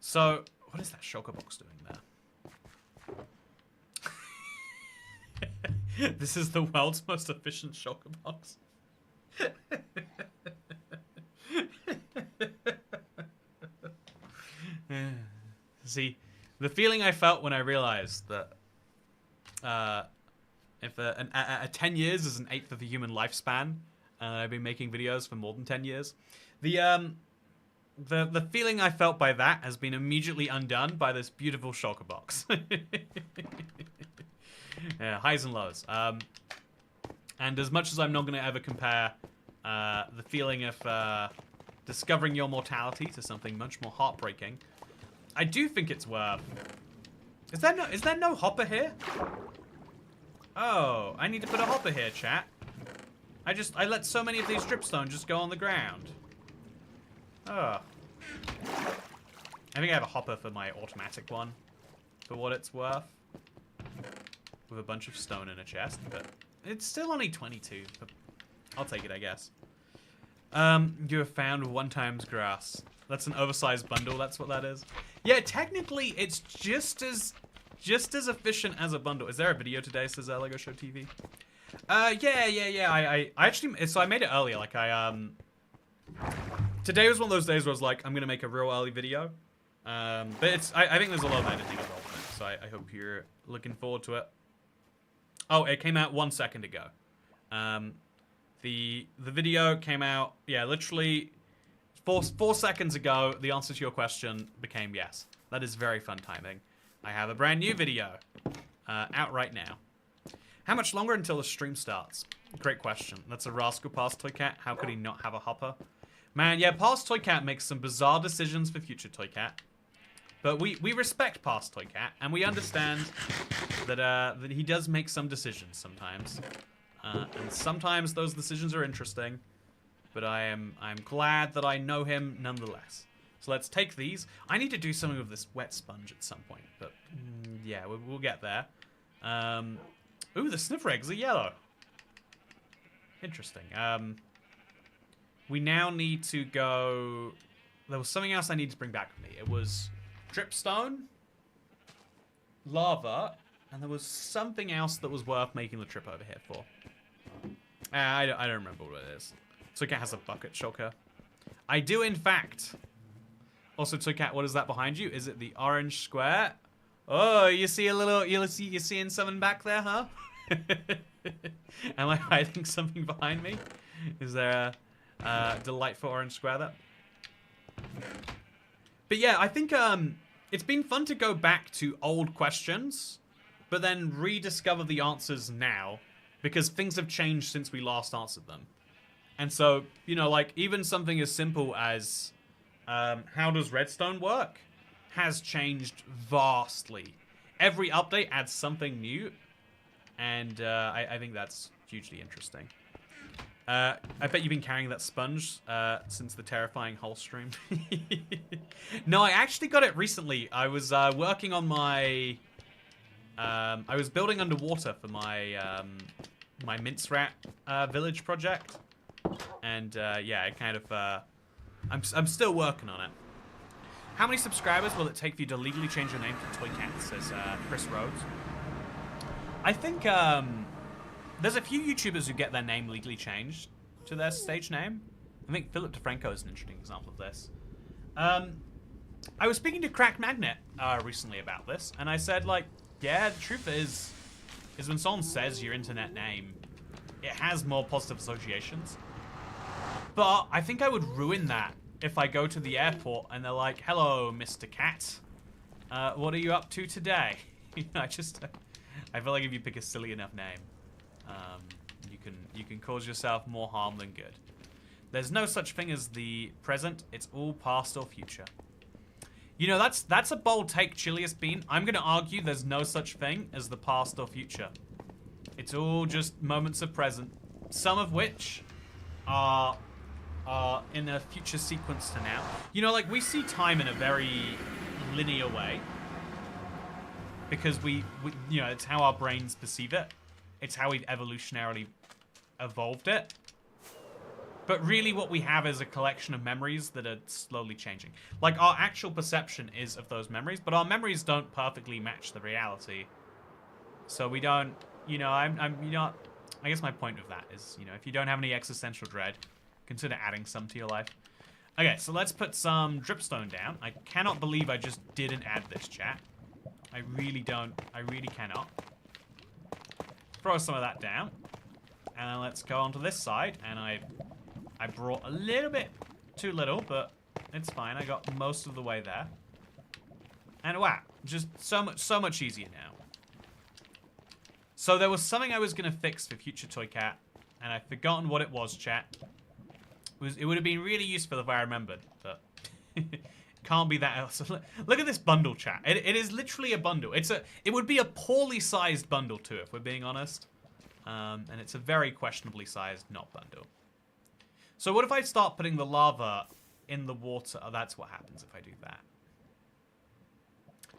A: So what is that shulker box doing there? This is the world's most efficient shulker box. See, the feeling I felt when I realized that if 10 years is 1/8 of the human lifespan, and I've been making videos for more than 10 years, the feeling I felt by that has been immediately undone by this beautiful shulker box. Yeah, highs and lows. And as much as I'm not going to ever compare the feeling of discovering your mortality to something much more heartbreaking, I do think it's worth... Is there no hopper here? Oh, I need to put a hopper here, chat. I let so many of these dripstone just go on the ground. Oh. I think I have a hopper for my automatic one, for what it's worth. With a bunch of stone in a chest, but it's still only 22. But I'll take it, I guess. You have found 1 times grass. That's an oversized bundle, that's what that is. Yeah, technically, it's just as efficient as a bundle. Is there a video today, says Lego Show TV? Yeah. I actually, so I made it earlier. Like, today was one of those days where I was like, I'm gonna make a real early video. But it's, I think there's a lot of editing involved in it, so I hope you're looking forward to it. Oh, it came out 1 second ago. The video came out, yeah, literally 4 seconds ago. The answer to your question became yes. That is very fun timing. I have a brand new video out right now. How much longer until the stream starts? Great question. That's a rascal past Toy Cat. How could he not have a hopper? Man, yeah, past Toy Cat makes some bizarre decisions for future Toy Cat. But we respect past Toy Cat, and we understand that that he does make some decisions sometimes. And sometimes those decisions are interesting. But I'm glad that I know him nonetheless. So let's take these. I need to do something with this wet sponge at some point, but yeah, we'll get there. Ooh, the sniffer eggs are yellow. Interesting. We now need to go... There was something else I need to bring back with me. It was dripstone, lava, and there was something else that was worth making the trip over here for. I don't remember what it is. Toycat has a bucket shulker. I do, in fact. Also, Toycat, what is that behind you? Is it the orange square? Oh, you see a little... You're seeing something back there, huh? Am I hiding something behind me? Is there a delightful orange square there? But yeah, I think it's been fun to go back to old questions, but then rediscover the answers now, because things have changed since we last answered them. And so, you know, like, even something as simple as how does redstone work has changed vastly. Every update adds something new, and I think that's hugely interesting. I bet you've been carrying that sponge since the terrifying hole stream. No, I actually got it recently. I was working on my... I was building underwater for my my mince rat village project. And yeah, I kind of... I'm still working on it. How many subscribers will it take for you to legally change your name to Toy Cat, says Chris Rhodes. I think there's a few YouTubers who get their name legally changed to their stage name. I think Philip DeFranco is an interesting example of this. I was speaking to Crack Magnet recently about this, and I said, like, yeah, the truth is when someone says your internet name, it has more positive associations. But I think I would ruin that if I go to the airport and they're like, hello, Mr. Cat. What are you up to today? I feel like if you pick a silly enough name, you can cause yourself more harm than good. There's no such thing as the present. It's all past or future. You know, that's a bold take, Chiliest Bean. I'm going to argue there's no such thing as the past or future. It's all just moments of present, some of which are in a future sequence to now. You know, like, we see time in a very linear way. Because we you know, it's how our brains perceive it. It's how we've evolutionarily evolved it. But really what we have is a collection of memories that are slowly changing. Like, our actual perception is of those memories, but our memories don't perfectly match the reality. So we don't, you know, you know, I guess my point of that is, you know, if you don't have any existential dread, consider adding some to your life. Okay, so let's put some dripstone down. I cannot believe I just didn't add this, chat. I really cannot. Throw some of that down. And then let's go onto this side. And I brought a little bit too little, but it's fine. I got most of the way there. And wow, just so much easier now. So there was something I was going to fix for future Toy Cat, and I've forgotten what it was, chat. It would have been really useful if I remembered, but can't be that else. Look at this bundle, chat. It is literally a bundle. It would be a poorly sized bundle too, if we're being honest. And it's a very questionably sized knot bundle. So what if I start putting the lava in the water? Oh, that's what happens if I do that.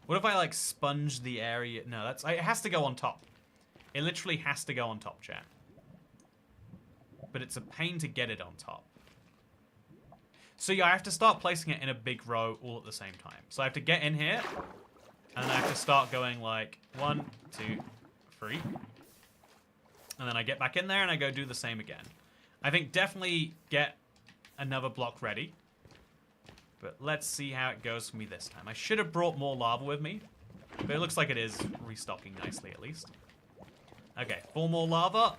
A: What if I, like, sponge the area? No, it has to go on top. It literally has to go on top, chat. But it's a pain to get it on top. So yeah, I have to start placing it in a big row all at the same time. So I have to get in here, and then I have to start going like 1, 2, 3. And then I get back in there and I go do the same again. I think definitely get another block ready. But let's see how it goes for me this time. I should have brought more lava with me, but it looks like it is restocking nicely at least. Okay, 4 more lava.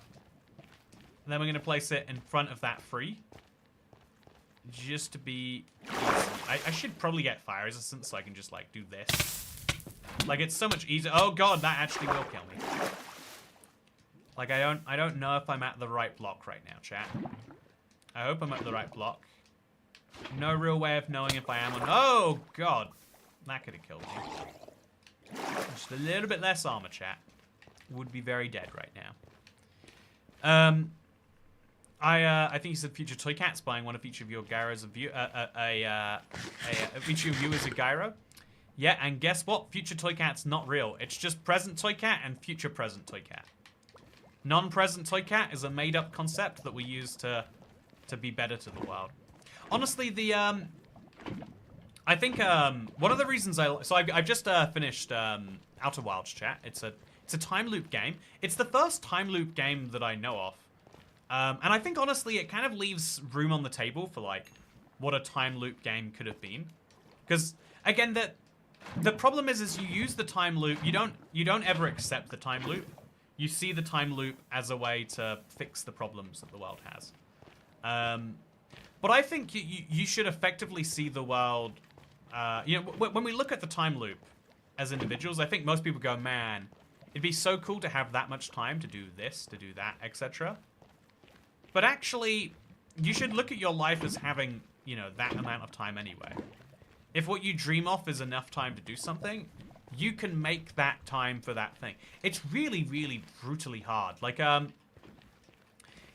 A: And then we're going to place it in front of that 3. Just to be easy. I should probably get fire resistance so I can just, like, do this. Like, it's so much easier. Oh, God, that actually will kill me. Like, I don't know if I'm at the right block right now, chat. I hope I'm at the right block. No real way of knowing if I am or not. Oh, God. That could have killed me. Just a little bit less armor, chat. Would be very dead right now. I think you said future Toy Cat's buying one of each of your gyros each of you as a gyro. Yeah, and guess what? Future Toy Cat's not real. It's just present Toy Cat and future present Toy Cat. Non-present Toy Cat is a made-up concept that we use to be better to the world. Honestly, I think one of the reasons I've just finished Outer Wilds, chat. It's a time loop game. It's the first time loop game that I know of. And I think, honestly, it kind of leaves room on the table for, like, what a time loop game could have been. Because, again, the problem is you use the time loop. You don't ever accept the time loop. You see the time loop as a way to fix the problems that the world has. But I think you should effectively see the world... when we look at the time loop as individuals, I think most people go, man, it'd be so cool to have that much time to do this, to do that, etc. But actually, you should look at your life as having, that amount of time anyway. If what you dream of is enough time to do something, you can make that time for that thing. It's really, really brutally hard. Like,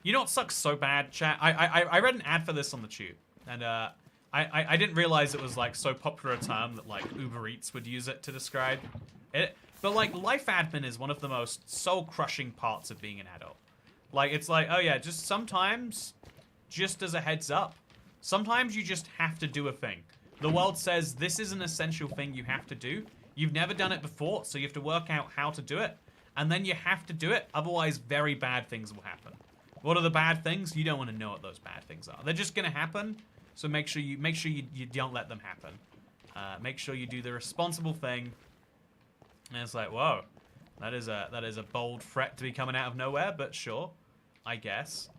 A: you know what sucks so bad, chat? I read an ad for this on the tube, and I didn't realize it was, like, so popular a term that, like, Uber Eats would use it to describe it. But, like, life admin is one of the most soul-crushing parts of being an adult. Like, it's like, oh yeah, just sometimes, just as a heads up, sometimes you just have to do a thing. The world says this is an essential thing you have to do. You've never done it before, so you have to work out how to do it. And then you have to do it, otherwise very bad things will happen. What are the bad things? You don't want to know what those bad things are. They're just going to happen, so make sure you don't let them happen. Make sure you do the responsible thing. And it's like, whoa. That is a bold threat to be coming out of nowhere, but sure, I guess.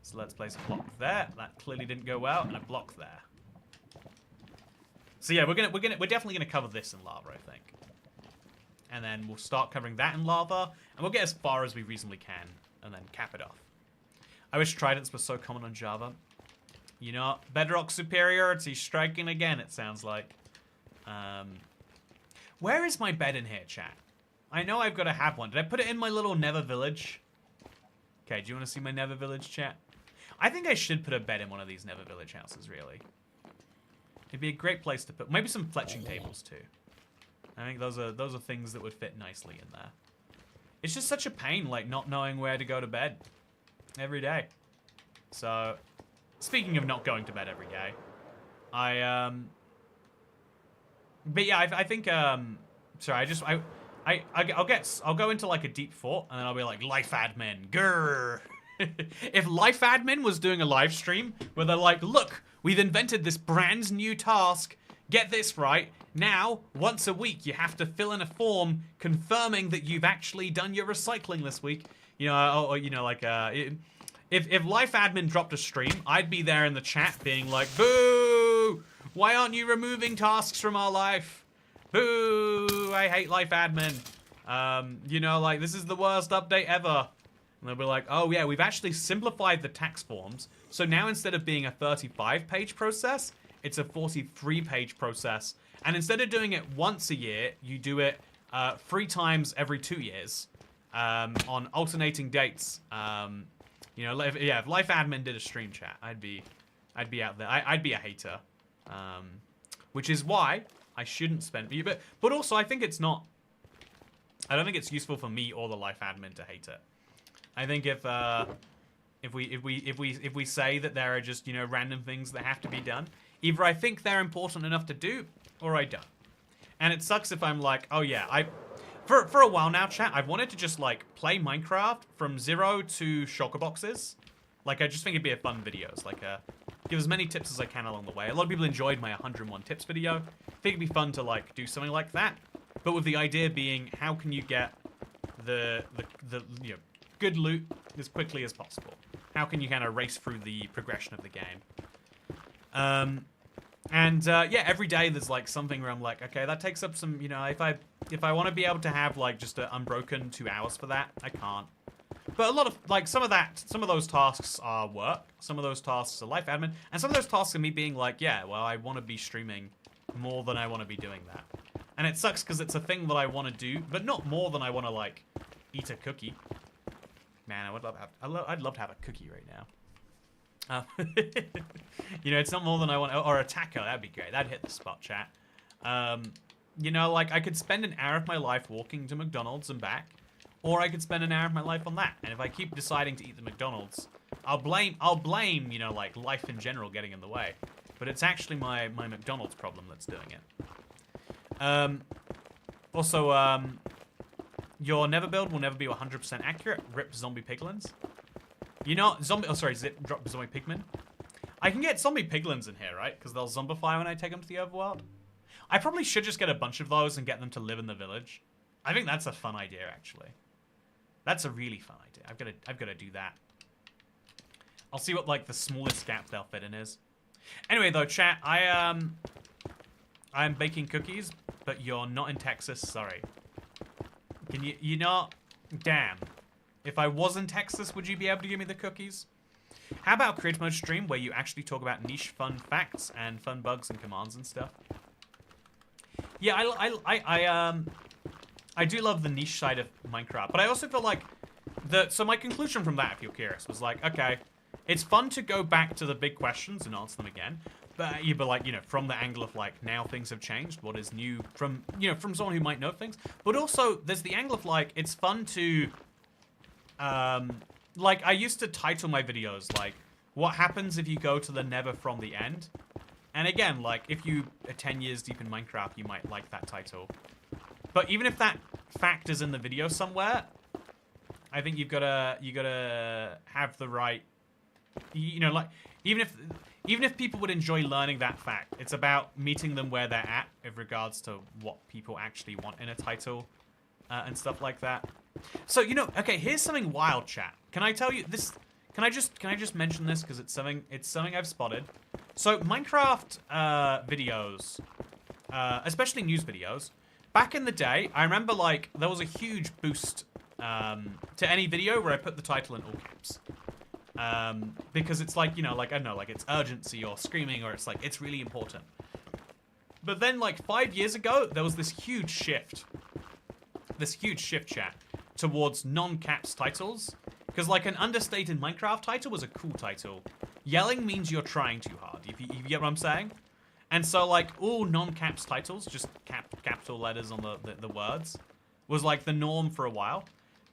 A: So let's place a block there. That clearly didn't go well, and a block there. So yeah, we're definitely gonna cover this in lava, I think. And then we'll start covering that in lava, and we'll get as far as we reasonably can, and then cap it off. I wish tridents were so common on Java. You know, Bedrock superiority striking again, it sounds like. Where is my bed in here, chat? I know I've got to have one. Did I put it in my little nether village? Okay, do you want to see my nether village, chat? I think I should put a bed in one of these nether village houses, really. It'd be a great place to put... Maybe some fletching tables, too. I think those are things that would fit nicely in there. It's just such a pain, like, not knowing where to go to bed every day. So, speaking of not going to bed every day, but yeah, I think, sorry, I'll go into like a deep thought, and then I'll be like, life admin, grrr. If life admin was doing a live stream where they're like, look, we've invented this brand new task. Get this right. Now, once a week, you have to fill in a form confirming that you've actually done your recycling this week. You know, or you know, like, if life admin dropped a stream, I'd be there in the chat being like, boo! Why aren't you removing tasks from our life? Boo! I hate life admin. You know, like, this is the worst update ever. And they'll be like, oh yeah, we've actually simplified the tax forms. So now instead of being a 35-page process, it's a 43-page process. And instead of doing it once a year, you do it 3 times every 2 years. on alternating dates. You know, if Life Admin did a stream chat, I'd be out there. I'd be a hater, which is why I shouldn't spend. But also, I think it's not. I don't think it's useful for me or the Life Admin to hate it. I think if we say that there are just, you know, random things that have to be done, either I think they're important enough to do, or I don't. And it sucks if I'm like, oh yeah, for a while now, chat, I've wanted to just like play Minecraft from 0 to shulker boxes. Like, I just think it'd be a fun videos. Like, give as many tips as I can along the way. A lot of people enjoyed my 101 tips video. I think it'd be fun to like do something like that, but with the idea being, how can you get the you know, good loot as quickly as possible? How can you kind of race through the progression of the game? Yeah, every day there's like something where I'm like, okay, that takes up some, you know, if I want to be able to have like just an unbroken 2 hours for that, I can't. But a lot of, like, some of those tasks are work, some of those tasks are Life Admin, and some of those tasks are me being like, yeah, well, I want to be streaming more than I want to be doing that. And it sucks because it's a thing that I want to do, but not more than I want to, like, eat a cookie. Man, I'd love to have a cookie right now. You know, it's not more than I want, or a taco, that'd be great. That'd hit the spot, chat. You know, like, I could spend an hour of my life walking to McDonald's and back, or I could spend an hour of my life on that. And if I keep deciding to eat the McDonald's, I'll blame, you know, like, life in general getting in the way. But it's actually my McDonald's problem that's doing it. Also, your never build will never be 100% accurate. Rip zombie piglins. You know, zip drop zombie pigmen. I can get zombie piglins in here, right? Because they'll zombify when I take them to the overworld. I probably should just get a bunch of those and get them to live in the village. I think that's a fun idea, actually. That's a really fun idea. I've got to do that. I'll see what, like, the smallest gap they'll fit in is. Anyway, though, chat, I'm baking cookies, but you're not in Texas. Sorry. Can you not? Damn. If I was in Texas, would you be able to give me the cookies? How about creative mode stream where you actually talk about niche fun facts and fun bugs and commands and stuff? Yeah, I do love the niche side of Minecraft, but I also feel like so my conclusion from that, if you're curious, was like, okay, it's fun to go back to the big questions and answer them again, but like, you know, from the angle of like, now things have changed, what is new from, you know, from someone who might know things, but also there's the angle of like, it's fun to, like, I used to title my videos like, what happens if you go to the never from the end? And again, like, if you are 10 years deep in Minecraft, you might like that title. But even if that fact is in the video somewhere, I think you gotta have the right, you know, like, even if people would enjoy learning that fact, it's about meeting them where they're at with regards to what people actually want in a title, and stuff like that. So, you know, okay, here's something wild, chat. Can I tell you this? Can I just mention this because it's something I've spotted. So Minecraft videos, especially news videos, back in the day, I remember like there was a huge boost to any video where I put the title in all caps. Because it's like, you know, like, I don't know, like it's urgency or screaming, or it's like, it's really important. But then like 5 years ago, there was this huge shift, chat, towards non-caps titles. Because like an understated Minecraft title was a cool title. Yelling means you're trying too hard, if you get what I'm saying? And so like all non-caps titles, just capital letters on the words, was like the norm for a while.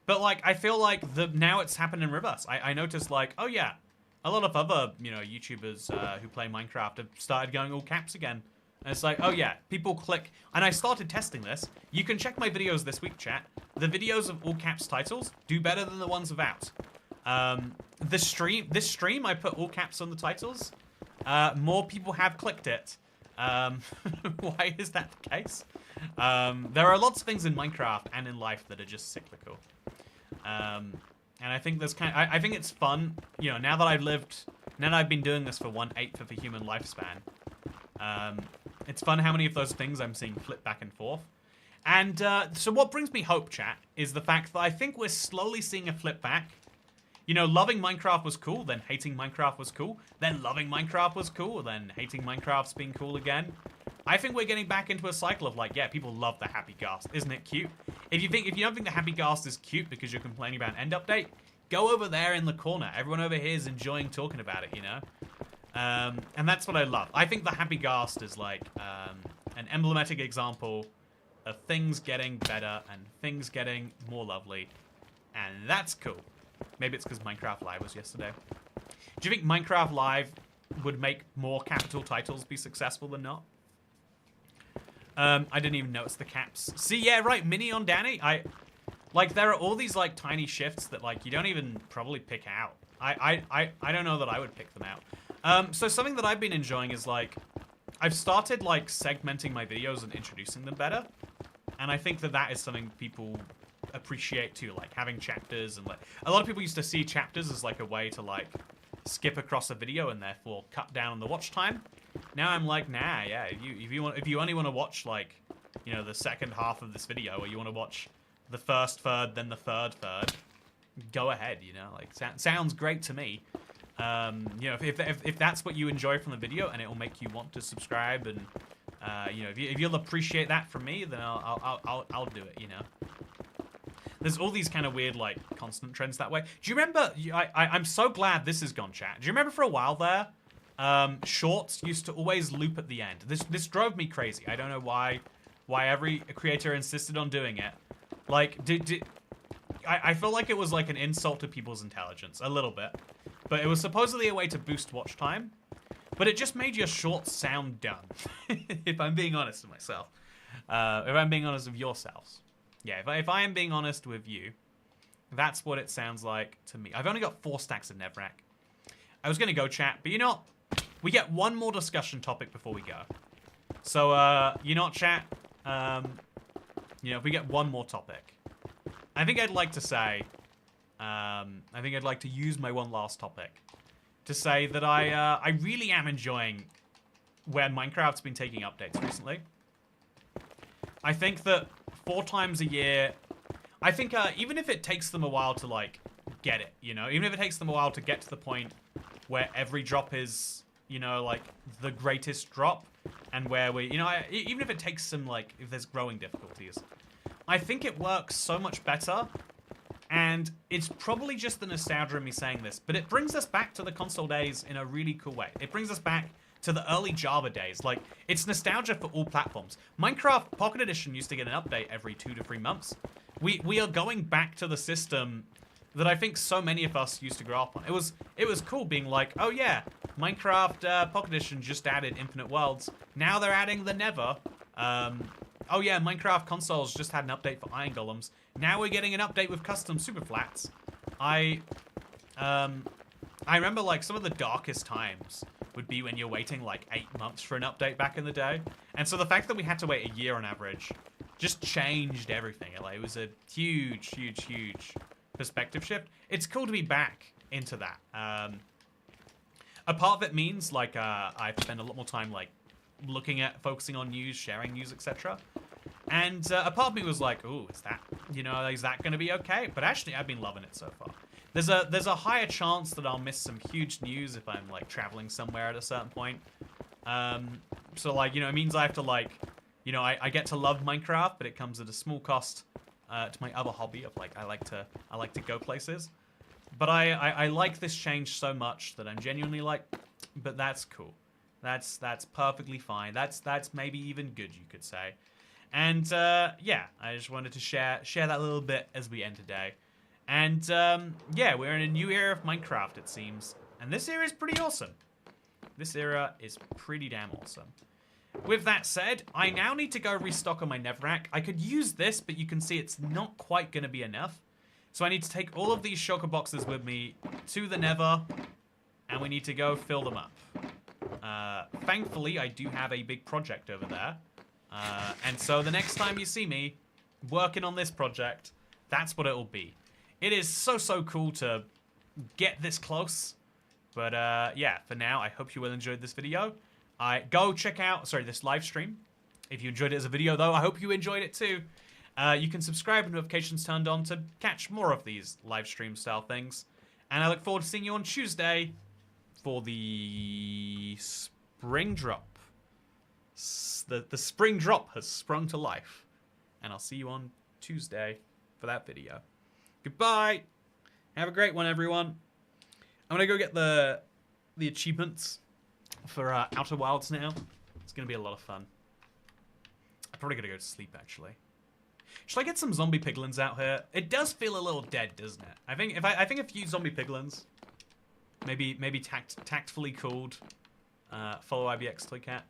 A: But like, I feel like now it's happened in reverse. I noticed like, oh yeah, a lot of other, you know, YouTubers who play Minecraft have started going all caps again. And it's like, oh yeah, people click. And I started testing this. You can check my videos this week, chat. The videos of all caps titles do better than the ones without. This stream, I put all caps on the titles. More people have clicked it. Why is that the case? There are lots of things in Minecraft and in life that are just cyclical. And I think there's I think it's fun, you know, now that I've been doing this for 1/8 of a human lifespan. It's fun how many of those things I'm seeing flip back and forth. And so what brings me hope, chat, is the fact that I think we're slowly seeing a flip back you know, loving Minecraft was cool, then hating Minecraft was cool, then loving Minecraft was cool, then hating Minecraft's being cool again. I think we're getting back into a cycle of like, yeah, people love the Happy Ghast. Isn't it cute? If you don't think the Happy Ghast is cute because you're complaining about an end update, go over there in the corner. Everyone over here is enjoying talking about it, you know? And that's what I love. I think the Happy Ghast is like an emblematic example of things getting better and things getting more lovely. And that's cool. Maybe it's because Minecraft Live was yesterday. Do you think Minecraft Live would make more capital titles be successful than not? I didn't even notice the caps. See, yeah, right, Mini on Danny. Like, there are all these, like, tiny shifts that, like, you don't even probably pick out. I don't know that I would pick them out. So something that I've been enjoying is, like, I've started, like, segmenting my videos and introducing them better. And I think that that is something people appreciate, too, like, having chapters. And, like, a lot of people used to see chapters as, like, a way to, like, skip across a video and therefore cut down on the watch time. Now I'm like, nah, yeah, if you only want to watch, like, you know, the second half of this video, or you want to watch the first third, then the third, go ahead, you know, like, sounds great to me. You know, if that's what you enjoy from the video and it will make you want to subscribe, and, you know, if you'll appreciate that from me, then I'll do it, you know. There's all these kind of weird, like, constant trends that way. Do you remember, I'm so glad this is gone, chat. Do you remember for a while there, shorts used to always loop at the end? This drove me crazy. I don't know why every creator insisted on doing it. Like, I feel like it was like an insult to people's intelligence, a little bit. But it was supposedly a way to boost watch time. But it just made your shorts sound dumb, if I'm being honest with myself. If I'm being honest with yourselves. Yeah, if I am being honest with you, that's what it sounds like to me. I've only got 4 stacks of Nevrac. I was going to go chat, but you know what? We get one more discussion topic before we go. So, you know what, chat? You know, if we get one more topic. I think I'd like to say, I think I'd like to use my one last topic to say that I really am enjoying where Minecraft's been taking updates recently. I think that 4 times a year, I think even if it takes them a while to, like, get it, you know, even if it takes them a while to get to the point where every drop is, you know, like, the greatest drop, and where we, you know, even if it takes some, like, if there's growing difficulties, I think it works so much better, and it's probably just the nostalgia of me saying this, but it brings us back to the console days in a really cool way. It brings us back to the early Java days. Like, it's nostalgia for all platforms. Minecraft Pocket Edition used to get an update every 2 to 3 months. We are going back to the system that I think so many of us used to grow up on. It was cool being like, oh yeah, Minecraft Pocket Edition just added Infinite Worlds. Now they're adding the Nether. Oh yeah, Minecraft consoles just had an update for Iron Golems. Now we're getting an update with custom super flats. I remember, like, some of the darkest times would be when you're waiting like 8 months for an update back in the day. And so the fact that we had to wait a year on average just changed everything. Like, it was a huge, huge, huge perspective shift. It's cool to be back into that. A part of it means, like, I spend a lot more time, like, focusing on news, sharing news, etc. And a part of me was like, ooh, is that going to be okay? But actually, I've been loving it so far. There's a higher chance that I'll miss some huge news if I'm, like, traveling somewhere at a certain point. So, like, you know, it means I have to, like, you know, I get to love Minecraft, but it comes at a small cost to my other hobby of, like, I like to go places. But I like this change so much that I'm genuinely like, but that's cool. That's perfectly fine. That's maybe even good, you could say. And yeah, I just wanted to share that little bit as we end today. And yeah, we're in a new era of Minecraft, it seems. And this era is pretty awesome. This era is pretty damn awesome. With that said, I now need to go restock on my Nevrac. I could use this, but you can see it's not quite going to be enough. So I need to take all of these shulker boxes with me to the Nether, and we need to go fill them up. Thankfully, I do have a big project over there. And so the next time you see me working on this project, that's what it'll be. It is so cool to get this close. But yeah, for now, I hope you will enjoy this video. Go check out, this live stream. If you enjoyed it as a video, though, I hope you enjoyed it too. You can subscribe with notifications turned on to catch more of these live stream style things. And I look forward to seeing you on Tuesday for the spring drop. The spring drop has sprung to life. And I'll see you on Tuesday for that video. Goodbye. Have a great one, everyone. I'm going to go get the achievements for Outer Wilds now. It's going to be a lot of fun. I'm probably going to go to sleep, actually. Should I get some zombie piglins out here? It does feel a little dead, doesn't it? I think a few zombie piglins, maybe tactfully called, follow IBX Toycat.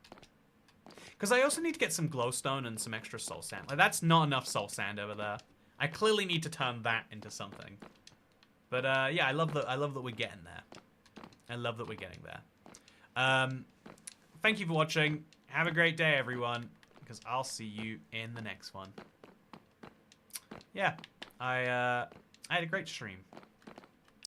A: Because I also need to get some glowstone and some extra soul sand. Like, that's not enough soul sand over there. I clearly need to turn that into something. But yeah, I love that we're getting there. I love that we're getting there. Thank you for watching. Have a great day, everyone. Because I'll see you in the next one. Yeah, I had a great stream.